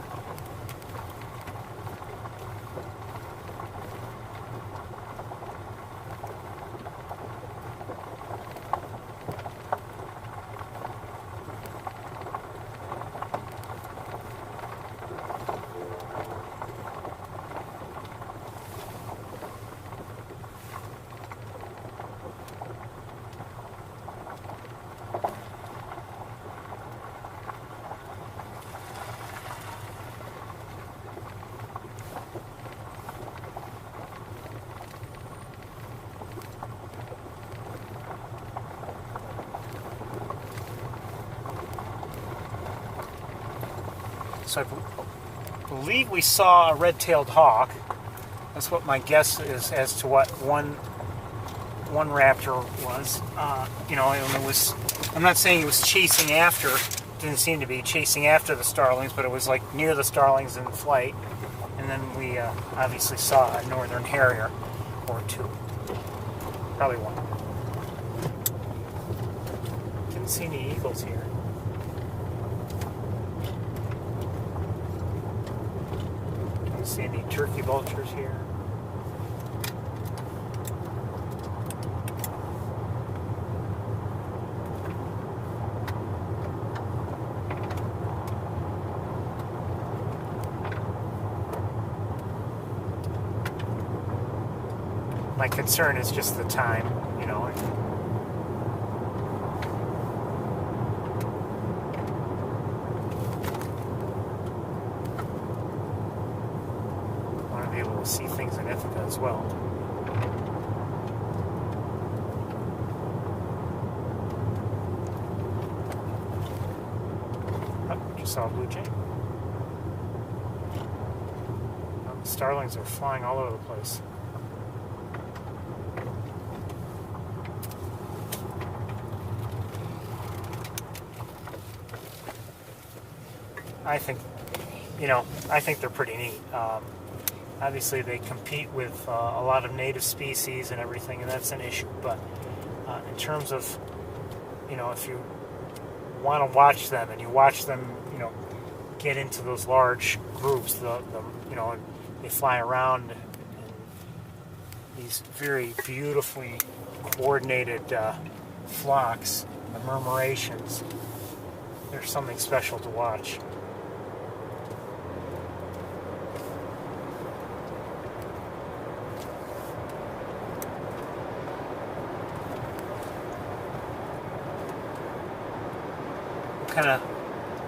So I believe we saw a red-tailed hawk. That's what my guess is as to what one raptor was. And it was. I'm not saying it was chasing after. Didn't seem to be chasing after the starlings, but it was like near the starlings in flight. And then we obviously saw a northern harrier or two, probably one. Didn't see any eagles here. See any turkey vultures here? My concern is just the time, you know. See things in Ithaca as well. Oh, just saw a blue jay. Oh, the starlings are flying all over the place. I think they're pretty neat. Obviously, they compete with a lot of native species and everything, and that's an issue. But in terms of, if you want to watch them and you watch them, get into those large groups. You know, they fly around in these very beautifully coordinated flocks, the murmurations. There's something special to watch.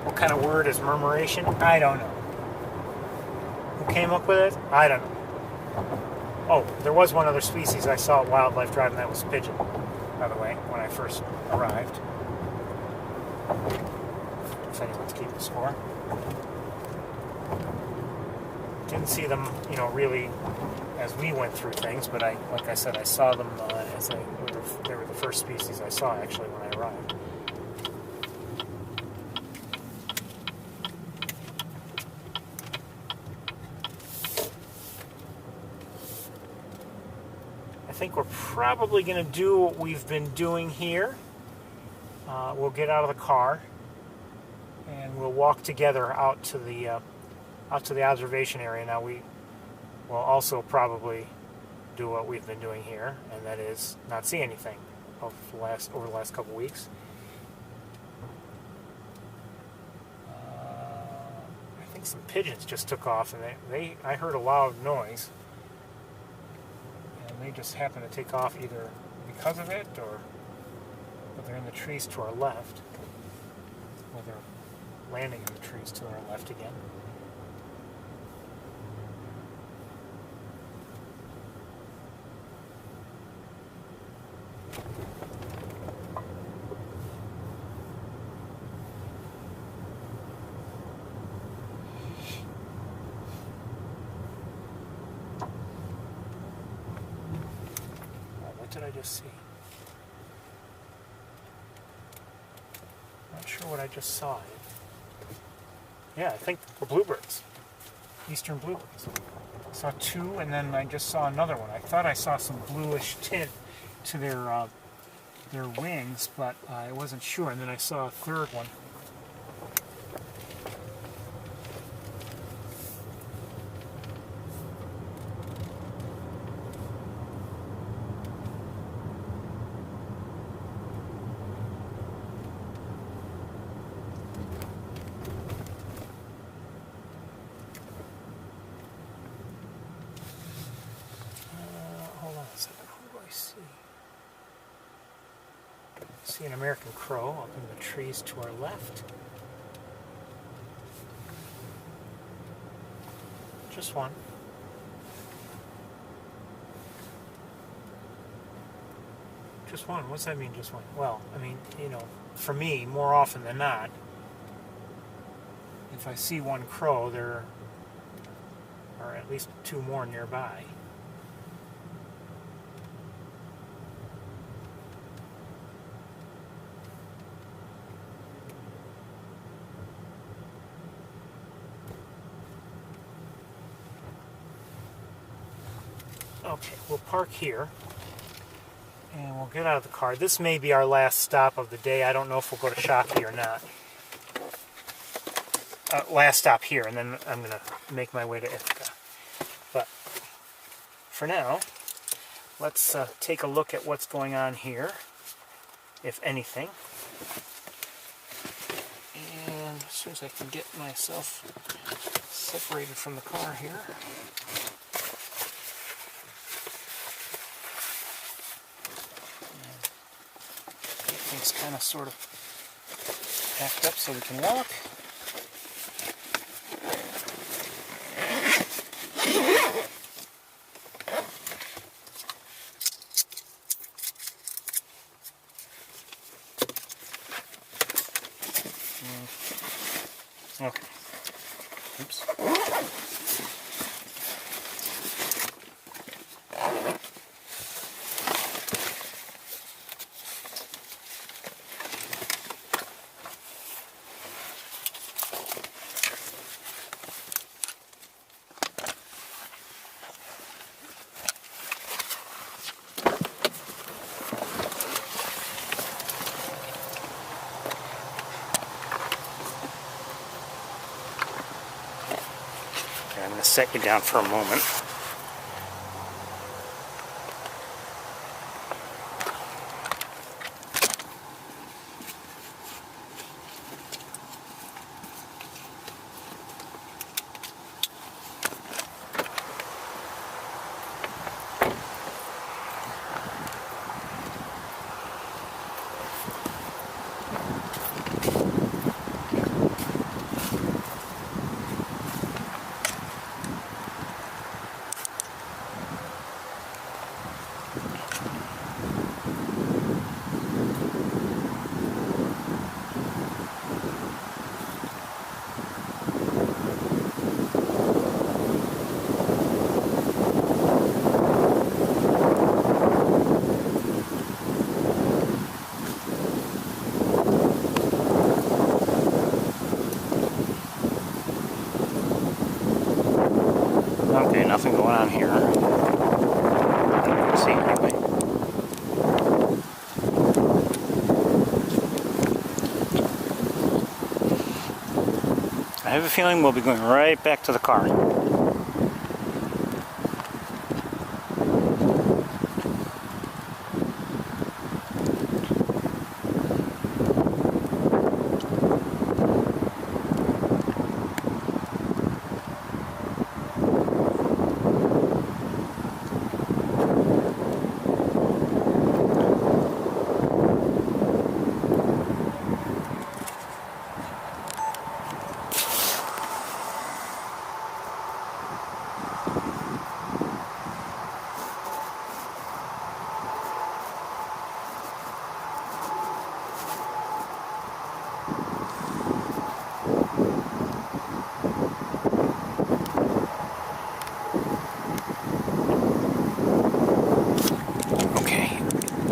What kind of word is murmuration? I don't know. Who came up with it? I don't know. Oh, there was one other species I saw at Wildlife Drive, and that was pigeon, by the way, when I first arrived. If anyone's keeping score. Didn't see them, you know, really as we went through things, but like I said, I saw them as they were the first species I saw actually when I arrived. I think we're probably going to do what we've been doing here. We'll get out of the car and we'll walk together out to the observation area. Now we will also probably do what we've been doing here, and that is not see anything over the last couple weeks. I think some pigeons just took off, and I heard a loud noise. They just happen to take off either because of it or but they're in the trees to our left, or they're landing in the trees to our left again. What did I just see? Not sure what I just saw. Yeah, I think bluebirds. Eastern bluebirds. I saw two, and then I just saw another one. I thought I saw some bluish tint to their wings, but I wasn't sure. And then I saw a third one. See an American crow up in the trees to our left. Just one. Just one? What's that mean, just one? Well, I mean, you know, for me, more often than not, if I see one crow, there are at least two more nearby. Okay, we'll park here, and we'll get out of the car. This may be our last stop of the day. I don't know if we'll go to Shockey or not. Last stop here, and then I'm going to make my way to Ithaca. But for now, let's take a look at what's going on here, if anything. And as soon as I can get myself separated from the car here. Things kind of sort of packed up so we can walk. Okay. Oops. I'm going to set you down for a moment. Okay, nothing going on here. Let's see anyway. I have a feeling we'll be going right back to the car.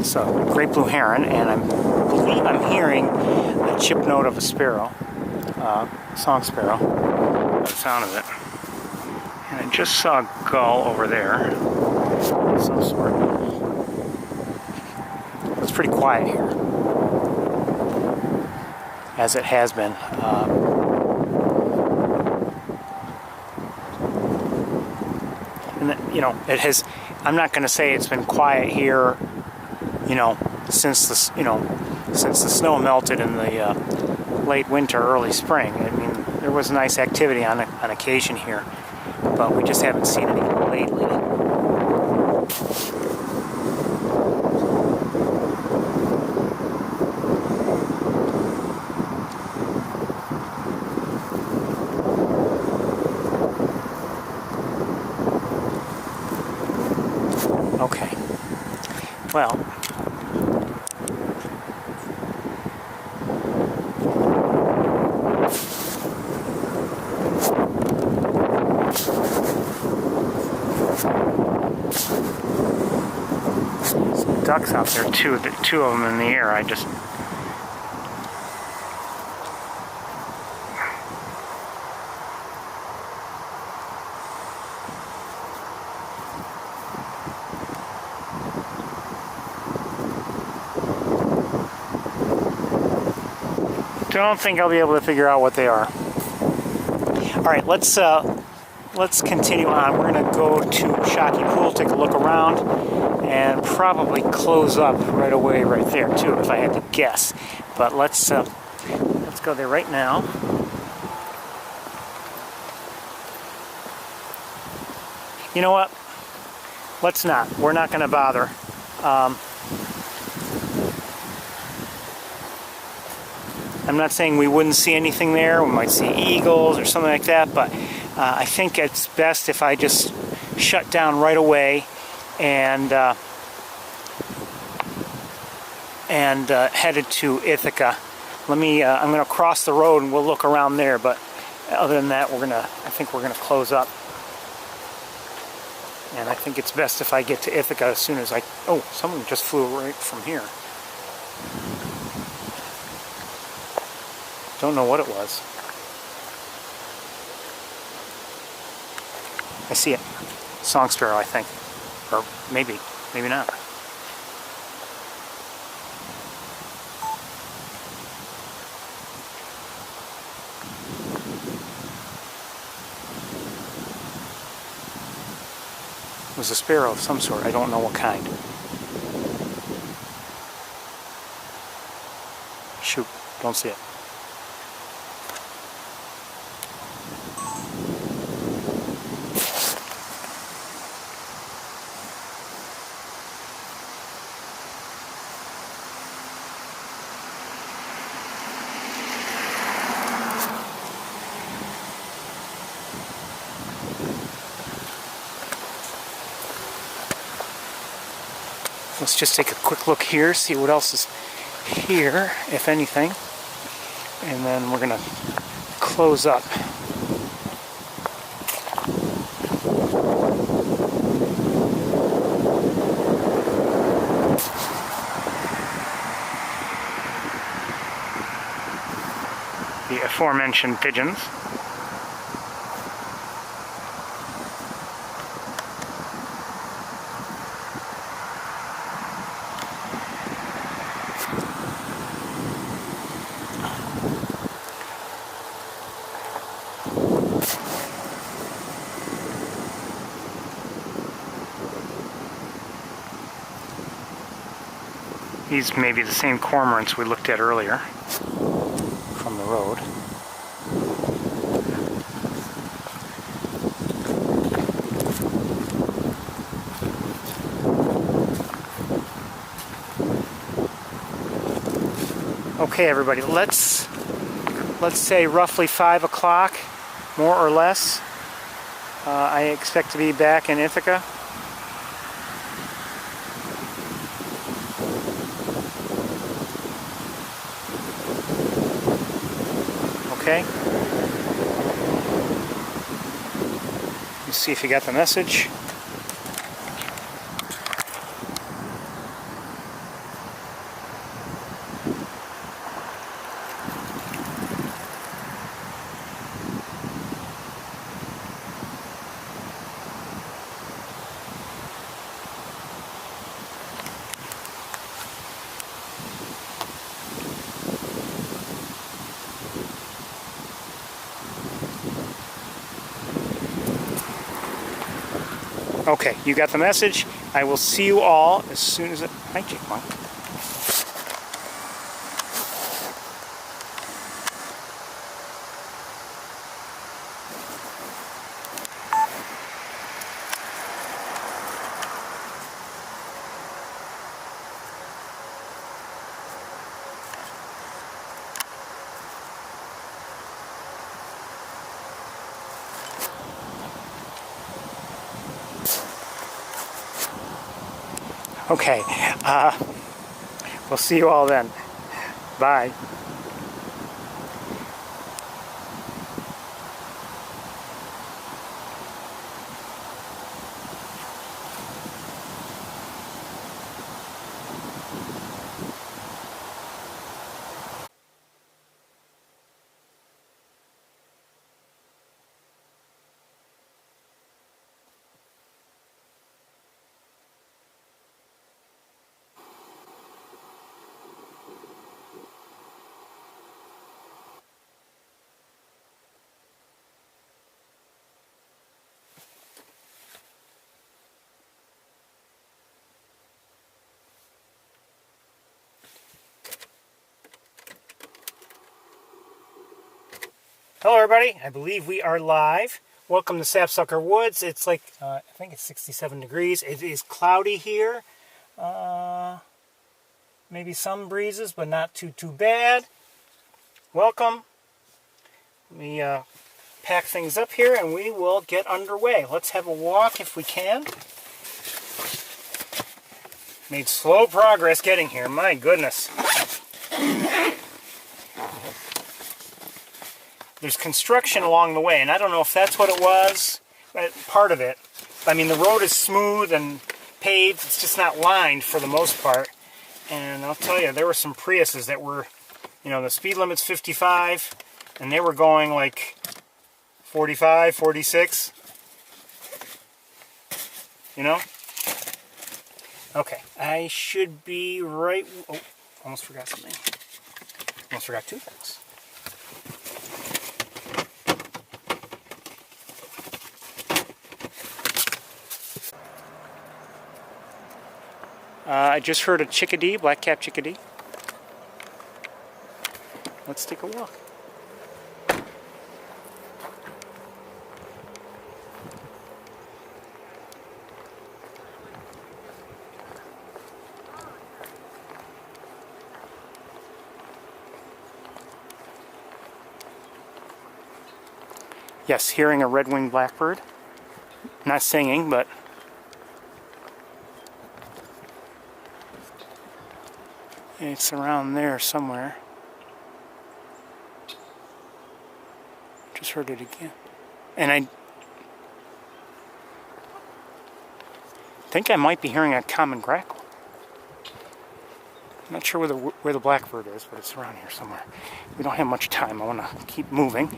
So, great blue heron, and I believe I'm hearing the chip note of a sparrow, song sparrow, by the sound of it. And I just saw a gull over there, of some sort. It's pretty quiet here, as it has been. And you know, it has. I'm not going to say it's been quiet here, you know, since the snow melted in the late winter, early spring. I mean, there was nice activity on occasion here, but we just haven't seen any lately. Okay. Well. Ducks out there, two of them in the air. I just don't think I'll be able to figure out what they are. All right, let's continue on. We're gonna go to Shocky Pool, take a look around, and probably close up right away right there too, if I had to guess. But let's go there right now. You know what? Let's not. We're not going to bother. I'm not saying we wouldn't see anything there. We might see eagles or something like that, but I think it's best if I just shut down right away and headed to Ithaca. I'm going to cross the road and we'll look around there, but other than that, I think we're gonna close up. And I think it's best if I get to Ithaca as soon as oh, someone just flew right from here. Don't know what it was. I see it. Song sparrow, I think. Or maybe not. It was a sparrow of some sort. I don't know what kind. Shoot, don't see it. Let's just take a quick look here, see what else is here, if anything. And then we're going to close up. The aforementioned pigeons. These may be the same cormorants we looked at earlier from the road. Okay, everybody, let's say roughly 5 o'clock, more or less. I expect to be back in Ithaca. Okay. Let's see if you got the message. Okay, you got the message. I will see you all as soon as it... Hi, Chickmunk. Okay, we'll see you all then. Bye. Hello everybody, I believe we are live. Welcome to Sapsucker Woods. It's like, I think it's 67 degrees. It is cloudy here. Maybe some breezes, but not too bad. Welcome. Let me pack things up here and we will get underway. Let's have a walk if we can. Made slow progress getting here, my goodness. There's construction along the way, and I don't know if that's what it was, part of it. I mean, the road is smooth and paved, it's just not lined for the most part. And I'll tell you, there were some Priuses that were, you know, the speed limit's 55, and they were going like 45, 46. You know? Okay, I should be right... Oh, almost forgot something. Almost forgot two things. I just heard a chickadee, black-capped chickadee. Let's take a walk. Yes, hearing a red-winged blackbird. Not singing, but it's around there somewhere. Just heard it again. And I think I might be hearing a common grackle. I'm not sure where the blackbird is, but it's around here somewhere. We don't have much time. I want to keep moving.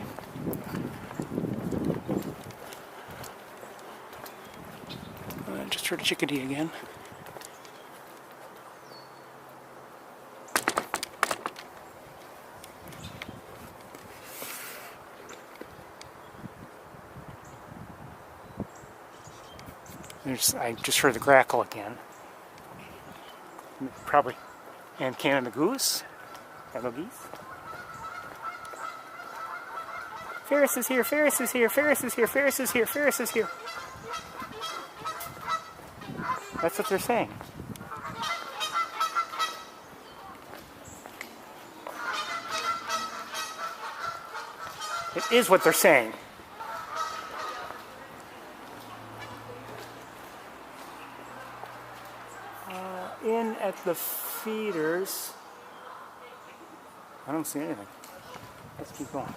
I just heard a chickadee again. I just heard the grackle again. Probably. And Canada goose. Hello, geese. Ferris is here, Ferris is here, Ferris is here, Ferris is here, Ferris is here. That's what they're saying. It is what they're saying. In at the feeders. I don't see anything. Let's keep going.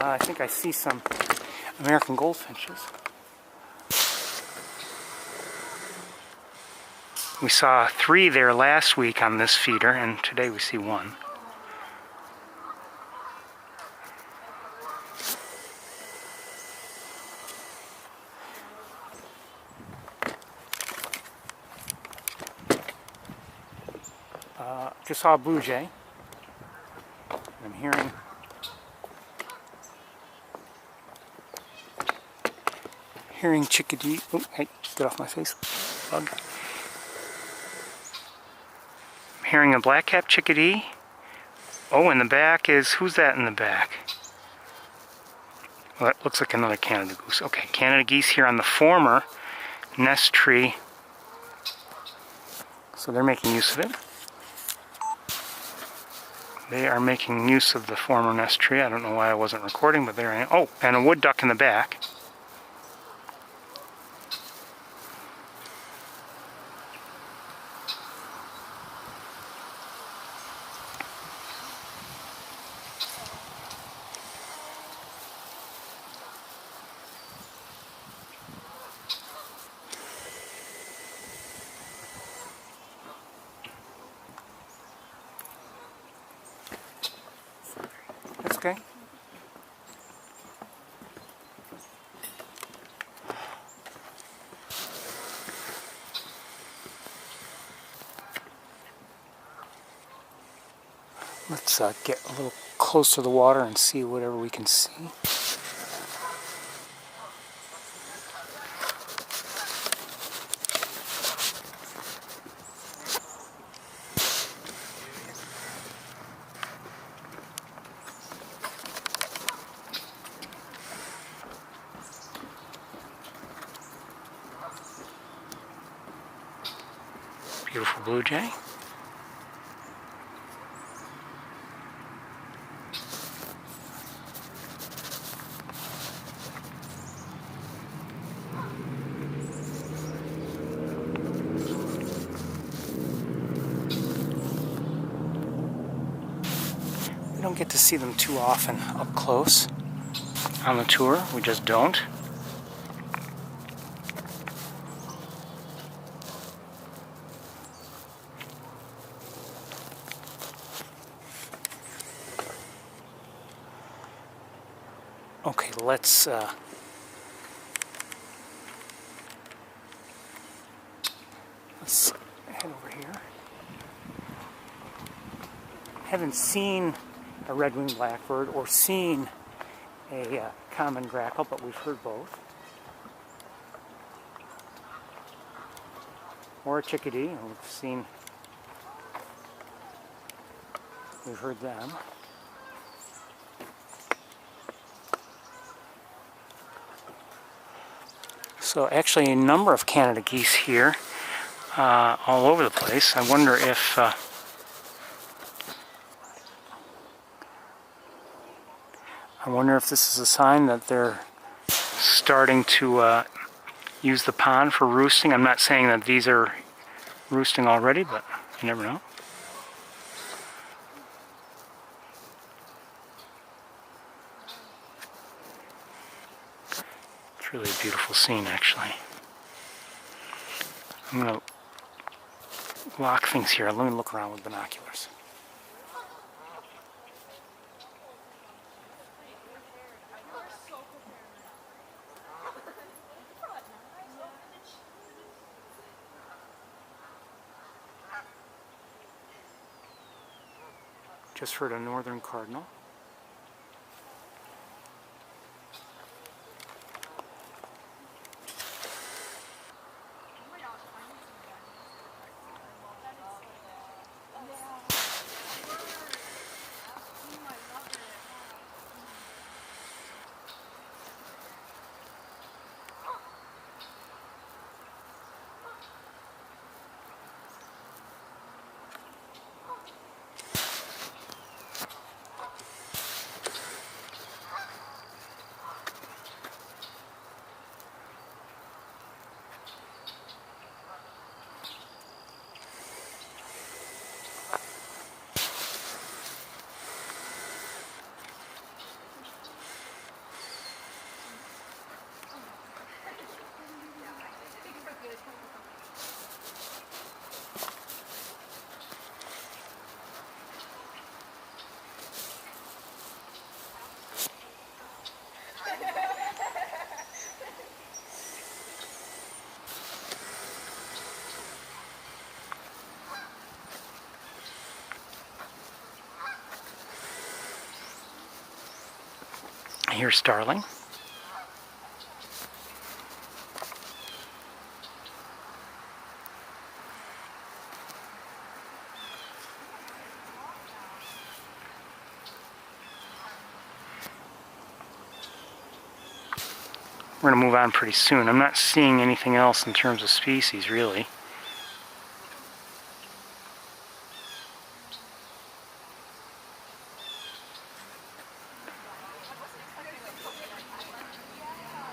I think I see some American goldfinches. We saw 3 there last week on this feeder, and today we see 1. Just saw a blue jay. I'm hearing chickadee. Oh, hey, get off my face, bug. I'm hearing a black-capped chickadee. Oh, in the back is, who's that in the back? Well, that looks like another Canada goose. Okay, Canada geese here on the former nest tree. So they're making use of it. They are making use of the former nest tree. I don't know why I wasn't recording, but there I am. Oh, and a wood duck in the back. Okay. Let's get a little close to the water and see whatever we can see. Beautiful blue jay. We don't get to see them too often up close on the tour. We just don't. Okay, let's head over here. Haven't seen a red-winged blackbird or seen a common grackle, but we've heard both. Or a chickadee, and we've heard them. So actually a number of Canada geese here, all over the place. I wonder if this is a sign that they're starting to use the pond for roosting. I'm not saying that these are roosting already, but you never know. It's really a beautiful scene, actually. I'm going to lock things here. Let me look around with binoculars. Just heard a northern cardinal. Here's starling. We're going to move on pretty soon. I'm not seeing anything else in terms of species, really.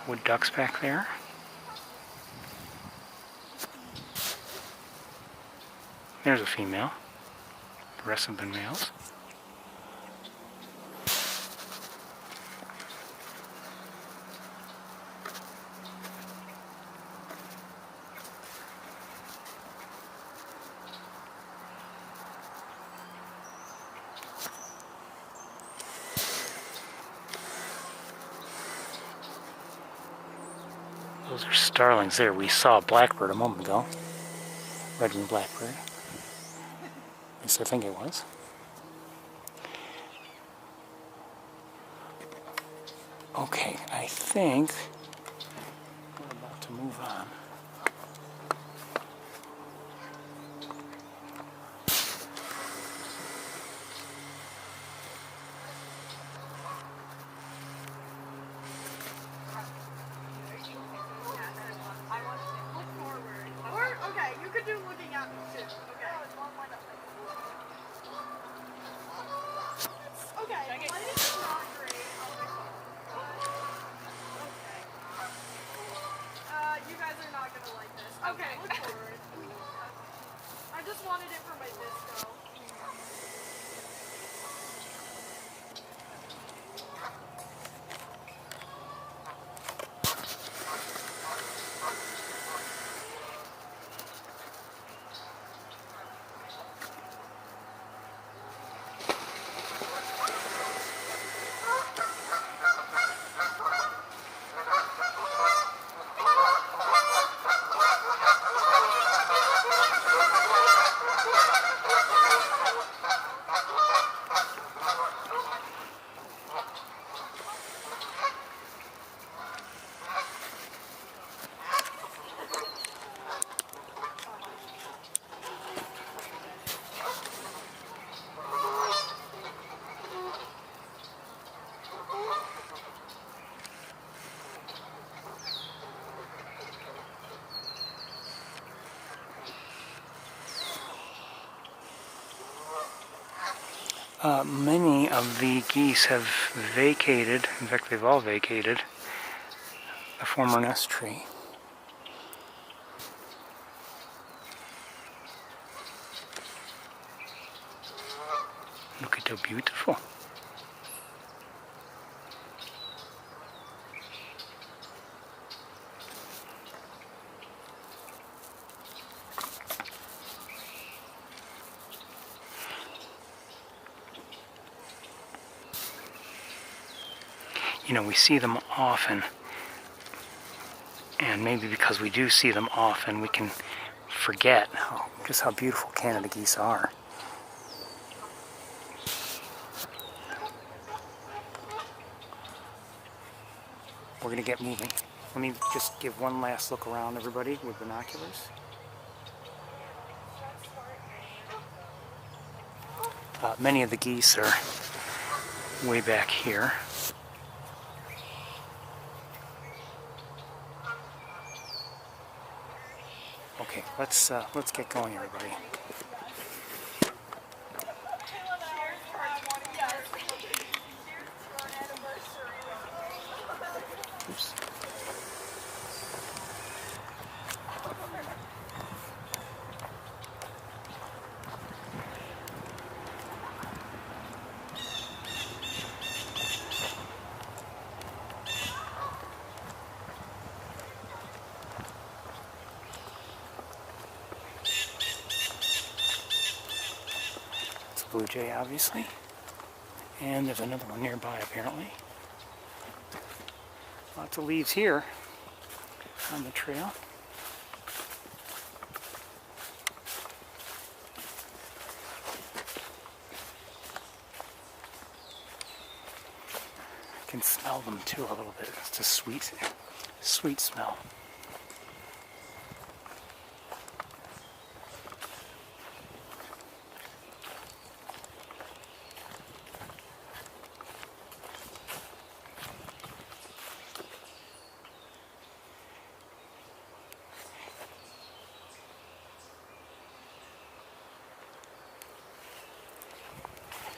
Wood ducks back there. There's a female. The rest have been males. Those are starlings there. We saw a blackbird a moment ago. Red-winged blackbird. At least I think it was. Okay, I think we're about to move on. Many of the geese have vacated, in fact they've all vacated, the former nest tree. Look at how beautiful. You know, we see them often, and maybe because we do see them often, we can forget just how beautiful Canada geese are. We're going to get moving. Let me just give one last look around, everybody, with binoculars. Many of the geese are way back here. Okay, let's get going, everybody. Oops. Blue jay, obviously, and there's another one nearby apparently. Lots of leaves here on the trail. I can smell them too a little bit. It's a sweet smell.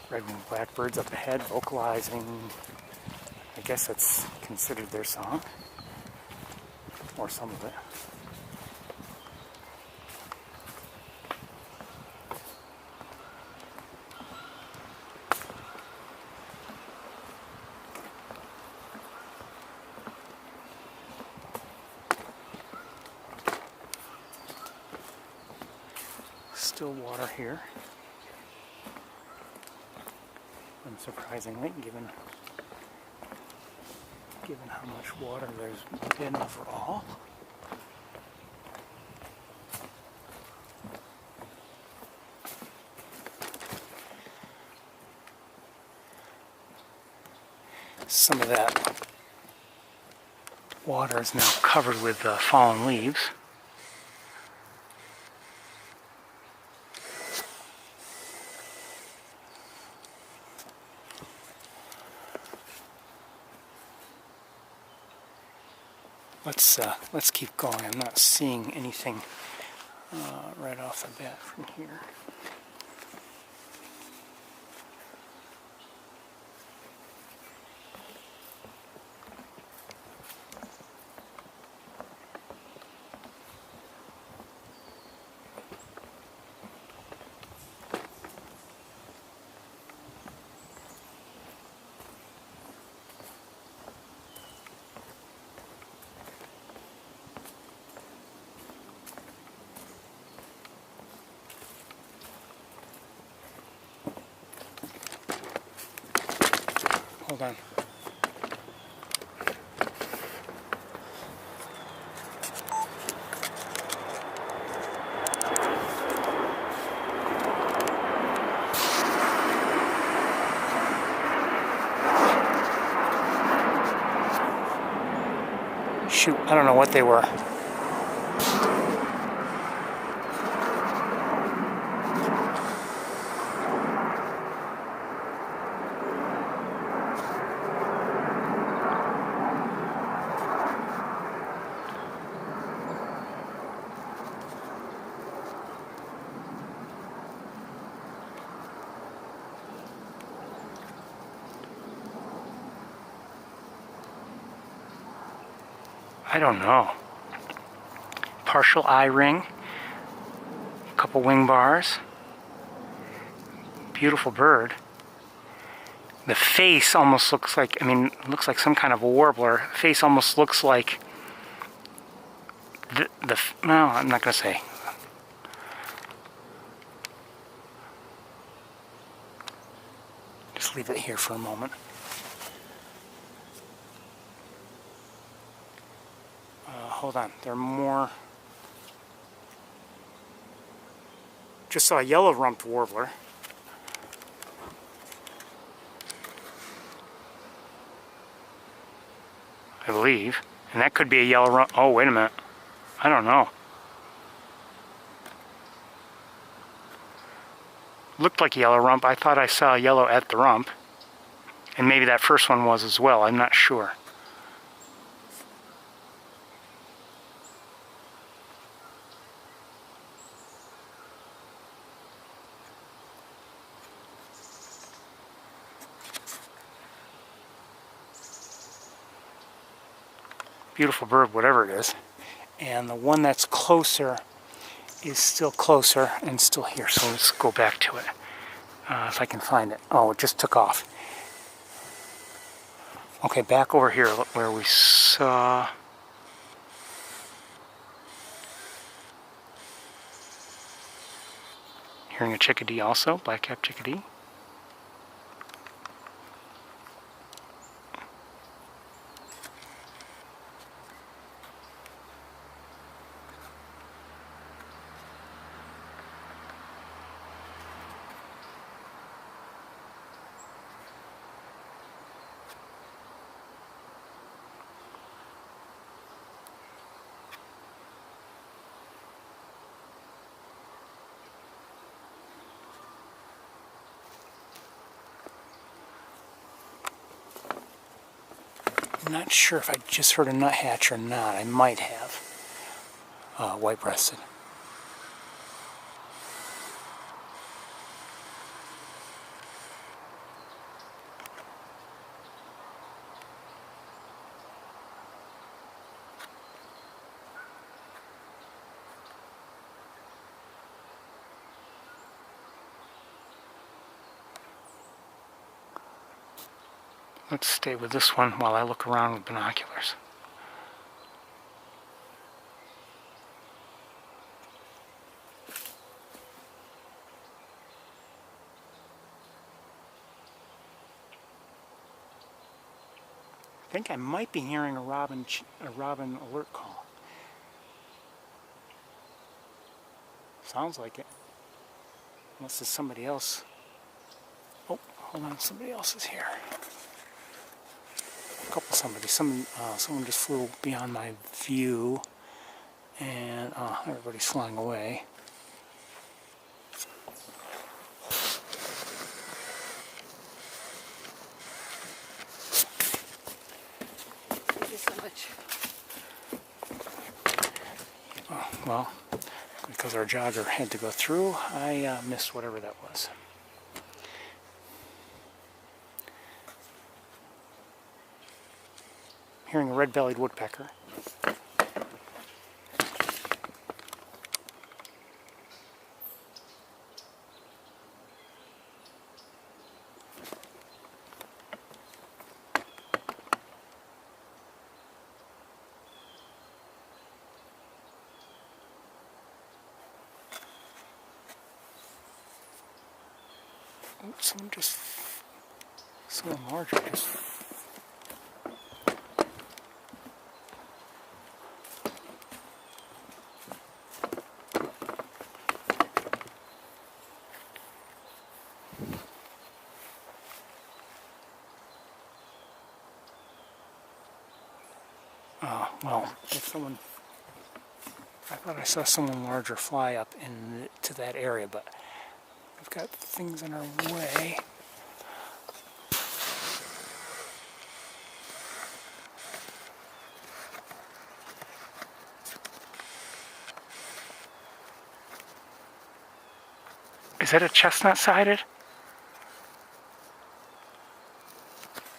Red-winged blackbirds up ahead, vocalizing. I guess that's considered their song, or some of it. Still water here. Unsurprisingly, given how much water there's been overall. Some of that water is now covered with fallen leaves. Let's keep going. I'm not seeing anything right off the bat from here. Hold on. Shoot, I don't know what they were. I don't know. Partial eye ring. A couple wing bars. Beautiful bird. The face almost looks like, I mean, it looks like some kind of a warbler. The face almost looks like no, I'm not going to say. Just leave it here for a moment. Hold on, there are more. Just saw a yellow-rumped warbler. I believe. And that could be a yellow rump. Oh, wait a minute. I don't know. Looked like a yellow rump. I thought I saw a yellow at the rump. And maybe that first one was as well. I'm not sure. Beautiful bird, whatever it is. And the one that's closer is still closer and still here. So let's go back to it. If I can find it. Oh, it just took off. Okay, back over here where we saw... Hearing a chickadee also, black-capped chickadee. I'm not sure if I just heard a nuthatch or not. I might have. White-breasted. Let's stay with this one while I look around with binoculars. I think I might be hearing a robin alert call. Sounds like it. Unless it's somebody else. Oh, hold on, somebody else is here. Someone just flew beyond my view, and everybody's flying away. Thank you so much. Oh, well, because our jogger had to go through, I missed whatever that was. Hearing a red-bellied woodpecker. Oh, someone larger just... well, if someone... I thought I saw someone larger fly up to that area, but we've got things in our way. Is that a chestnut-sided?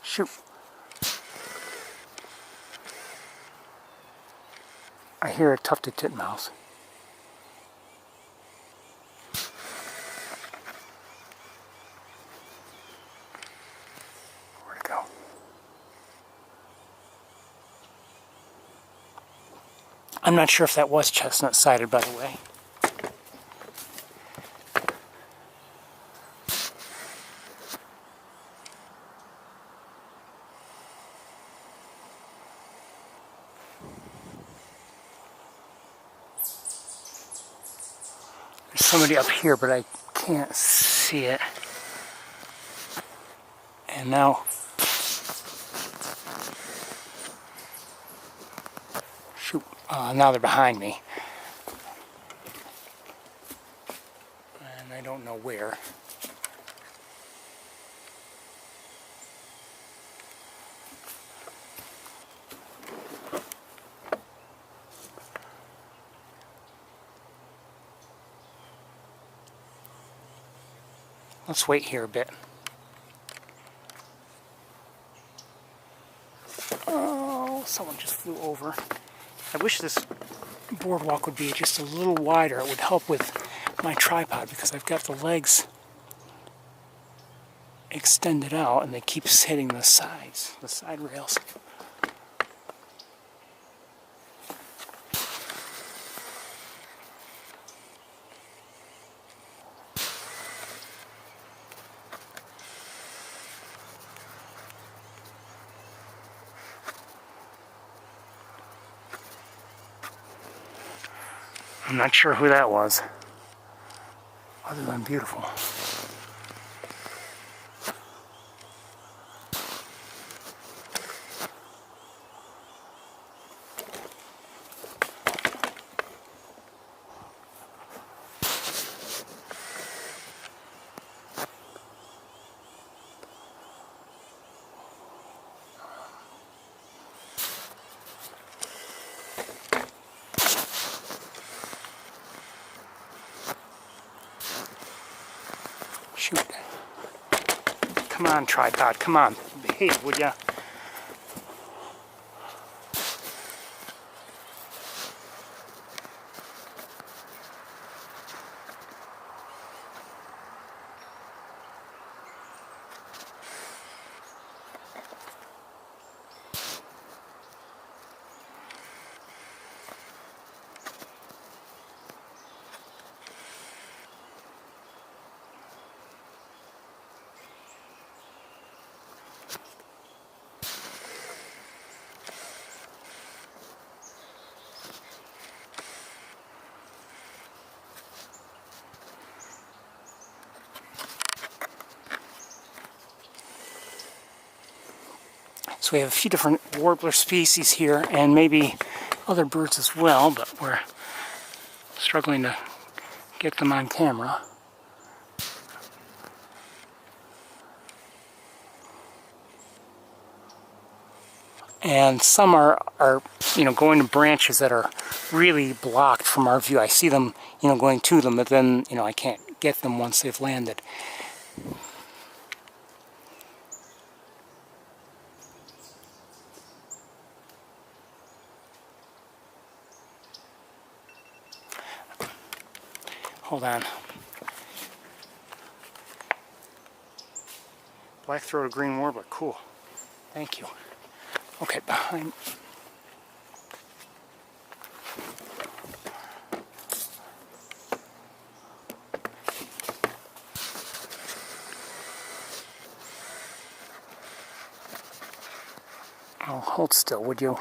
Shoot. I hear a tufted titmouse. Where'd it go? I'm not sure if that was chestnut-sided, by the way. There's somebody up here, but I can't see it. And now, shoot, now they're behind me. And I don't know where. Let's wait here a bit. Oh, someone just flew over. I wish this boardwalk would be just a little wider. It would help with my tripod because I've got the legs extended out and they keep hitting the sides, the side rails. I'm not sure who that was, other than beautiful. Shoot. Come on, tripod, come on. Behave, would ya? So we have a few different warbler species here and maybe other birds as well, but we're struggling to get them on camera. And some are going to branches that are really blocked from our view. I see them, going to them, but then, I can't get them once they've landed. Hold on. Black-throated green warbler, cool. Thank you. Okay, behind. Oh, hold still, would you?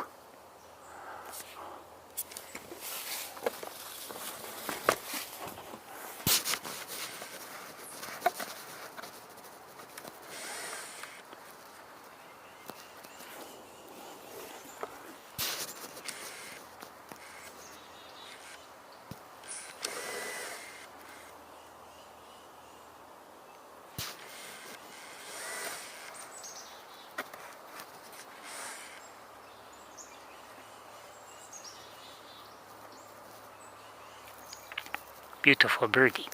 Beautiful birdie.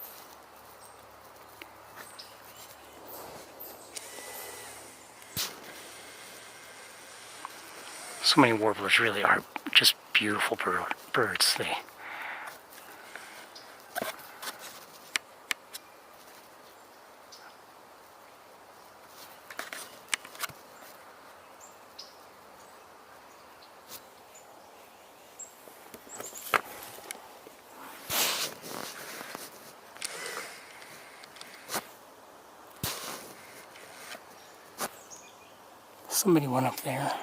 So many warblers really are just beautiful birds. They. Somebody went up there.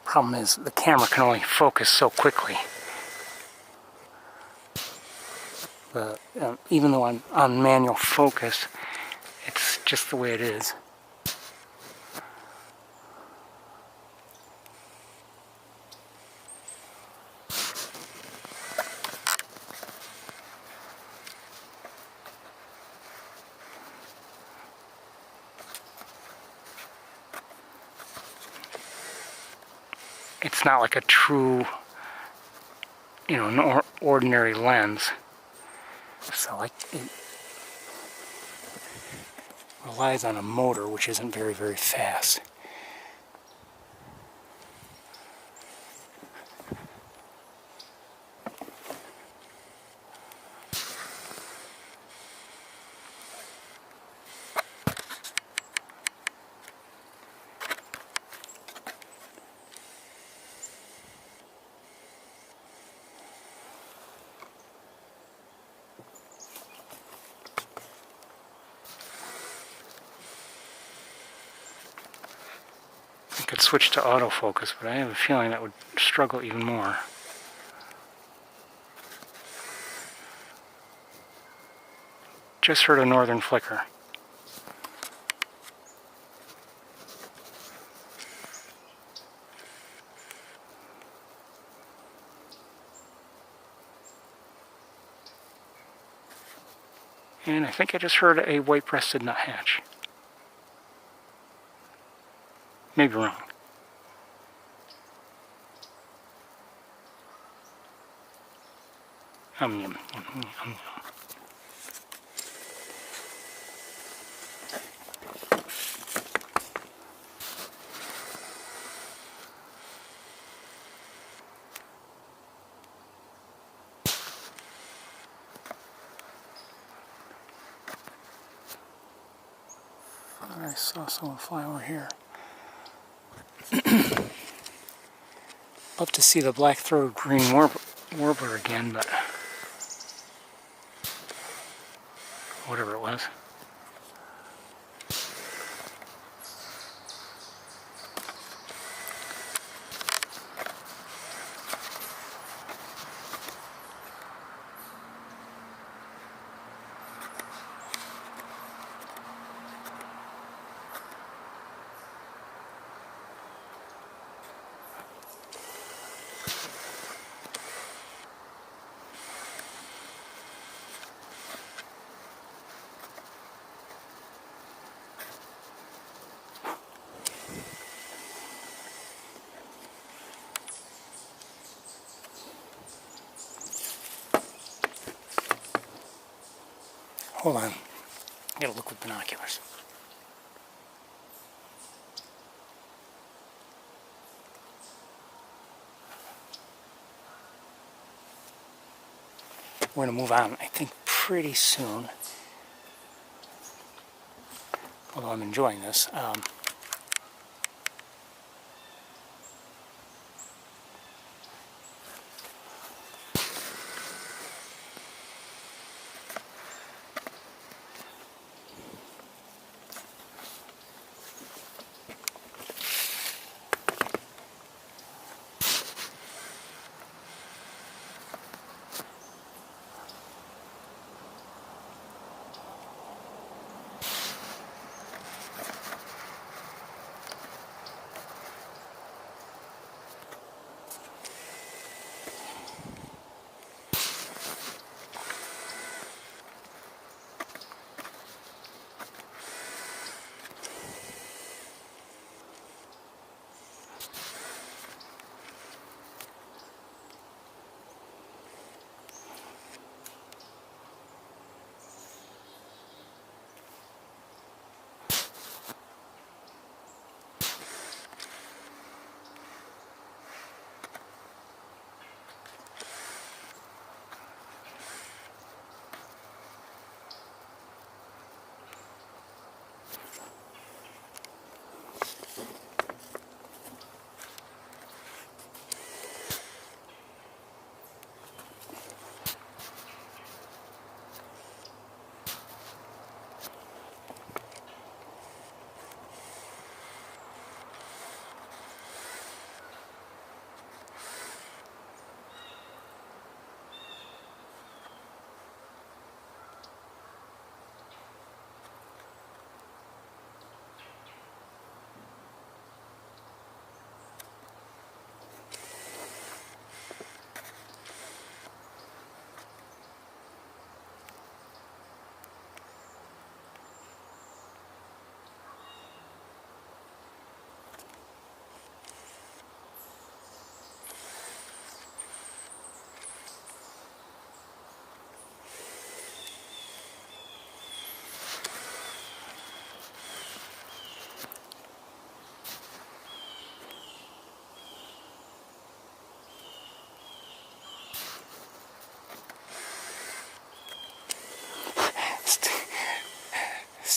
Problem is, the camera can only focus so quickly. Even though I'm on manual focus, it's just the way it is. It's not like a true, an ordinary lens. So it relies on a motor which isn't very, very fast. I could switch to autofocus, but I have a feeling that would struggle even more. Just heard a northern flicker. And I think I just heard a white-breasted nuthatch. Maybe wrong. Yum. I saw someone fly over here. Love to see the black-throated green warbler again, but whatever it was. Hold on, I gotta look with binoculars. We're gonna move on, I think, pretty soon. Although I'm enjoying this.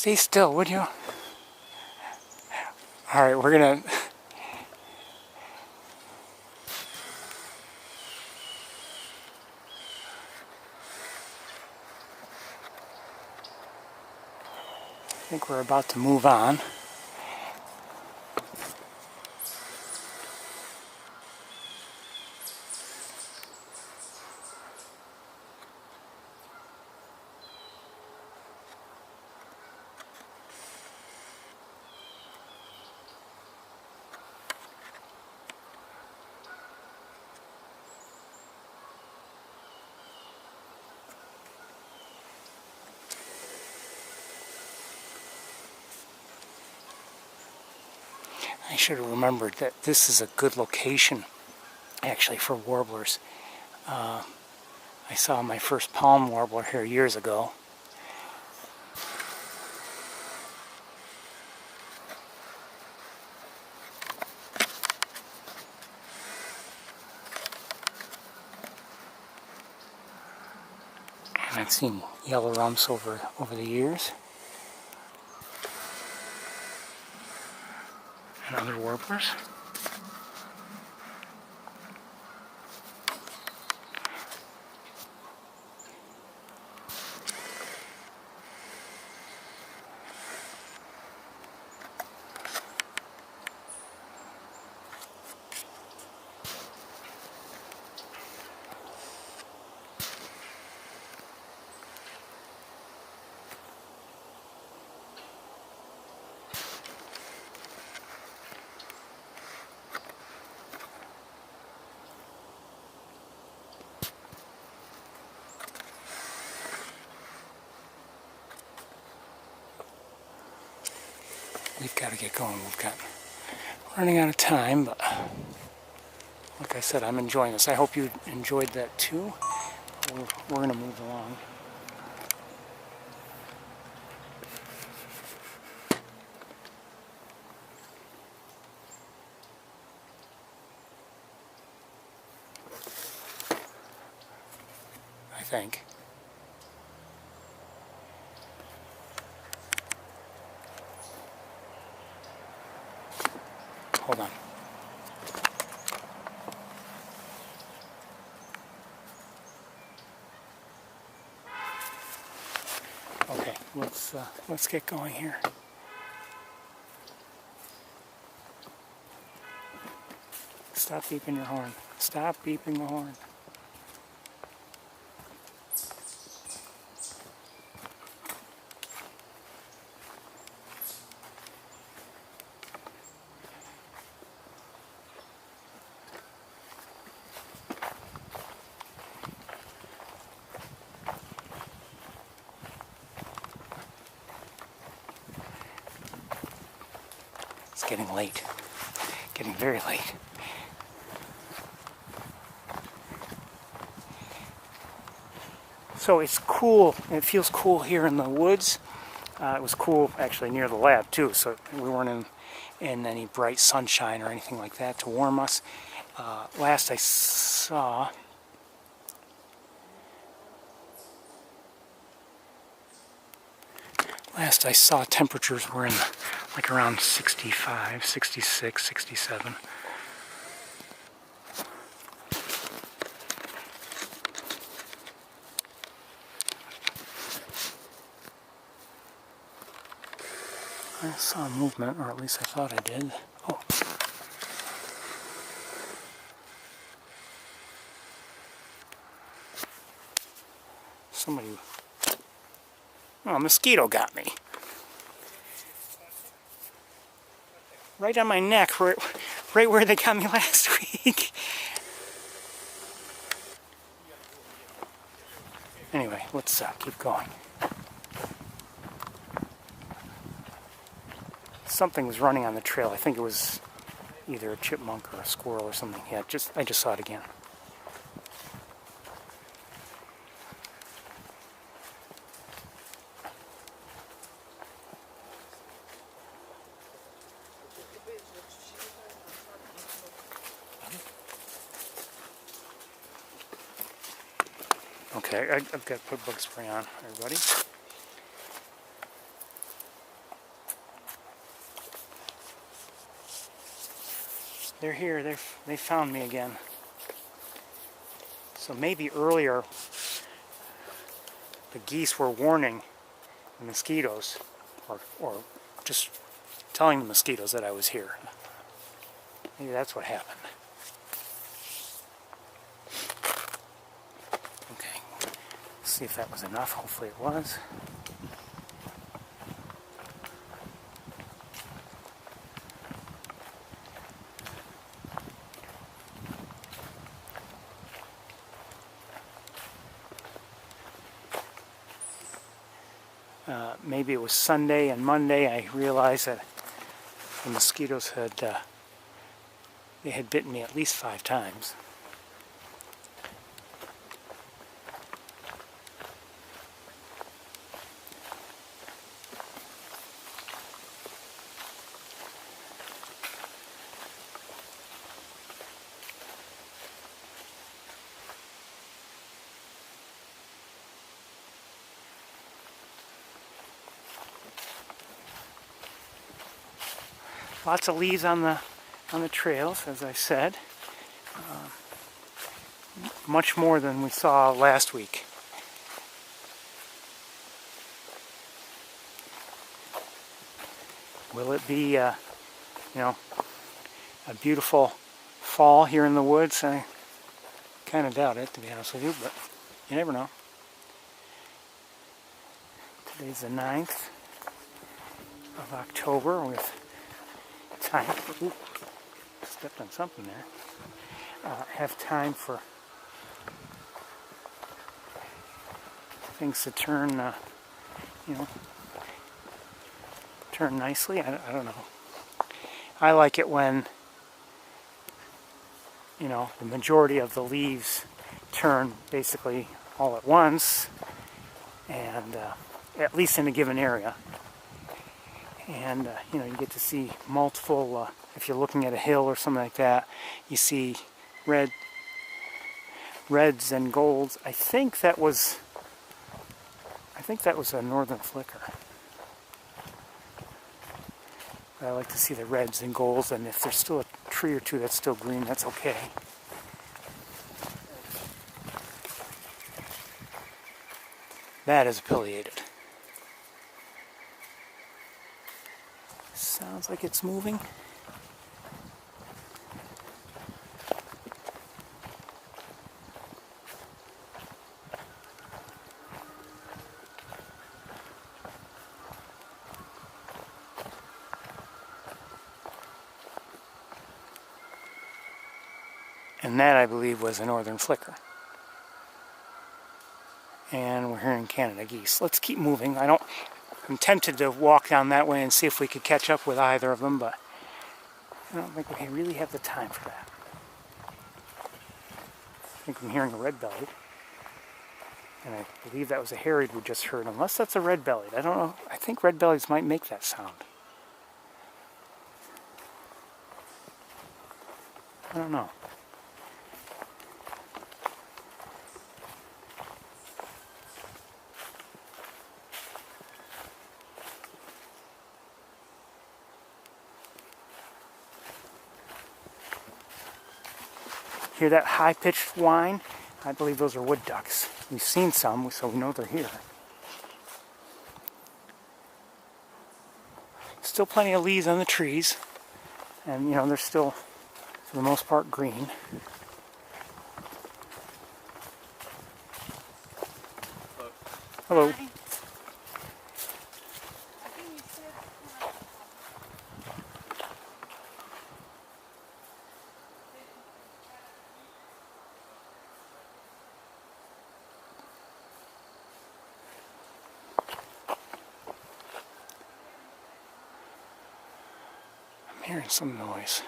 Stay still, would you? Alright, we're gonna... I think we're about to move on. I should have remembered that this is a good location, actually, for warblers. I saw my first palm warbler here years ago. And I've seen yellow rumps over the years. And other warblers. We've got to get going. We're running out of time, but like I said, I'm enjoying this. I hope you enjoyed that too. We're going to move along. I think. Hold on. Okay, let's get going here. Stop beeping your horn. Stop beeping the horn. It's getting late. Getting very late. So it's cool. It feels cool here in the woods. It was cool actually near the lab too, so we weren't in any bright sunshine or anything like that to warm us. Last I saw... temperatures were in like around 65, 66, 67. I saw movement, or at least I thought I did. Oh. Somebody... Oh, a mosquito got me. Right on my neck, right where they got me last week. Anyway, let's keep going. Something was running on the trail. I think it was either a chipmunk or a squirrel or something. Yeah, I just saw it again. Okay, I've got to put bug spray on, everybody. They're here. They found me again. So maybe earlier the geese were warning the mosquitoes, or just telling the mosquitoes that I was here. Maybe that's what happened. Okay, let's see if that was enough. Hopefully it was. Maybe it was Sunday and Monday. I realized that the mosquitoes had bitten me at least 5 times. Lots of leaves on the trails, as I said. Much more than we saw last week. Will it be, a beautiful fall here in the woods? I kind of doubt it, to be honest with you, but you never know. Today's the 9th of October with time for, ooh, stepped on something there. Have time for things to turn, turn nicely. I don't know. I like it when, the majority of the leaves turn basically all at once, and at least in a given area. And, you get to see multiple, if you're looking at a hill or something like that, you see reds and golds. I think that was a northern flicker. I like to see the reds and golds, and if there's still a tree or two that's still green, that's okay. That is pileated. Sounds like it's moving. And that, I believe, was a northern flicker. And we're hearing Canada geese. Let's keep moving. I'm tempted to walk down that way and see if we could catch up with either of them, but I don't think we really have the time for that. I think I'm hearing a red-bellied. And I believe that was a harried we just heard, unless that's a red-bellied. I don't know. I think red-bellies might make that sound. I don't know. Hear that high-pitched whine? I believe those are wood ducks. We've seen some, so we know they're here. Still plenty of leaves on the trees. And, they're still, for the most part, green. Hello. Hi. Hearing some noise.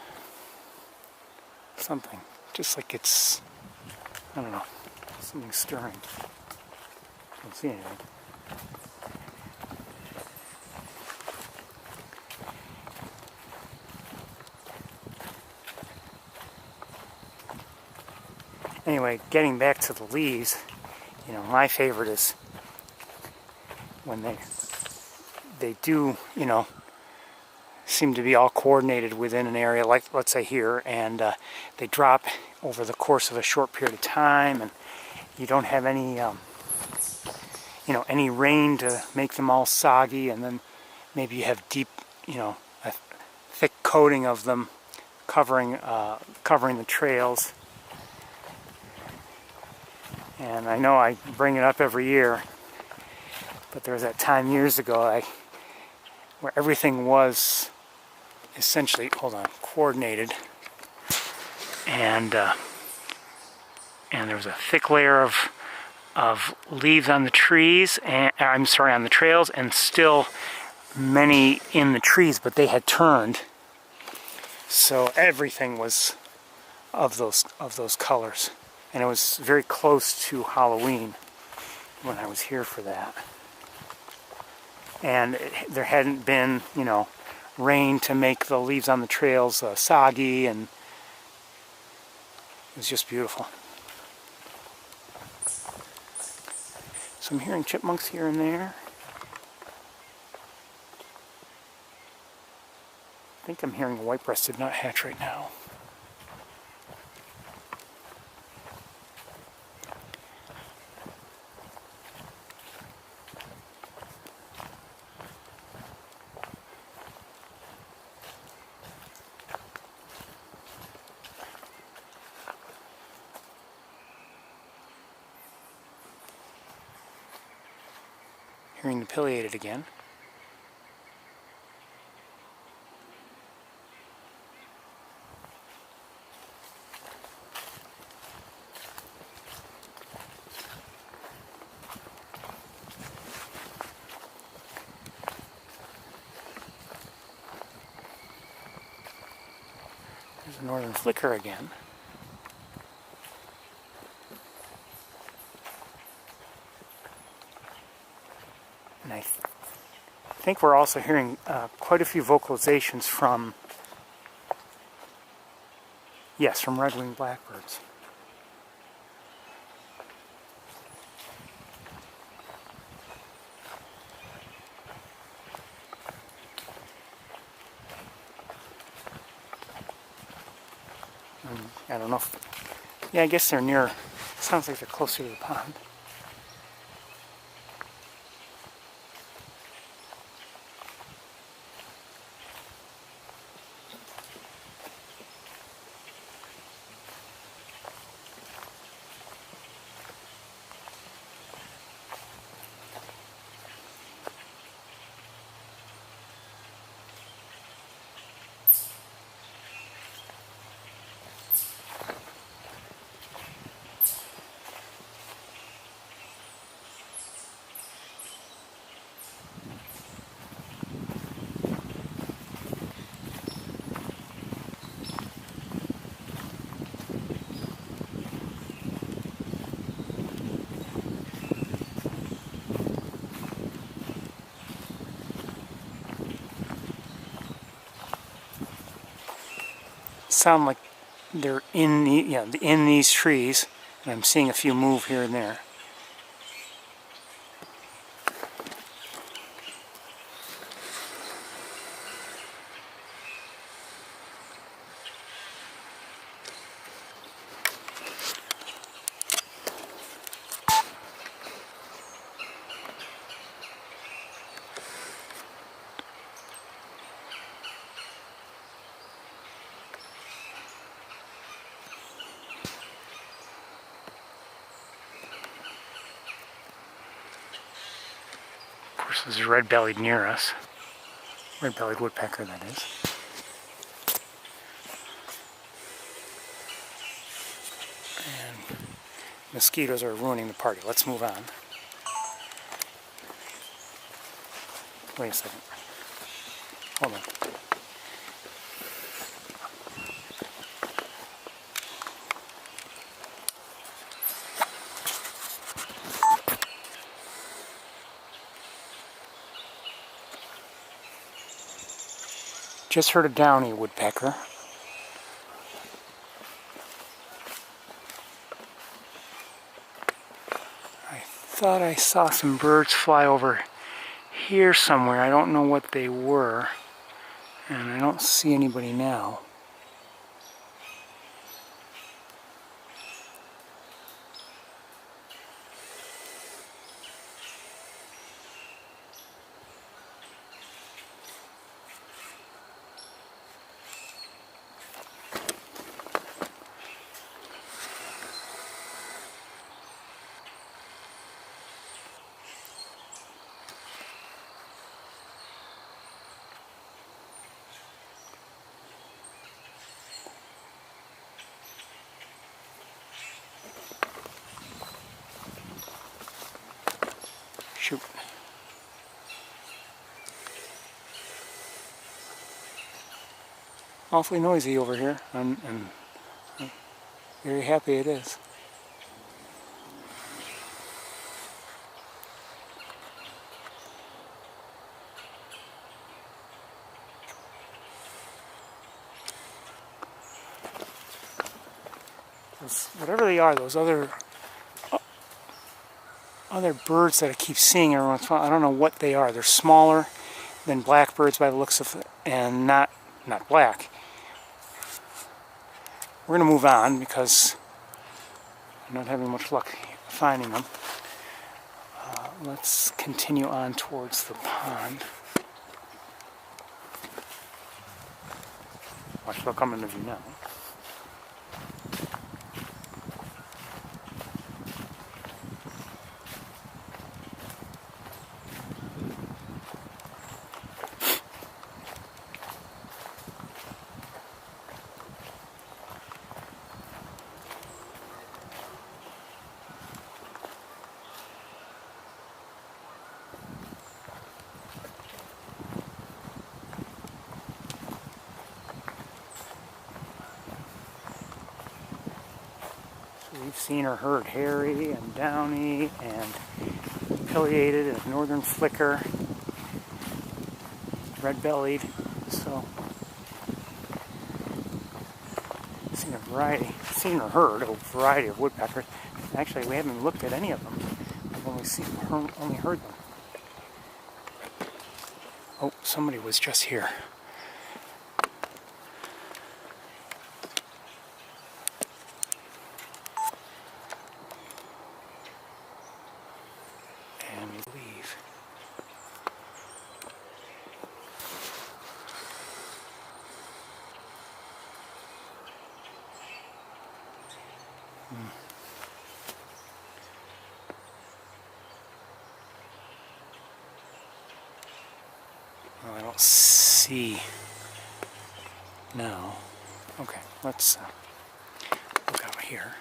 Something. Just like it's, I don't know, something stirring. Don't see anything. Anyway, getting back to the leaves, my favorite is when they do, seem to be all coordinated within an area, like let's say here, and they drop over the course of a short period of time, and you don't have any, you know, any rain to make them all soggy, and then maybe you have deep, you know, a thick coating of them covering the trails. And I know I bring it up every year, but there was that time years ago where everything was essentially, coordinated, and there was a thick layer of leaves on the trees, and on the trails, and still many in the trees, but they had turned, so everything was of those colors, and it was very close to Halloween when I was here for that. And there hadn't been, you know, rain to make the leaves on the trails soggy, and it was just beautiful. So I'm hearing chipmunks here and there. I think I'm hearing a white-breasted nuthatch right now. Hearing the pileated again. There's a northern flicker again. And I think we're also hearing quite a few vocalizations from red-winged blackbirds. I don't know if, yeah, I guess they're near, sounds like they're closer to the pond. Sound like they're in these trees, and I'm seeing a few move here and there. Of course, there's a red-bellied near us. Red-bellied woodpecker, that is. And mosquitoes are ruining the party. Let's move on. Wait a second. Hold on. Just heard a downy woodpecker. I thought I saw some birds fly over here somewhere. I don't know what they were. And I don't see anybody now. Shoot. Awfully noisy over here, and I'm very happy it is. Whatever they are, those other birds that I keep seeing every once in a while, I don't know what they are. They're smaller than blackbirds by the looks of it, and not black. We're going to move on because I'm not having much luck finding them. Let's continue on towards the pond. Watch, they'll come into view now. We've seen or heard hairy and downy and pileated and northern flicker, red-bellied, so seen or heard a variety of woodpeckers. Actually, we haven't looked at any of them. We've only heard them. Oh, somebody was just here. Well, I don't see now. Okay, let's look out here.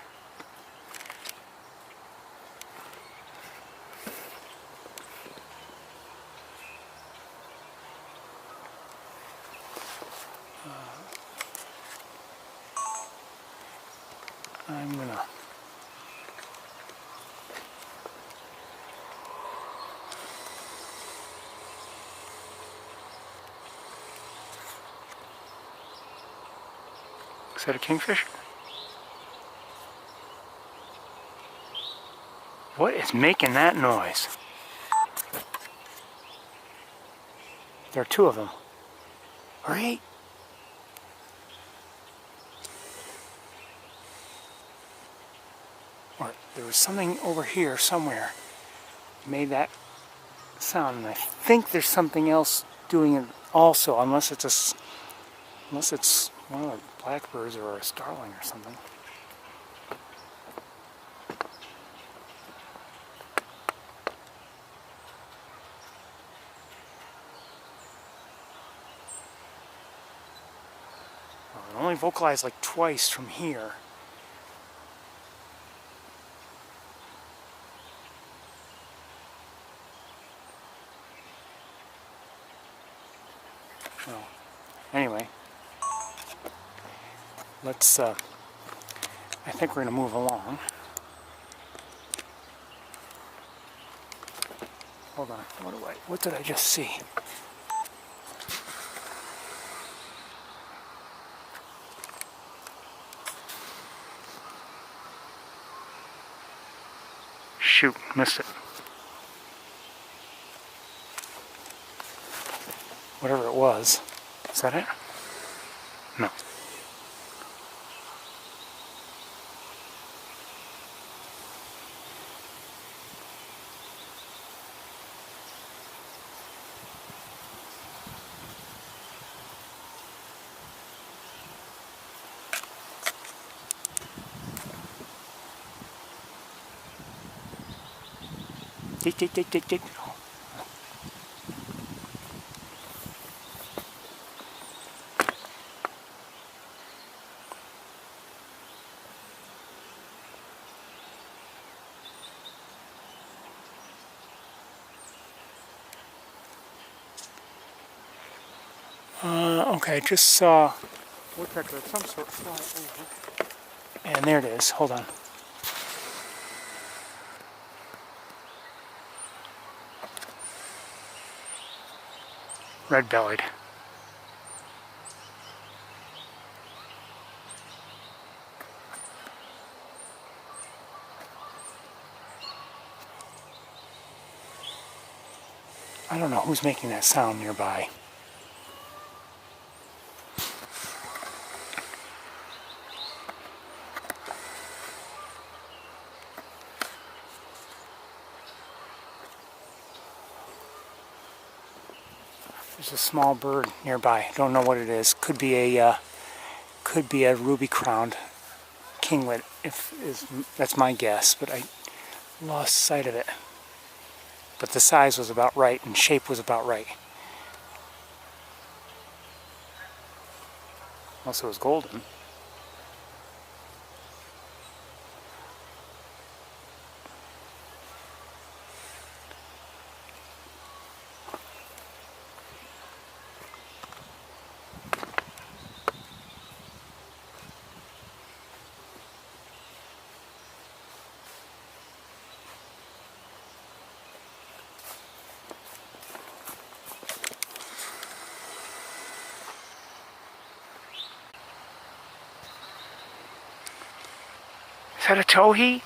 I'm gonna Is that a kingfisher? What is making that noise? There are two of them. Right? Or there was something over here somewhere made that sound, and I think there's something else doing it also, unless it's one of the blackbirds or a starling or something. Well, it only vocalized like twice from here. Well, anyway, let's, I think we're going to move along. Hold on, what did I just see? Shoot, missed it. Whatever it was, Is that it? No. Tick. Okay, just saw woodpecker of some sort fly over. And there it is. Hold on. Red-bellied. I don't know who's making that sound nearby. There's a small bird nearby. Don't know what it is. Could be a ruby-crowned kinglet. That's my guess, but I lost sight of it. But the size was about right and shape was about right. Also, it was golden. Is that a towhee?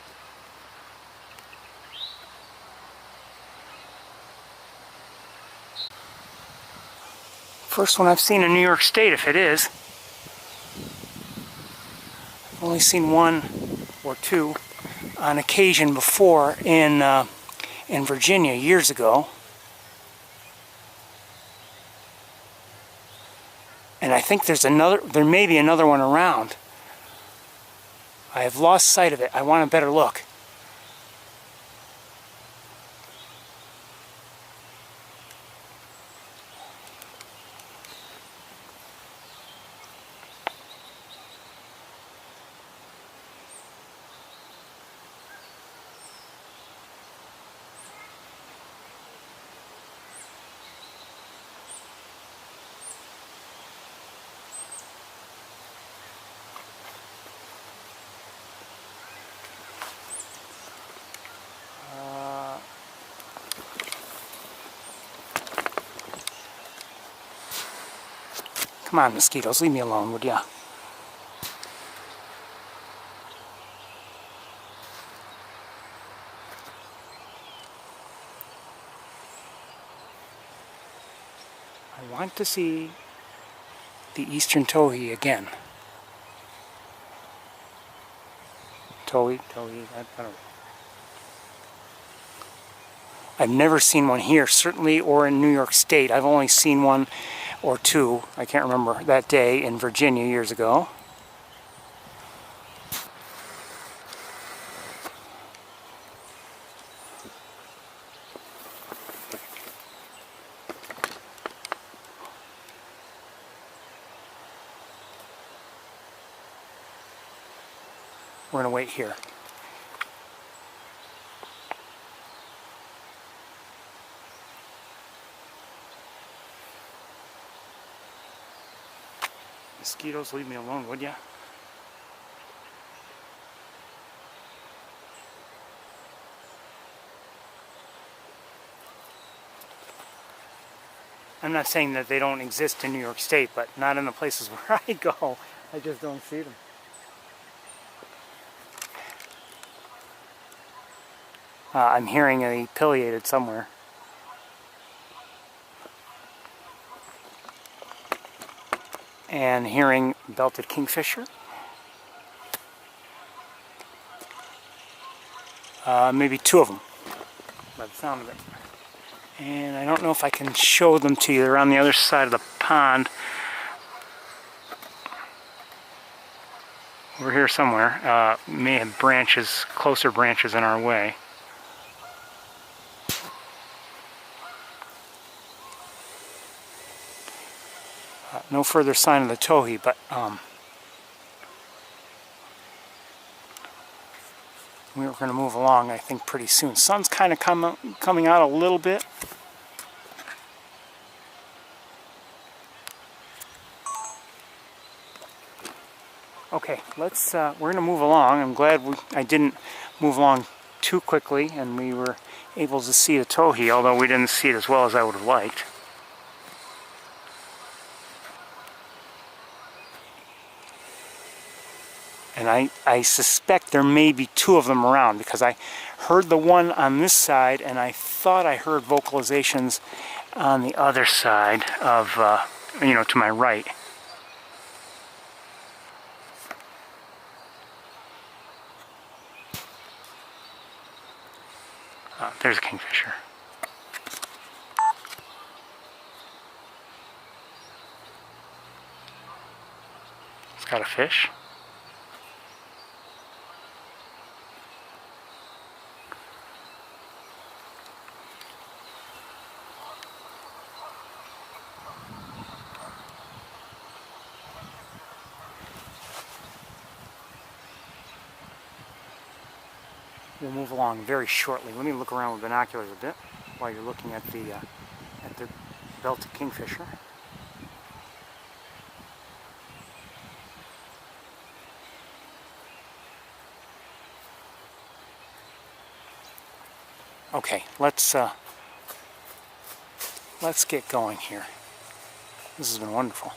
First one I've seen in New York State, if it is. I've only seen one or two on occasion before in Virginia years ago. And I think there may be another one around. I have lost sight of it. I want a better look. Come on, mosquitoes, leave me alone, would ya? I want to see the eastern towhee again. Towhee, I don't know. I've never seen one here, certainly, or in New York State. I've only seen one or two, I can't remember, that day in Virginia years ago. We're going to wait here. Mosquitoes, leave me alone, would ya? I'm not saying that they don't exist in New York State, but not in the places where I go. I just don't see them. I'm hearing a pileated somewhere. and hearing belted kingfisher. Maybe two of them, by the sound of it. And I don't know if I can show them to you. They're on the other side of the pond. Over here somewhere. May have branches, closer branches in our way. No further sign of the towhee, but we're going to move along, I think, pretty soon. Sun's kind of coming out a little bit. Okay, let's. We're going to move along. I'm glad I didn't move along too quickly, and we were able to see the towhee, although we didn't see it as well as I would have liked. And I suspect there may be two of them around, because I heard the one on this side and I thought I heard vocalizations on the other side of, to my right. There's a kingfisher. It's got a fish. We'll move along very shortly. Let me look around with binoculars a bit while you're looking at the belted kingfisher. Okay, let's get going here. This has been wonderful.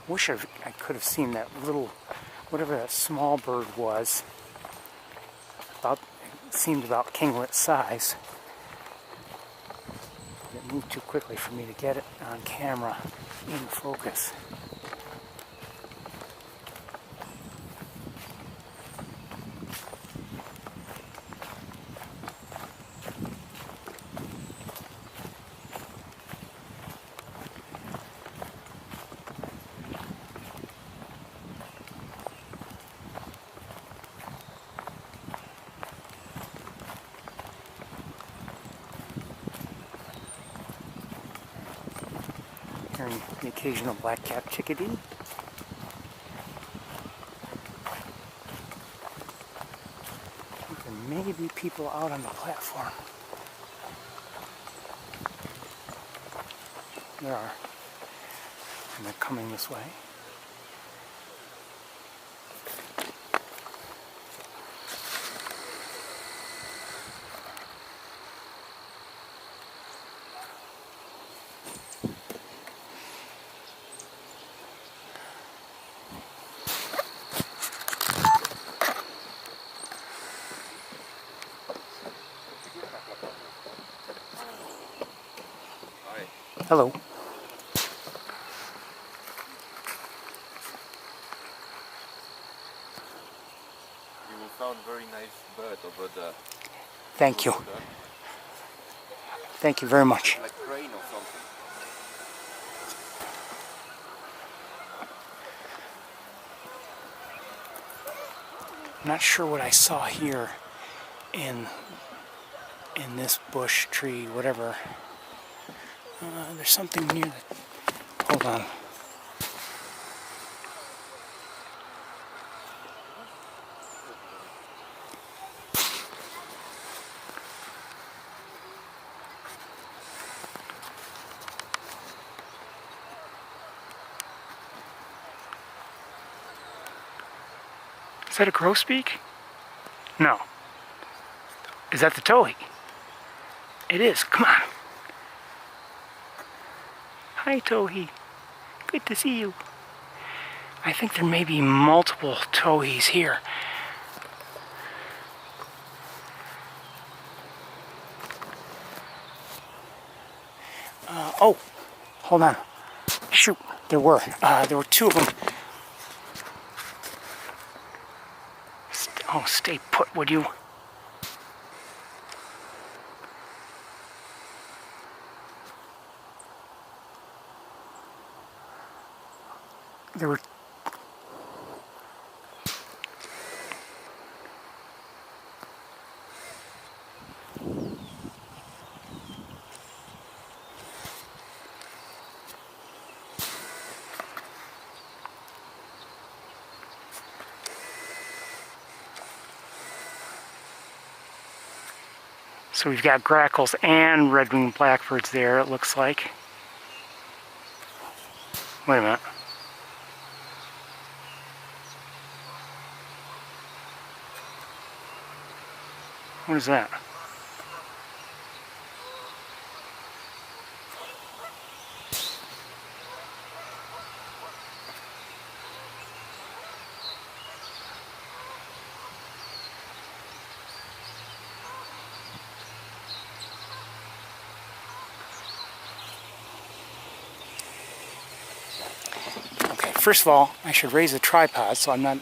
Wish I could have seen that little, whatever that small bird was. It seemed about kinglet size. It moved too quickly for me to get it on camera in focus. Hearing the occasional black-capped chickadee. There may be people out on the platform. There are. And they're coming this way. Hello. You found very nice bird over the... Thank you. Thank you very much. Like crane or something. I'm not sure what I saw here in this bush, tree, whatever. There's something near the... Hold on. Is that a grosbeak? No. Is that the towhee? It is. Come on. Hi, towhee. Good to see you. I think there may be multiple towhees here. Oh, hold on. Shoot, there were two of them. Oh, stay put, would you? There were. So we've got grackles and red-winged blackbirds there, it looks like. Wait a minute. What is that? Okay, first of all, I should raise a tripod so I'm not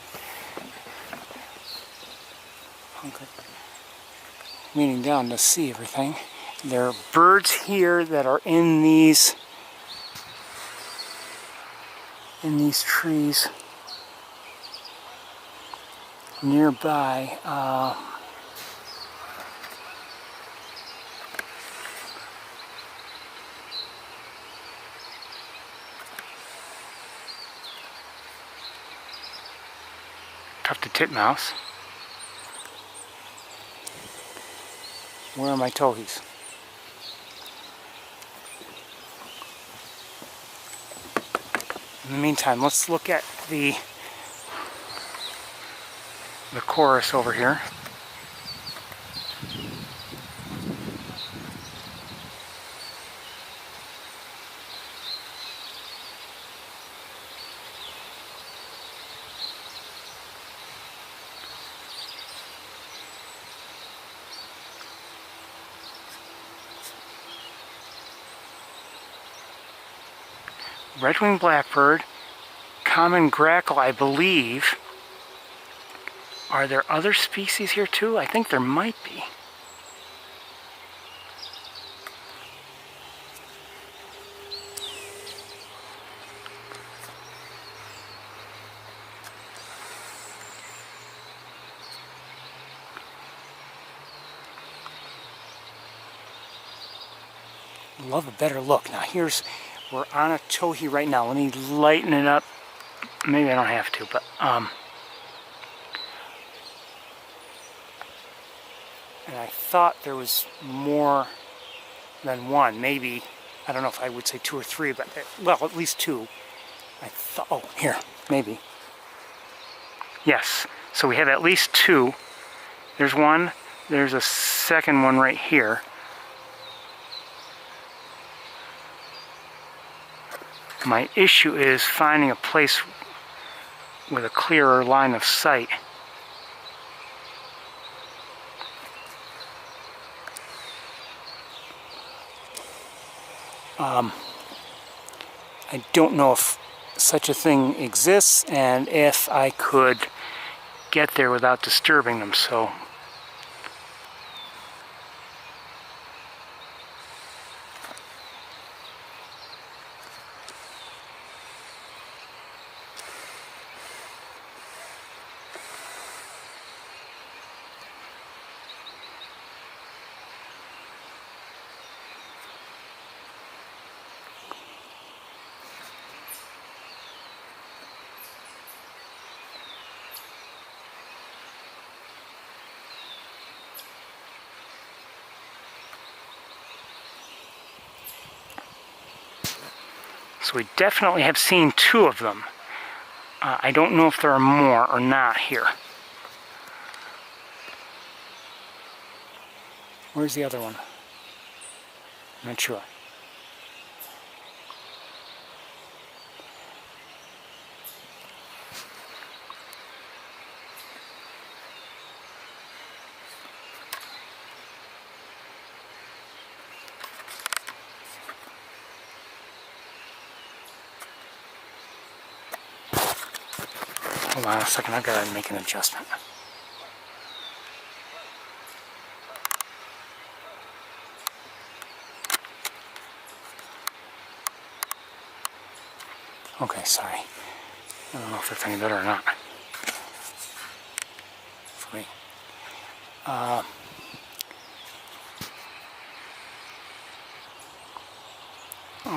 leaning down to see everything. There are birds here that are in these trees nearby. Tufted titmouse. Where are my towhees? In the meantime, let's look at the chorus over here. Red-winged blackbird, common grackle, I believe. Are there other species here too? I think there might be. Love a better look. Now we're on a towhee right now. Let me lighten it up. Maybe I don't have to, but and I thought there was more than one. Maybe, I don't know if I would say two or three, but well, at least two. I thought, oh, here, maybe. Yes, so we have at least two. There's one, there's a second one right here. My issue is finding a place with a clearer line of sight. I don't know if such a thing exists and if I could get there without disturbing them, so we definitely have seen two of them. I don't know if there are more or not here. Where's the other one? I'm not sure. Hold on a second, I've got to make an adjustment. Okay, sorry. I don't know if it's any better or not. For me. Oh,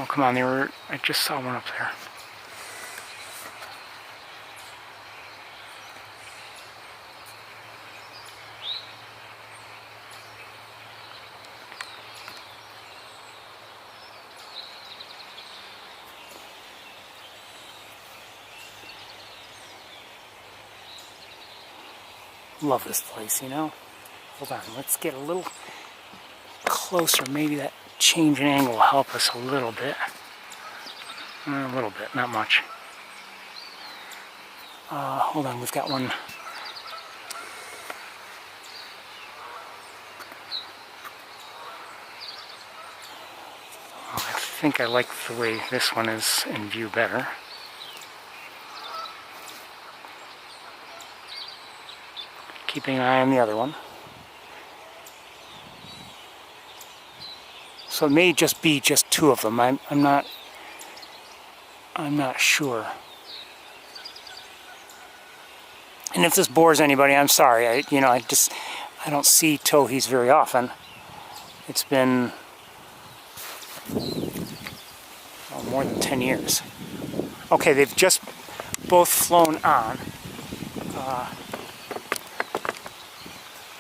come on, I just saw one up there. Love this place, you know? Hold on, let's get a little closer. Maybe that change in angle will help us a little bit. A little bit, not much. Hold on, we've got one. I think I like the way this one is in view better. Keeping an eye on the other one. So it may just be just two of them. I'm not sure. And if this bores anybody, I'm sorry. I don't see towhees very often. It's been more than 10 years. Okay, they've just both flown on.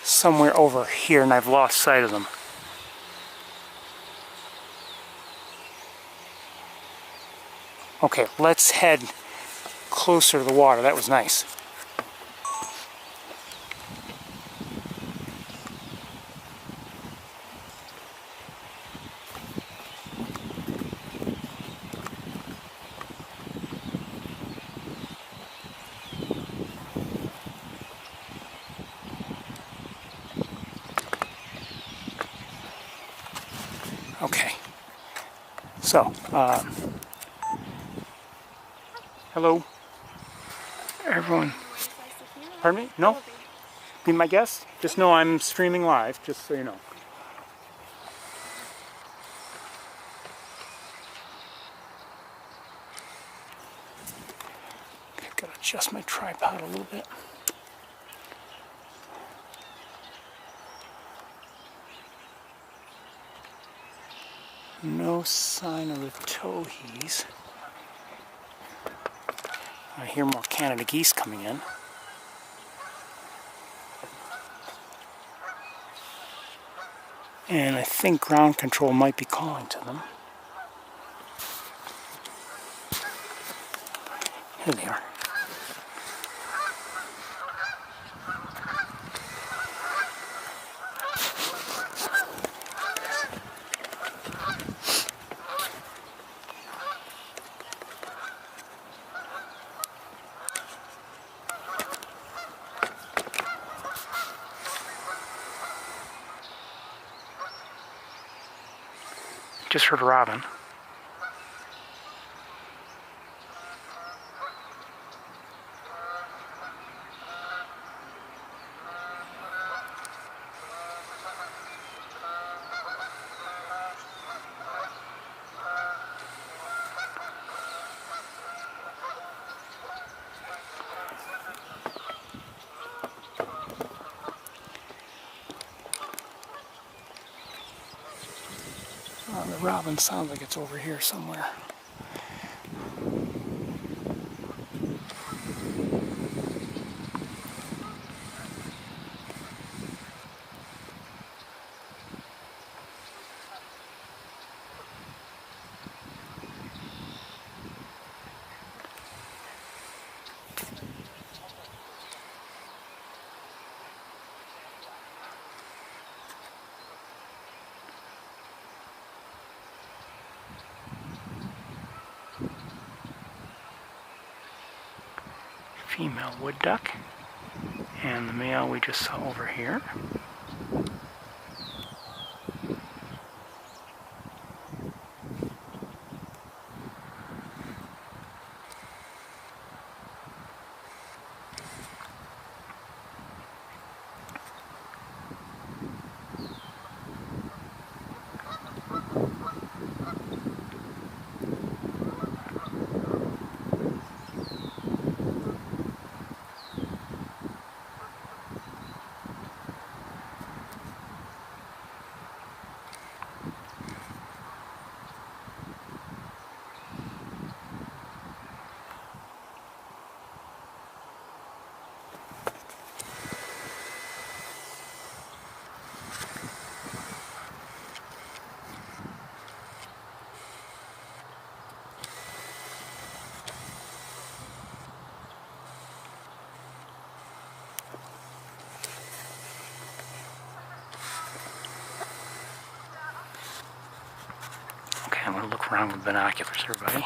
Somewhere over here, and I've lost sight of them. Okay, let's head closer to the water. That was nice. Okay, so, hello, everyone. Pardon me? No? Be my guest? Just know I'm streaming live, just so you know. Okay, I've got to adjust my tripod a little bit. No sign of the towhees. I hear more Canada geese coming in. And I think ground control might be calling to them. Here they are. Just heard a robin. The robin sounds like it's over here somewhere. female wood duck, and the male we just saw over here. Okay, I'm going to look around with binoculars, everybody.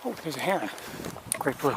Oh, there's a heron. Great blue.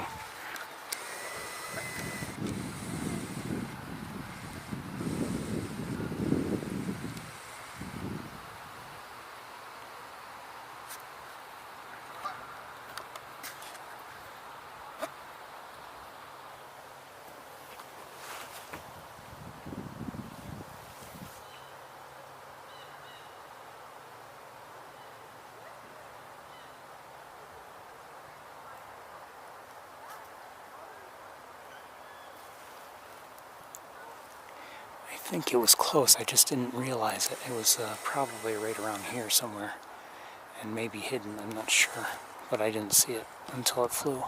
I think it was close, I just didn't realize it. It was probably right around here somewhere, and maybe hidden, I'm not sure. But I didn't see it until it flew.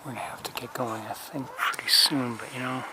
We're going to have to get going, I think, pretty soon, but you know...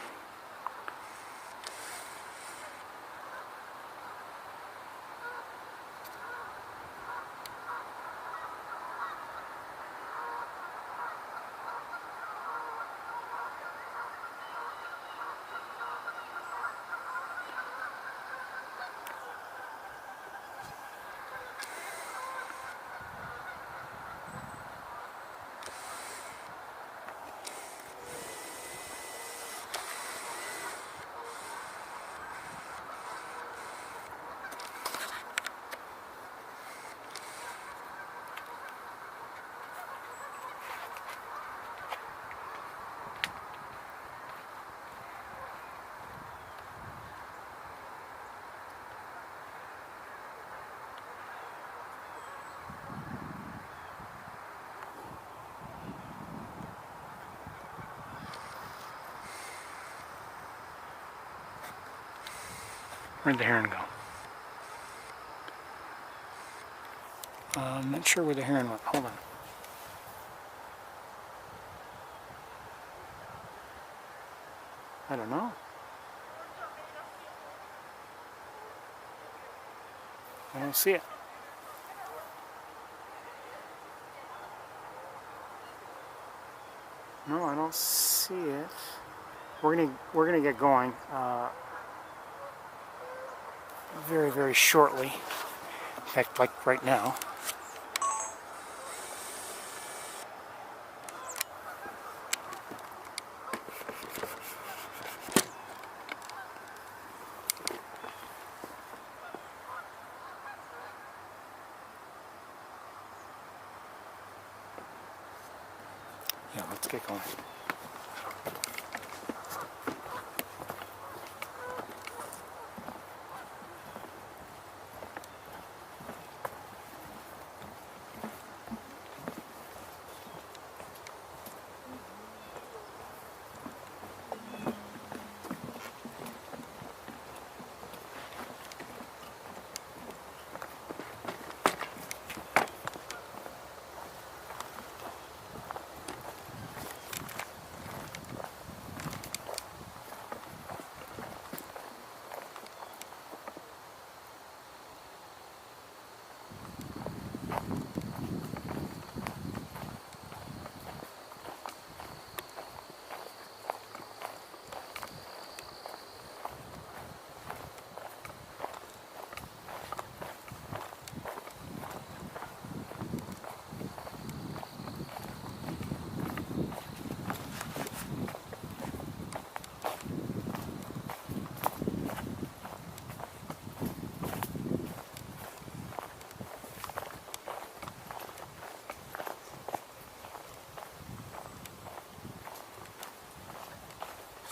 Where'd the heron go? I'm not sure where the heron went. Hold on. I don't know. I don't see it. No, I don't see it. We're gonna get going very, very shortly. In fact, like right now. Yeah, let's get going.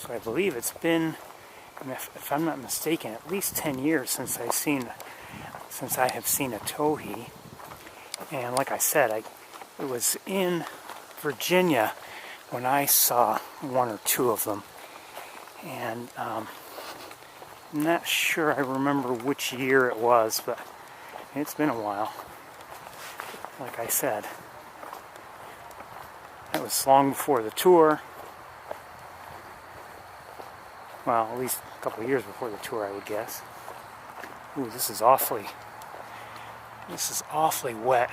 So I believe it's been, if I'm not mistaken, at least 10 years since I have seen a towhee. And like I said, it was in Virginia when I saw one or two of them. And I'm not sure I remember which year it was, but it's been a while. Like I said, that was long before the tour. Well, at least a couple of years before the tour, I would guess. Ooh, this is awfully wet.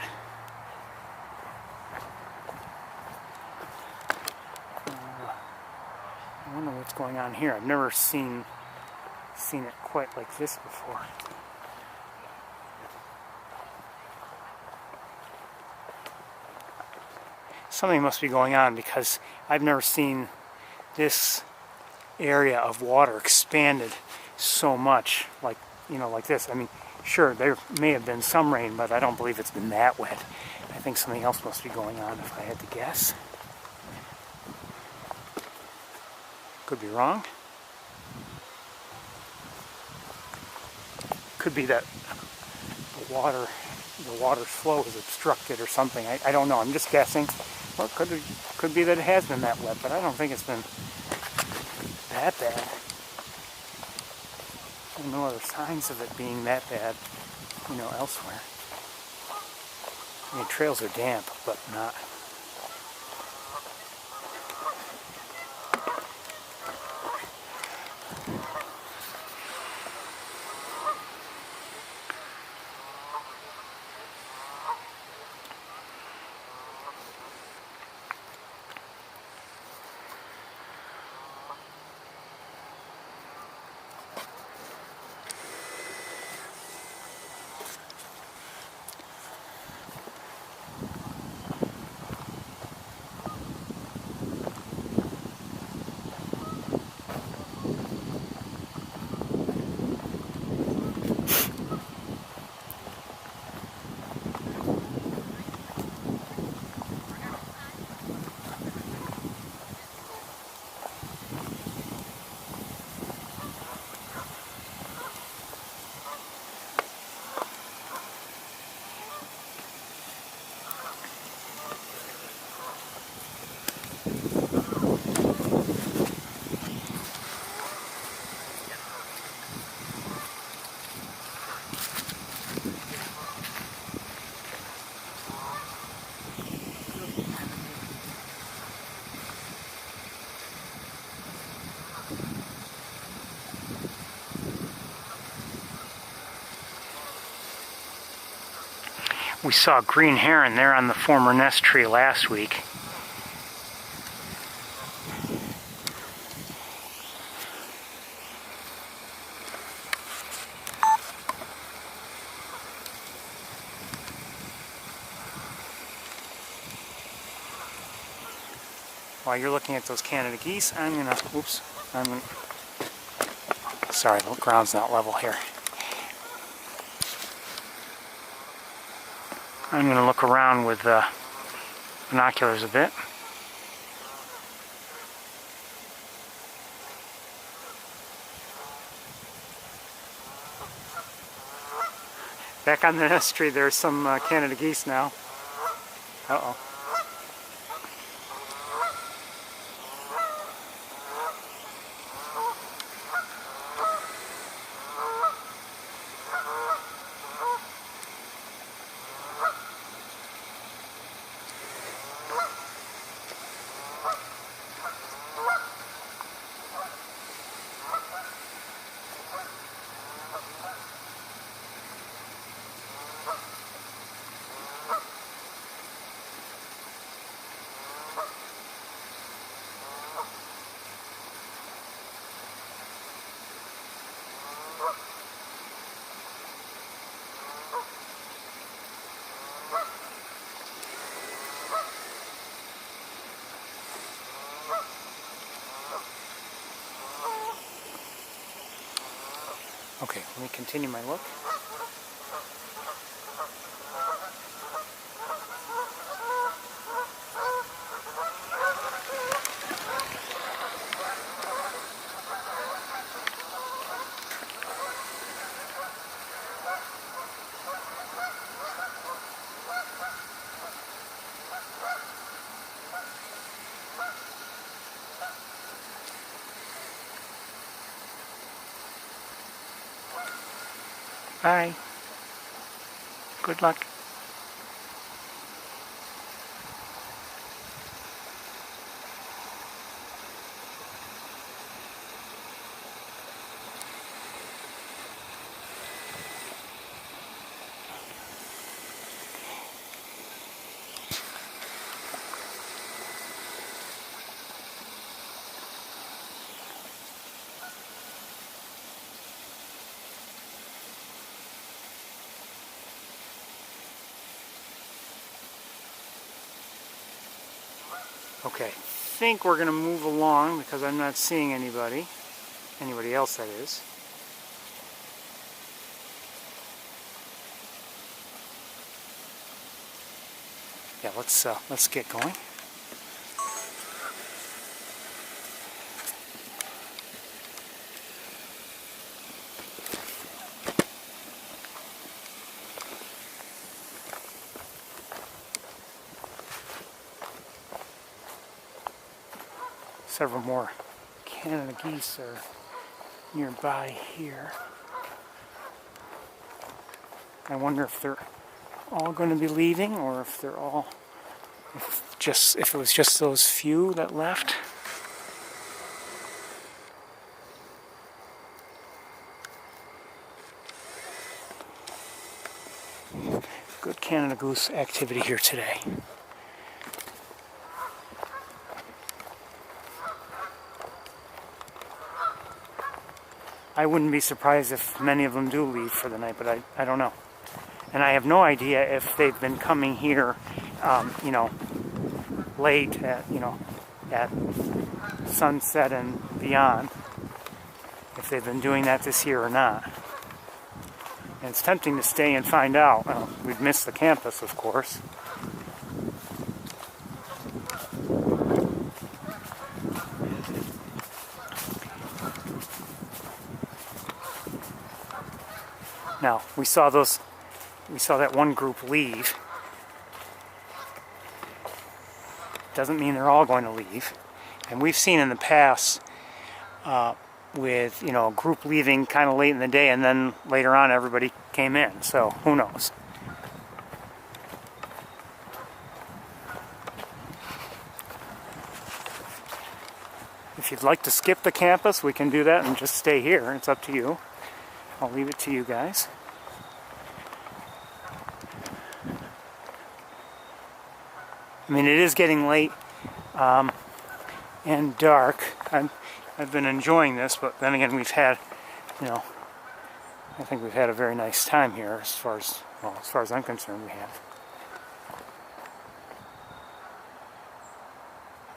I wonder what's going on here. I've never seen it quite like this before. Something must be going on because I've never seen this area of water expanded so much like this. I mean, sure, there may have been some rain, but I don't believe it's been that wet. I think something else must be going on if I had to guess. Could be wrong. Could be that the water's flow is obstructed or something. I don't know. I'm just guessing. Or it could be that it has been that wet, but I don't think it's been that bad. There's no other signs of it being that bad, elsewhere. I mean, trails are damp, but not. We saw green heron there on the former nest tree last week. While you're looking at those Canada geese, sorry, the ground's not level here. I'm going to look around with binoculars a bit. Back on the nest tree, there's some Canada geese now. Uh-oh. Okay, let me continue my look. Bye. Good luck. Okay, I think we're going to move along because I'm not seeing anybody else that is. Yeah, let's get going. Several more Canada geese are nearby here. I wonder if they're all going to be leaving or if they're all, if it was just those few that left. Good Canada goose activity here today. I wouldn't be surprised if many of them do leave for the night, but I don't know. And I have no idea if they've been coming here, late at sunset and beyond, if they've been doing that this year or not. And it's tempting to stay and find out. Well, we'd miss the campus, of course. Now, we saw that one group leave. Doesn't mean they're all going to leave. And we've seen in the past with, a group leaving kind of late in the day and then later on everybody came in. So, who knows? If you'd like to skip the campus, we can do that and just stay here. It's up to you. I'll leave it to you guys. I mean, it is getting late and dark. I've been enjoying this, but then again, we've had, you know, I think we've had a very nice time here as far as, well, as far as I'm concerned, we have.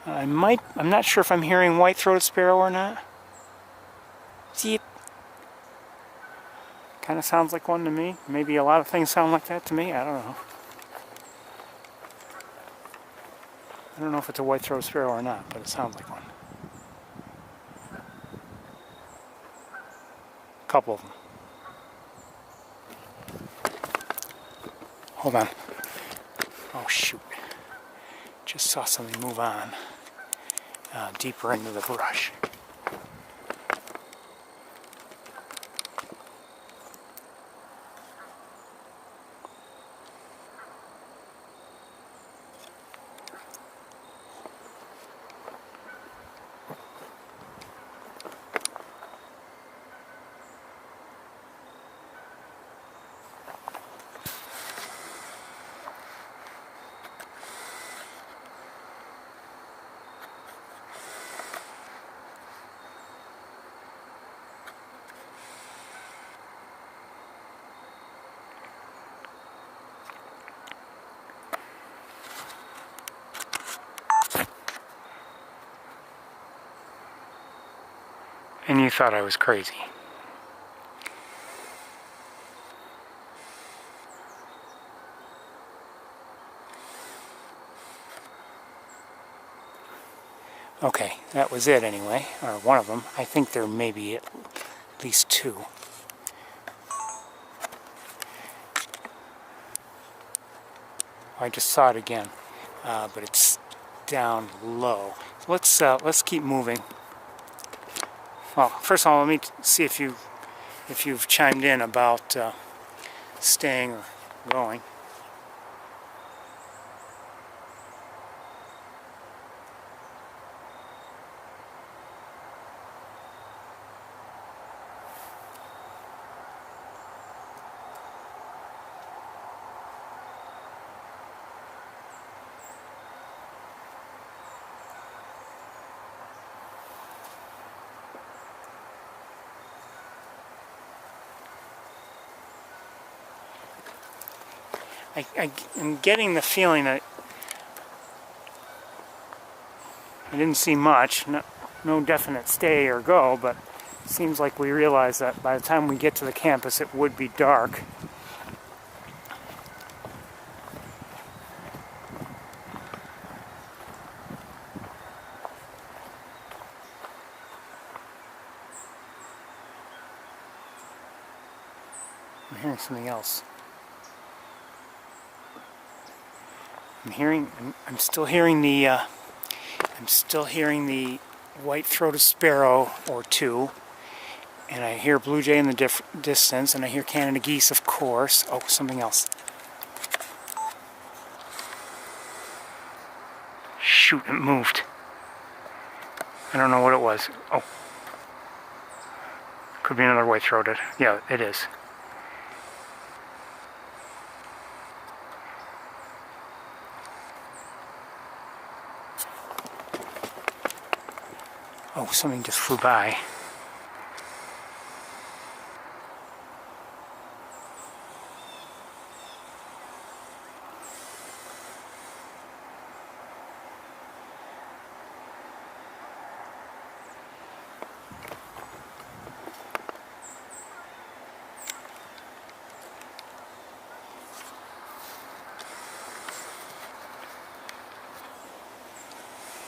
I'm not sure if I'm hearing white-throated sparrow or not. Jeep. Kind of sounds like one to me. Maybe a lot of things sound like that to me. I don't know. I don't know if it's a white-throated sparrow or not, but it sounds like one. A couple of them. Hold on. Oh, shoot. Just saw something move on deeper into the brush. And you thought I was crazy. Okay, that was it anyway, or one of them. I think there may be at least two. I just saw it again, but it's down low. Let's keep moving. Well, first of all, let me see if you've chimed in about staying or going. I'm getting the feeling that I didn't see much, no definite stay or go, but it seems like we realize that by the time we get to the campus it would be dark. I'm hearing something else. I'm still hearing the white-throated sparrow or two, and I hear blue jay in the distance, and I hear Canada geese, of course. Oh, something else. Shoot, it moved. I don't know what it was. Oh, could be another white-throated. Yeah, it is. Oh, something just flew by.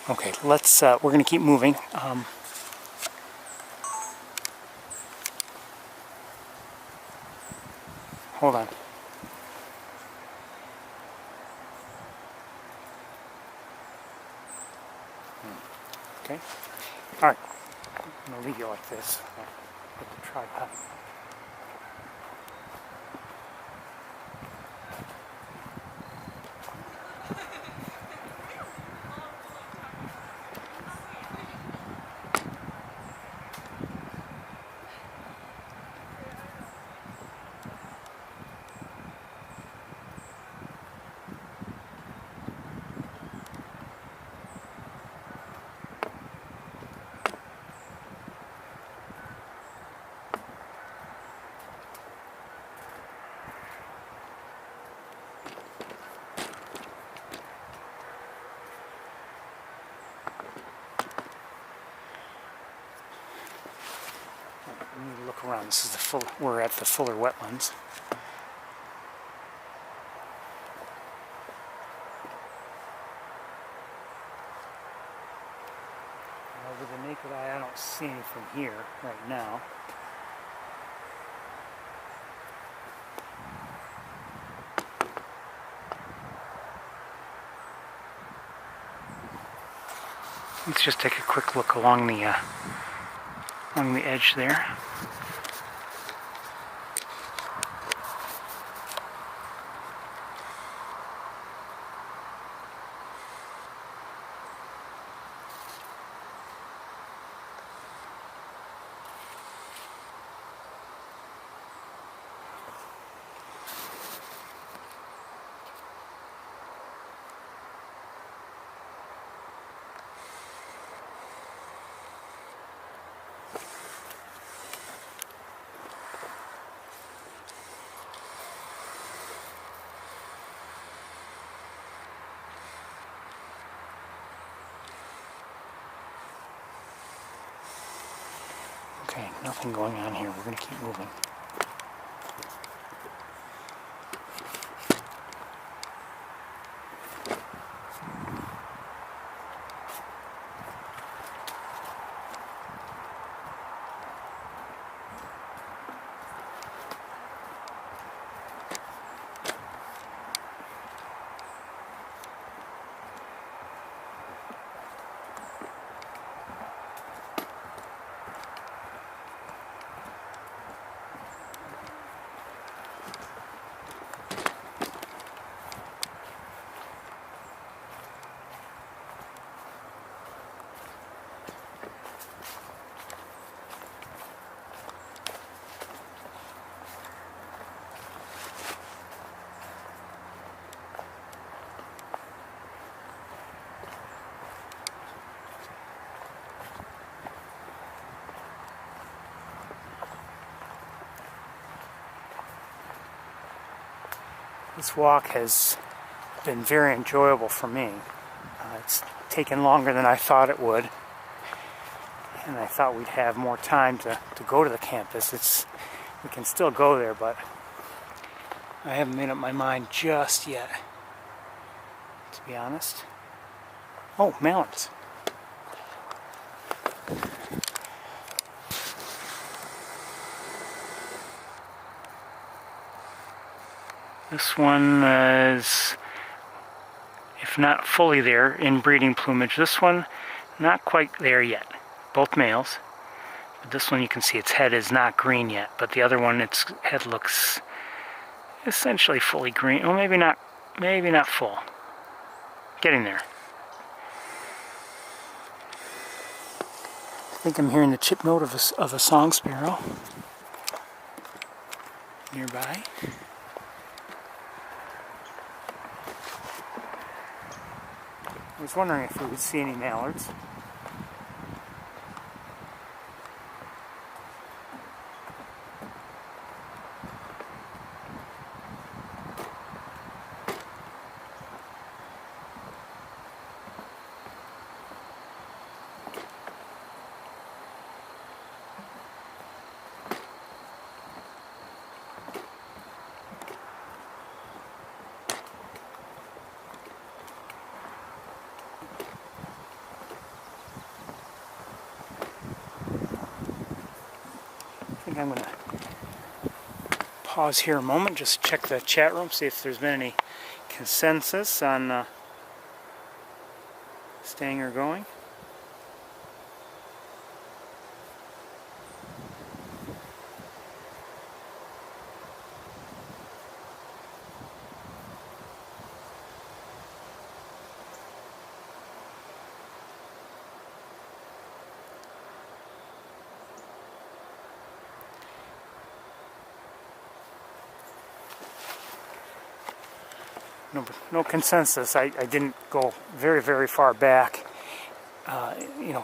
Okay, let's, we're going to keep moving. Hold on. Okay. All right. I'm going to leave you like this. I'll put the tripod. We need to look around. This is the full. We're at the Fuller Wetlands. With the naked eye, I don't see anything here right now. Let's just take a quick look along the edge there. Okay, nothing going on here. We're going to keep moving. This walk has been very enjoyable for me. It's taken longer than I thought it would, and I thought we'd have more time to go to the campus. We can still go there, but I haven't made up my mind just yet, to be honest. Oh, mountains. This one is, if not fully there, in breeding plumage. This one, not quite there yet. Both males. But this one, you can see its head is not green yet. But the other one, its head looks essentially fully green. Well, maybe not full. Getting there. I think I'm hearing the chip note of a song sparrow nearby. I was wondering if we would see any mallards. I think I'm going to pause here a moment, just check the chat room, see if there's been any consensus on staying or going. No consensus. I didn't go very, very far back,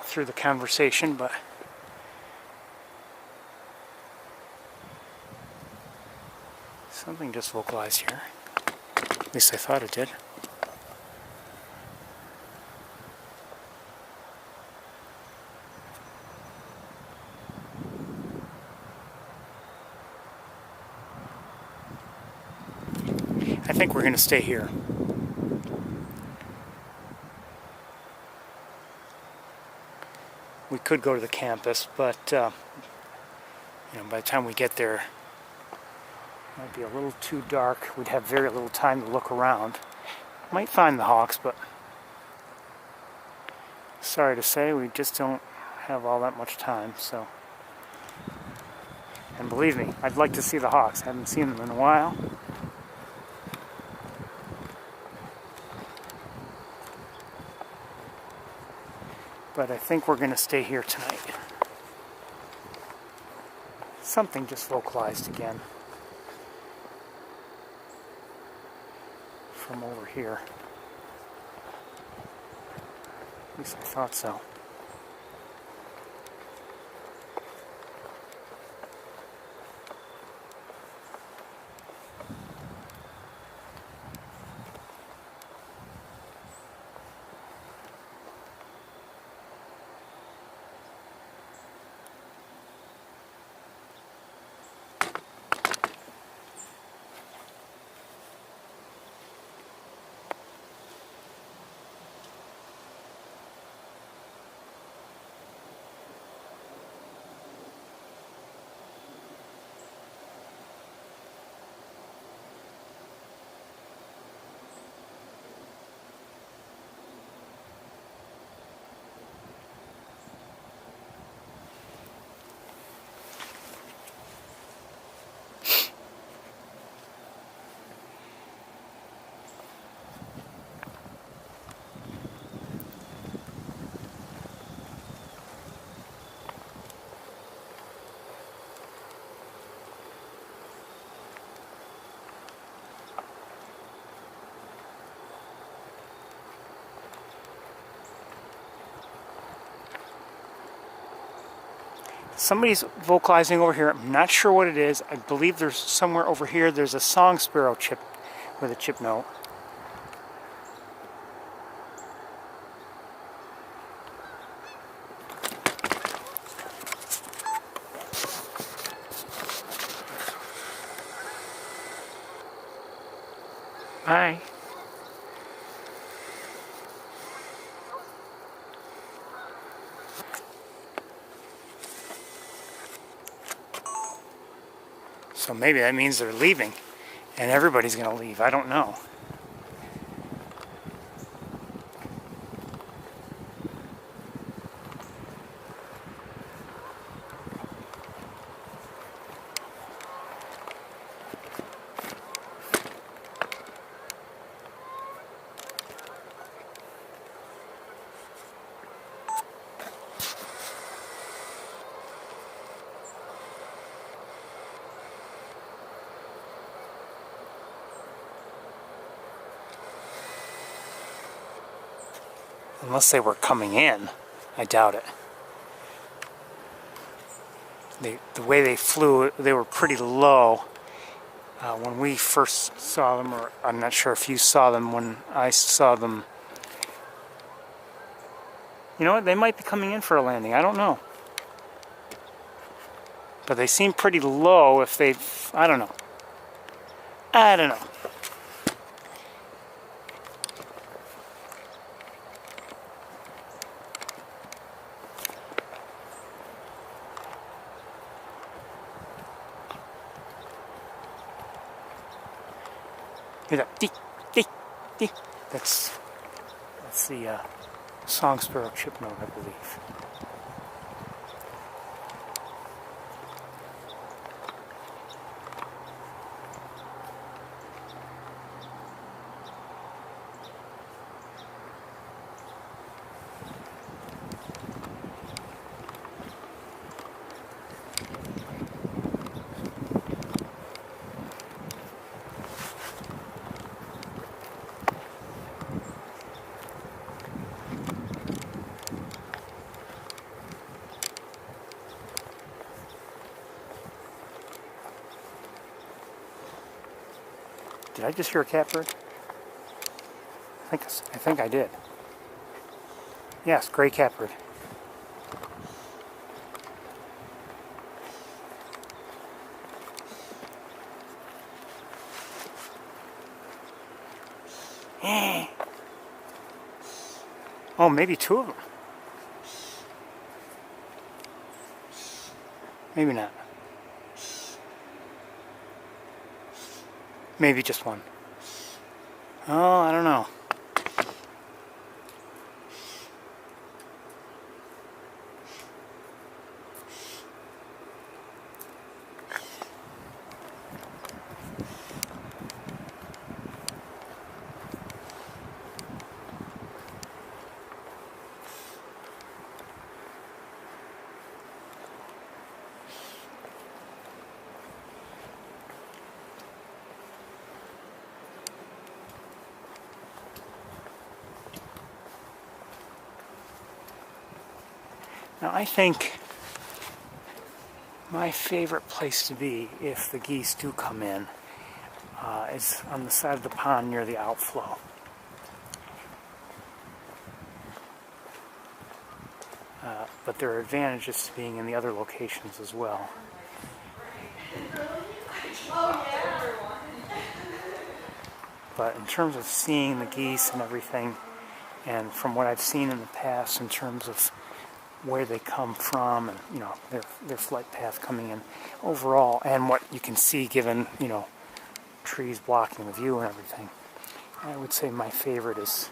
through the conversation, but something just vocalized here. At least I thought it did. think we're going to stay here. We could go to the campus, but you know, by the time we get there, it might be a little too dark. We'd have very little time to look around. Might find the hawks, but sorry to say, we just don't have all that much time. So, and believe me, I'd like to see the hawks. Haven't seen them in a while. But I think we're going to stay here tonight. Something just localized again from over here. At least I thought so. Somebody's vocalizing over here. I'm not sure what it is. I believe there's somewhere over here there's a song sparrow chip with a chip note. Hi. So maybe that means they're leaving, and everybody's going to leave. I don't know. Unless they were coming in, I doubt it. The way they flew, they were pretty low when we first saw them, or I'm not sure if you saw them when I saw them. You know what, they might be coming in for a landing, I don't know. But they seem pretty low if they've, I don't know. I don't know. Hear that? Dee, dee, dee. That's the song sparrow chip note, I believe. Did I just hear a catbird? I think I did. Yes, gray catbird. Oh, maybe two of them. Maybe not. Maybe just one. Oh, I don't know. Now I think my favorite place to be if the geese do come in is on the side of the pond near the outflow. But there are advantages to being in the other locations as well. But in terms of seeing the geese and everything, and from what I've seen in the past in terms of where they come from and, you know, their flight path coming in overall, and what you can see given, you know, trees blocking the view and everything, I would say my favorite is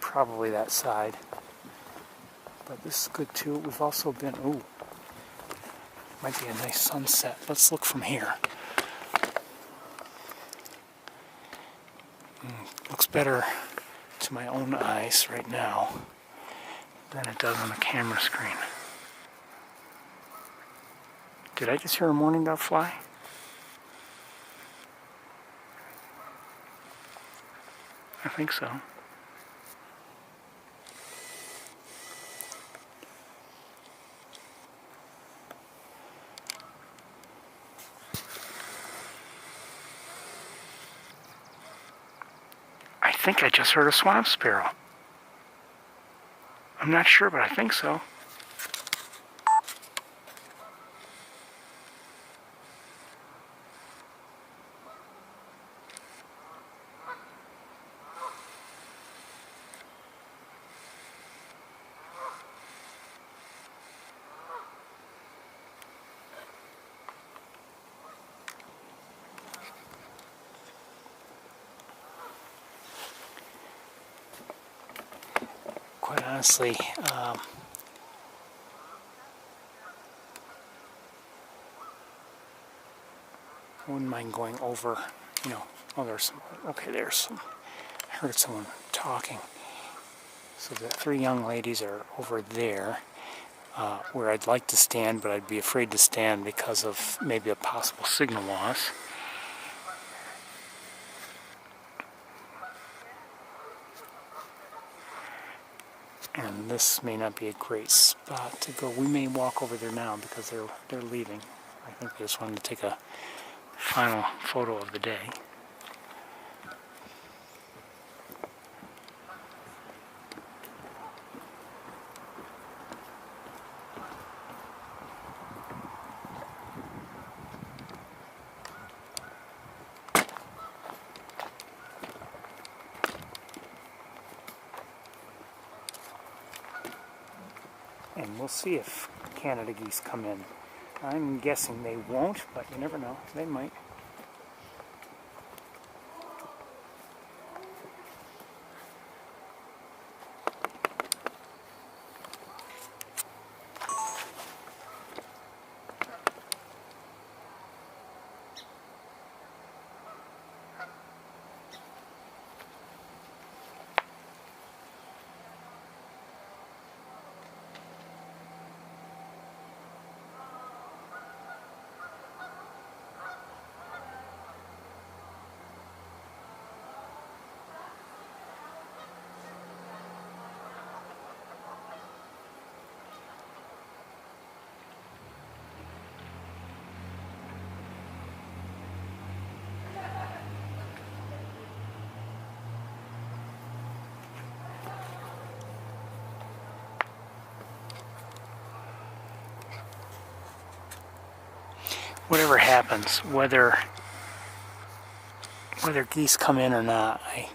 probably that side. But this is good too. We've also been, ooh, might be a nice sunset. Let's look from here. Looks better to my own eyes right now than it does on the camera screen. Did I just hear a mourning dove fly? I think so. I think I just heard a swamp sparrow. I'm not sure, but I think so. Quite honestly, I wouldn't mind going over, you know, oh, there's some, okay, there's some, I heard someone talking. So the three young ladies are over there, where I'd like to stand, but I'd be afraid to stand because of maybe a possible signal loss. And this may not be a great spot to go. We may walk over there now because they're leaving. I think they just wanted to take a final photo of the day. And we'll see if Canada geese come in. I'm guessing they won't, but you never know. They might. Whatever happens, whether geese come in or not, I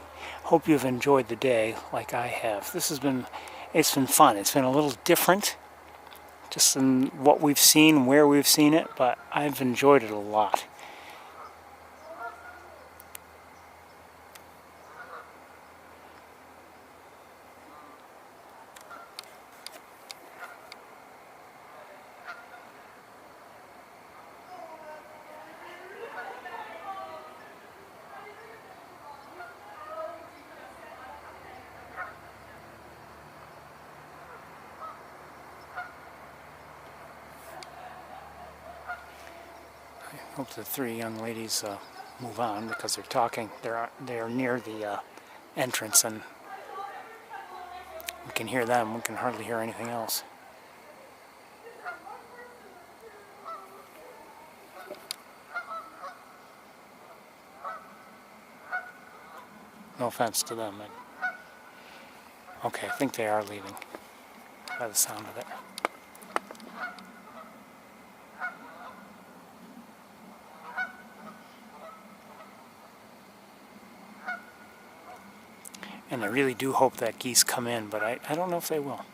Hope you've enjoyed the day like I have. It's been fun. It's been a little different, just in what we've seen, where we've seen it, but I've enjoyed it a lot. I hope the three young ladies move on because they're talking. They're near the entrance, and we can hear them. We can hardly hear anything else. No offense to them. Okay, I think they are leaving by the sound of it. And I really do hope that geese come in, but I don't know if they will.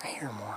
I hear more.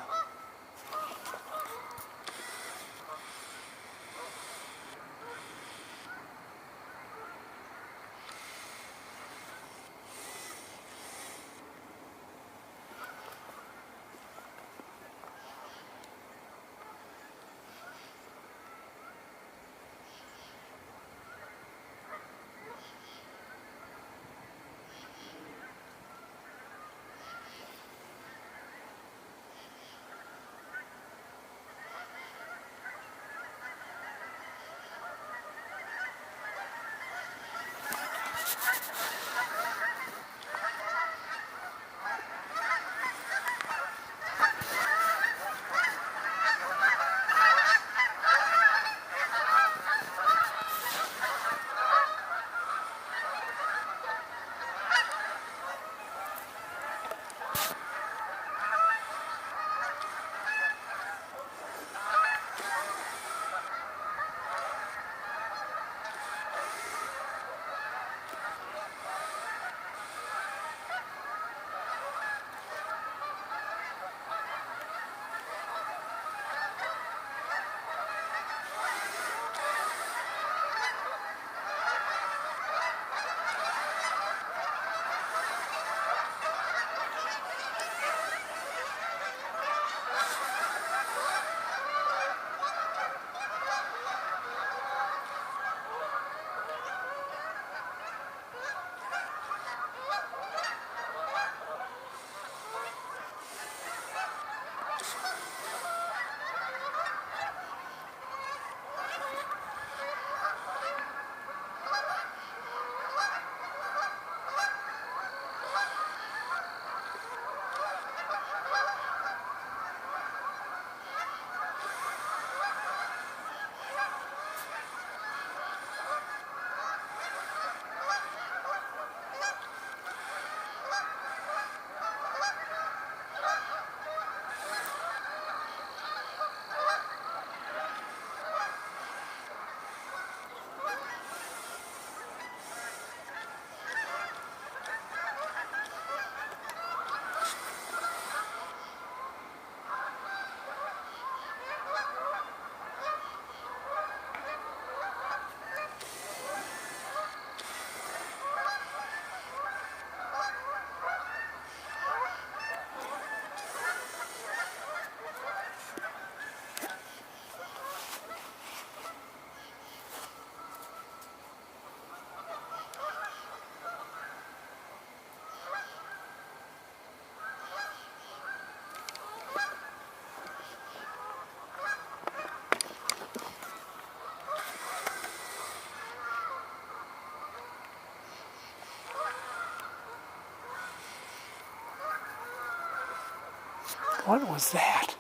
What was that?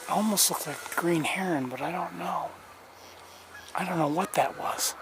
Almost looked like a green heron, but I don't know. I don't know what that was.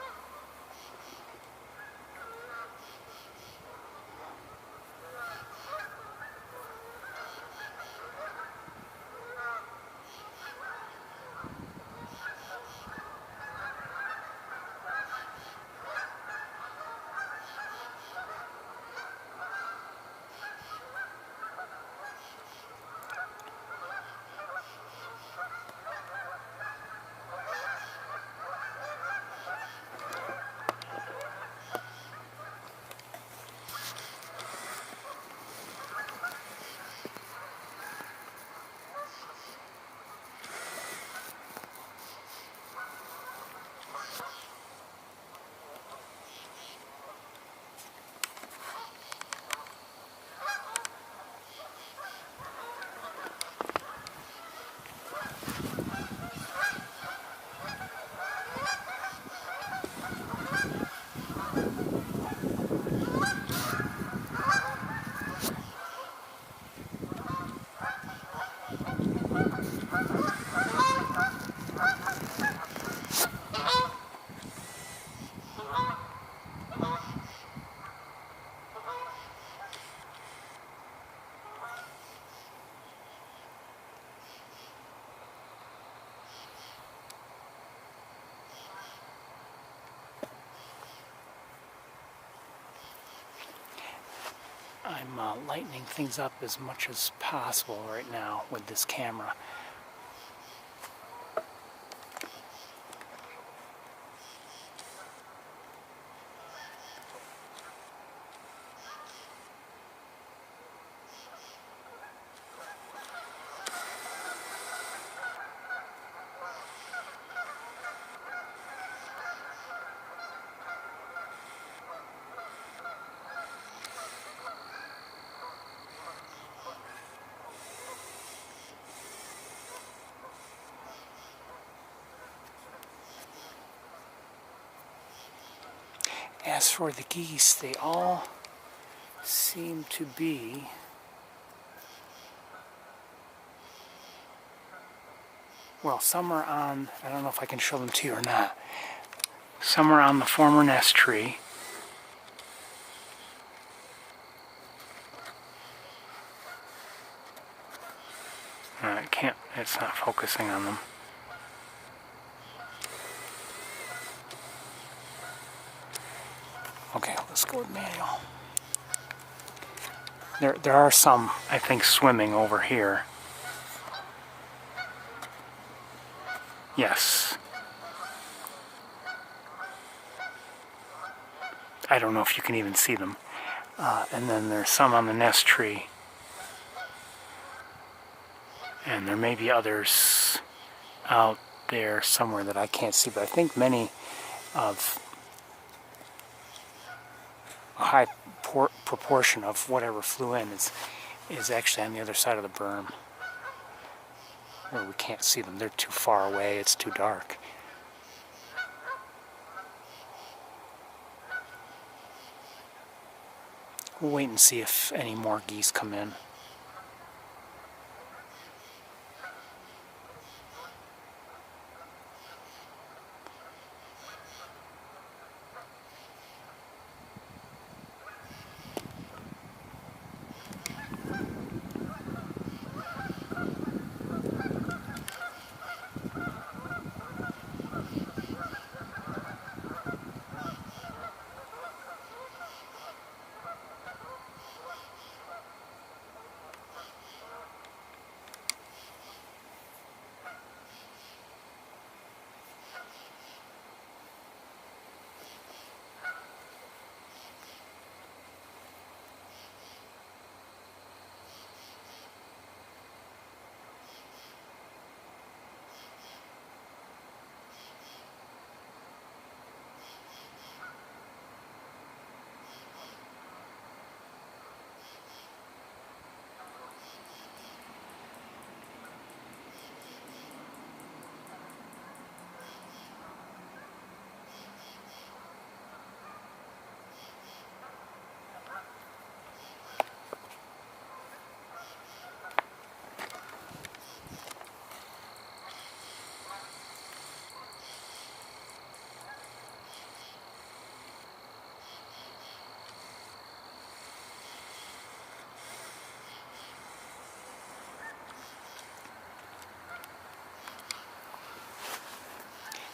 I'm lightening things up as much as possible right now with this camera. As for the geese, they all seem to be well, some are on, I don't know if I can show them to you or not. Some are on the former nest tree. I can't, it's not focusing on them. Okay, let's go with manual. There are some, I think, swimming over here. Yes. I don't know if you can even see them. And then there's some on the nest tree. And there may be others out there somewhere that I can't see, but I think many of a high proportion of whatever flew in is actually on the other side of the berm. Where we can't see them. They're too far away. It's too dark. We'll wait and see if any more geese come in.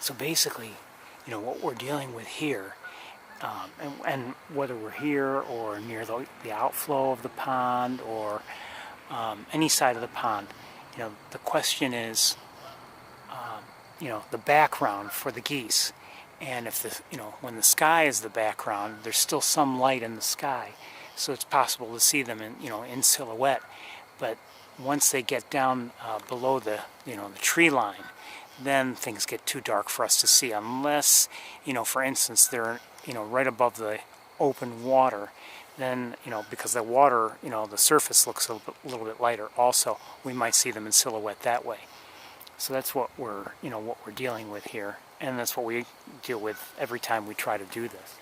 So basically, you know, what we're dealing with here, and whether we're here or near the outflow of the pond or any side of the pond, you know, the question is, you know, the background for the geese. And if the, you know, when the sky is the background, there's still some light in the sky, so it's possible to see them in, you know, in silhouette. But once they get down below the, you know, the tree line, then things get too dark for us to see, unless, you know, for instance, they're, you know, right above the open water. Then, you know, because the water, you know, the surface looks a little bit lighter also, we might see them in silhouette that way. So that's what we're, you know, what we're dealing with here, and that's what we deal with every time we try to do this.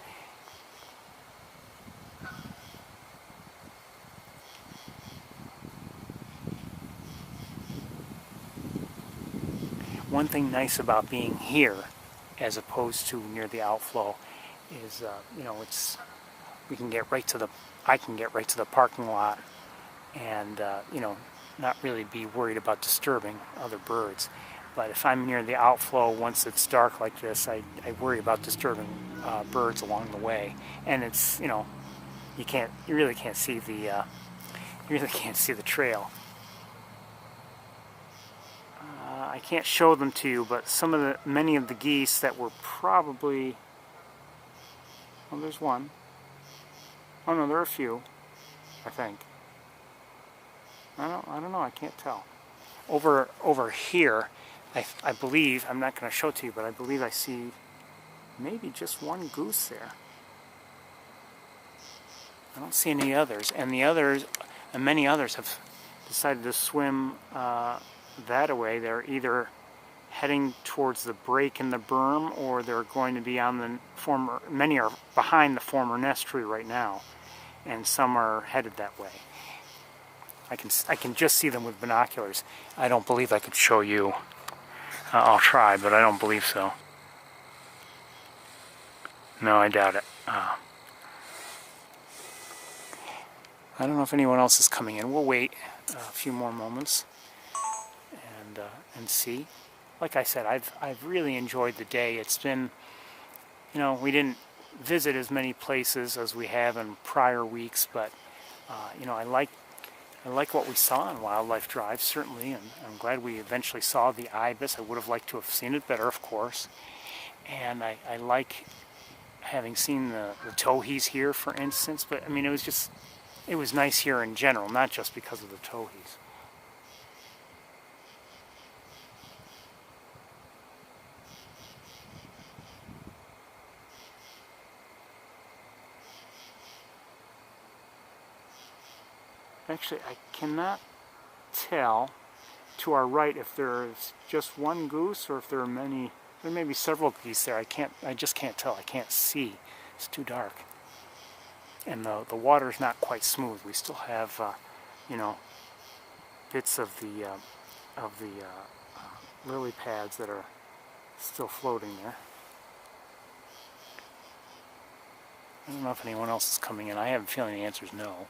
One thing nice about being here, as opposed to near the outflow, is you know, we can get right to the, I can get right to the parking lot, and you know, not really be worried about disturbing other birds. But if I'm near the outflow, once it's dark like this, I worry about disturbing birds along the way. And it's, you know, you really can't see the trail. I can't show them to you, but many of the geese that were probably, well, there's one. Oh no, there are a few, I think. I don't know, I can't tell. Over here, I believe, I'm not going to show it to you, but I believe I see maybe just one goose there. I don't see any others, and many others have decided to swim that way. They're either heading towards the break in the berm, or they're going to be on the former, many are behind the former nest tree right now, and some are headed that way. I can just see them with binoculars. I don't believe I could show you. I'll try, but I don't believe so. No, I doubt it. I don't know if anyone else is coming in. We'll wait a few more moments and see. Like I said, I've really enjoyed the day. It's been, you know, we didn't visit as many places as we have in prior weeks, but you know, I like what we saw on Wildlife Drive, certainly, and I'm glad we eventually saw the Ibis. I would have liked to have seen it better, of course. And I like having seen the towhees here, for instance, but I mean, it was nice here in general, not just because of the towhees. Actually, I cannot tell to our right if there's just one goose or if there are many. There may be several geese there. I just can't tell. I can't see. It's too dark. And the water's not quite smooth. We still have, you know, bits of the lily pads that are still floating there. I don't know if anyone else is coming in. I have a feeling the answer is no.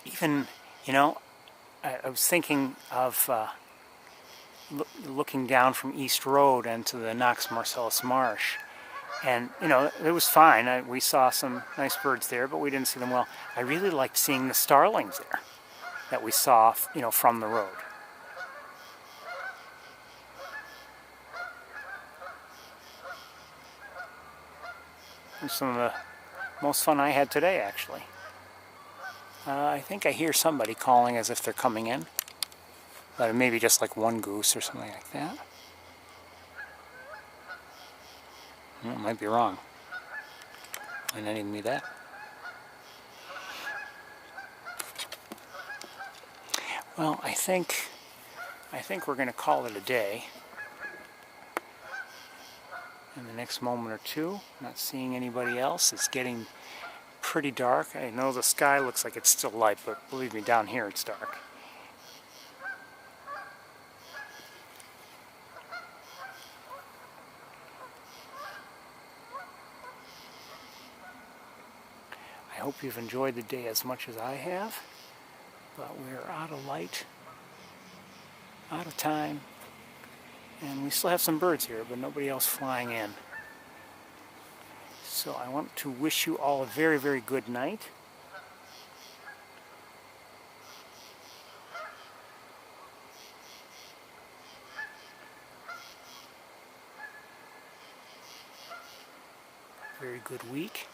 Even, you know, I was thinking of looking down from East Road into the Knox Marcellus Marsh, and, you know, it was fine. We saw some nice birds there, but we didn't see them well. I really liked seeing the starlings there that we saw, you know, from the road. And some of the most fun I had today, actually. I think I hear somebody calling as if they're coming in, but maybe just like one goose or something like that. Well, it might be wrong. Might not even be that. Well, I think I think we're going to call it a day. In the next moment or two, not seeing anybody else. It's getting pretty dark. I know the sky looks like it's still light, but believe me, down here it's dark. I hope you've enjoyed the day as much as I have, but we're out of light, out of time, and we still have some birds here, but nobody else flying in. So I want to wish you all a very, very good night. Very good week.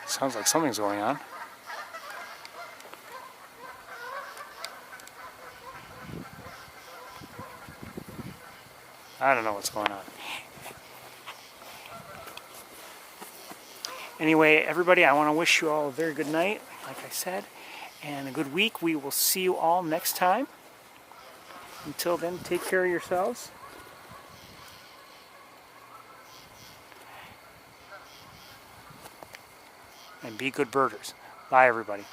Sounds like something's going on. I don't know what's going on. Anyway, everybody, I want to wish you all a very good night, like I said, and a good week. We will see you all next time. Until then, take care of yourselves. And be good birders. Bye, everybody.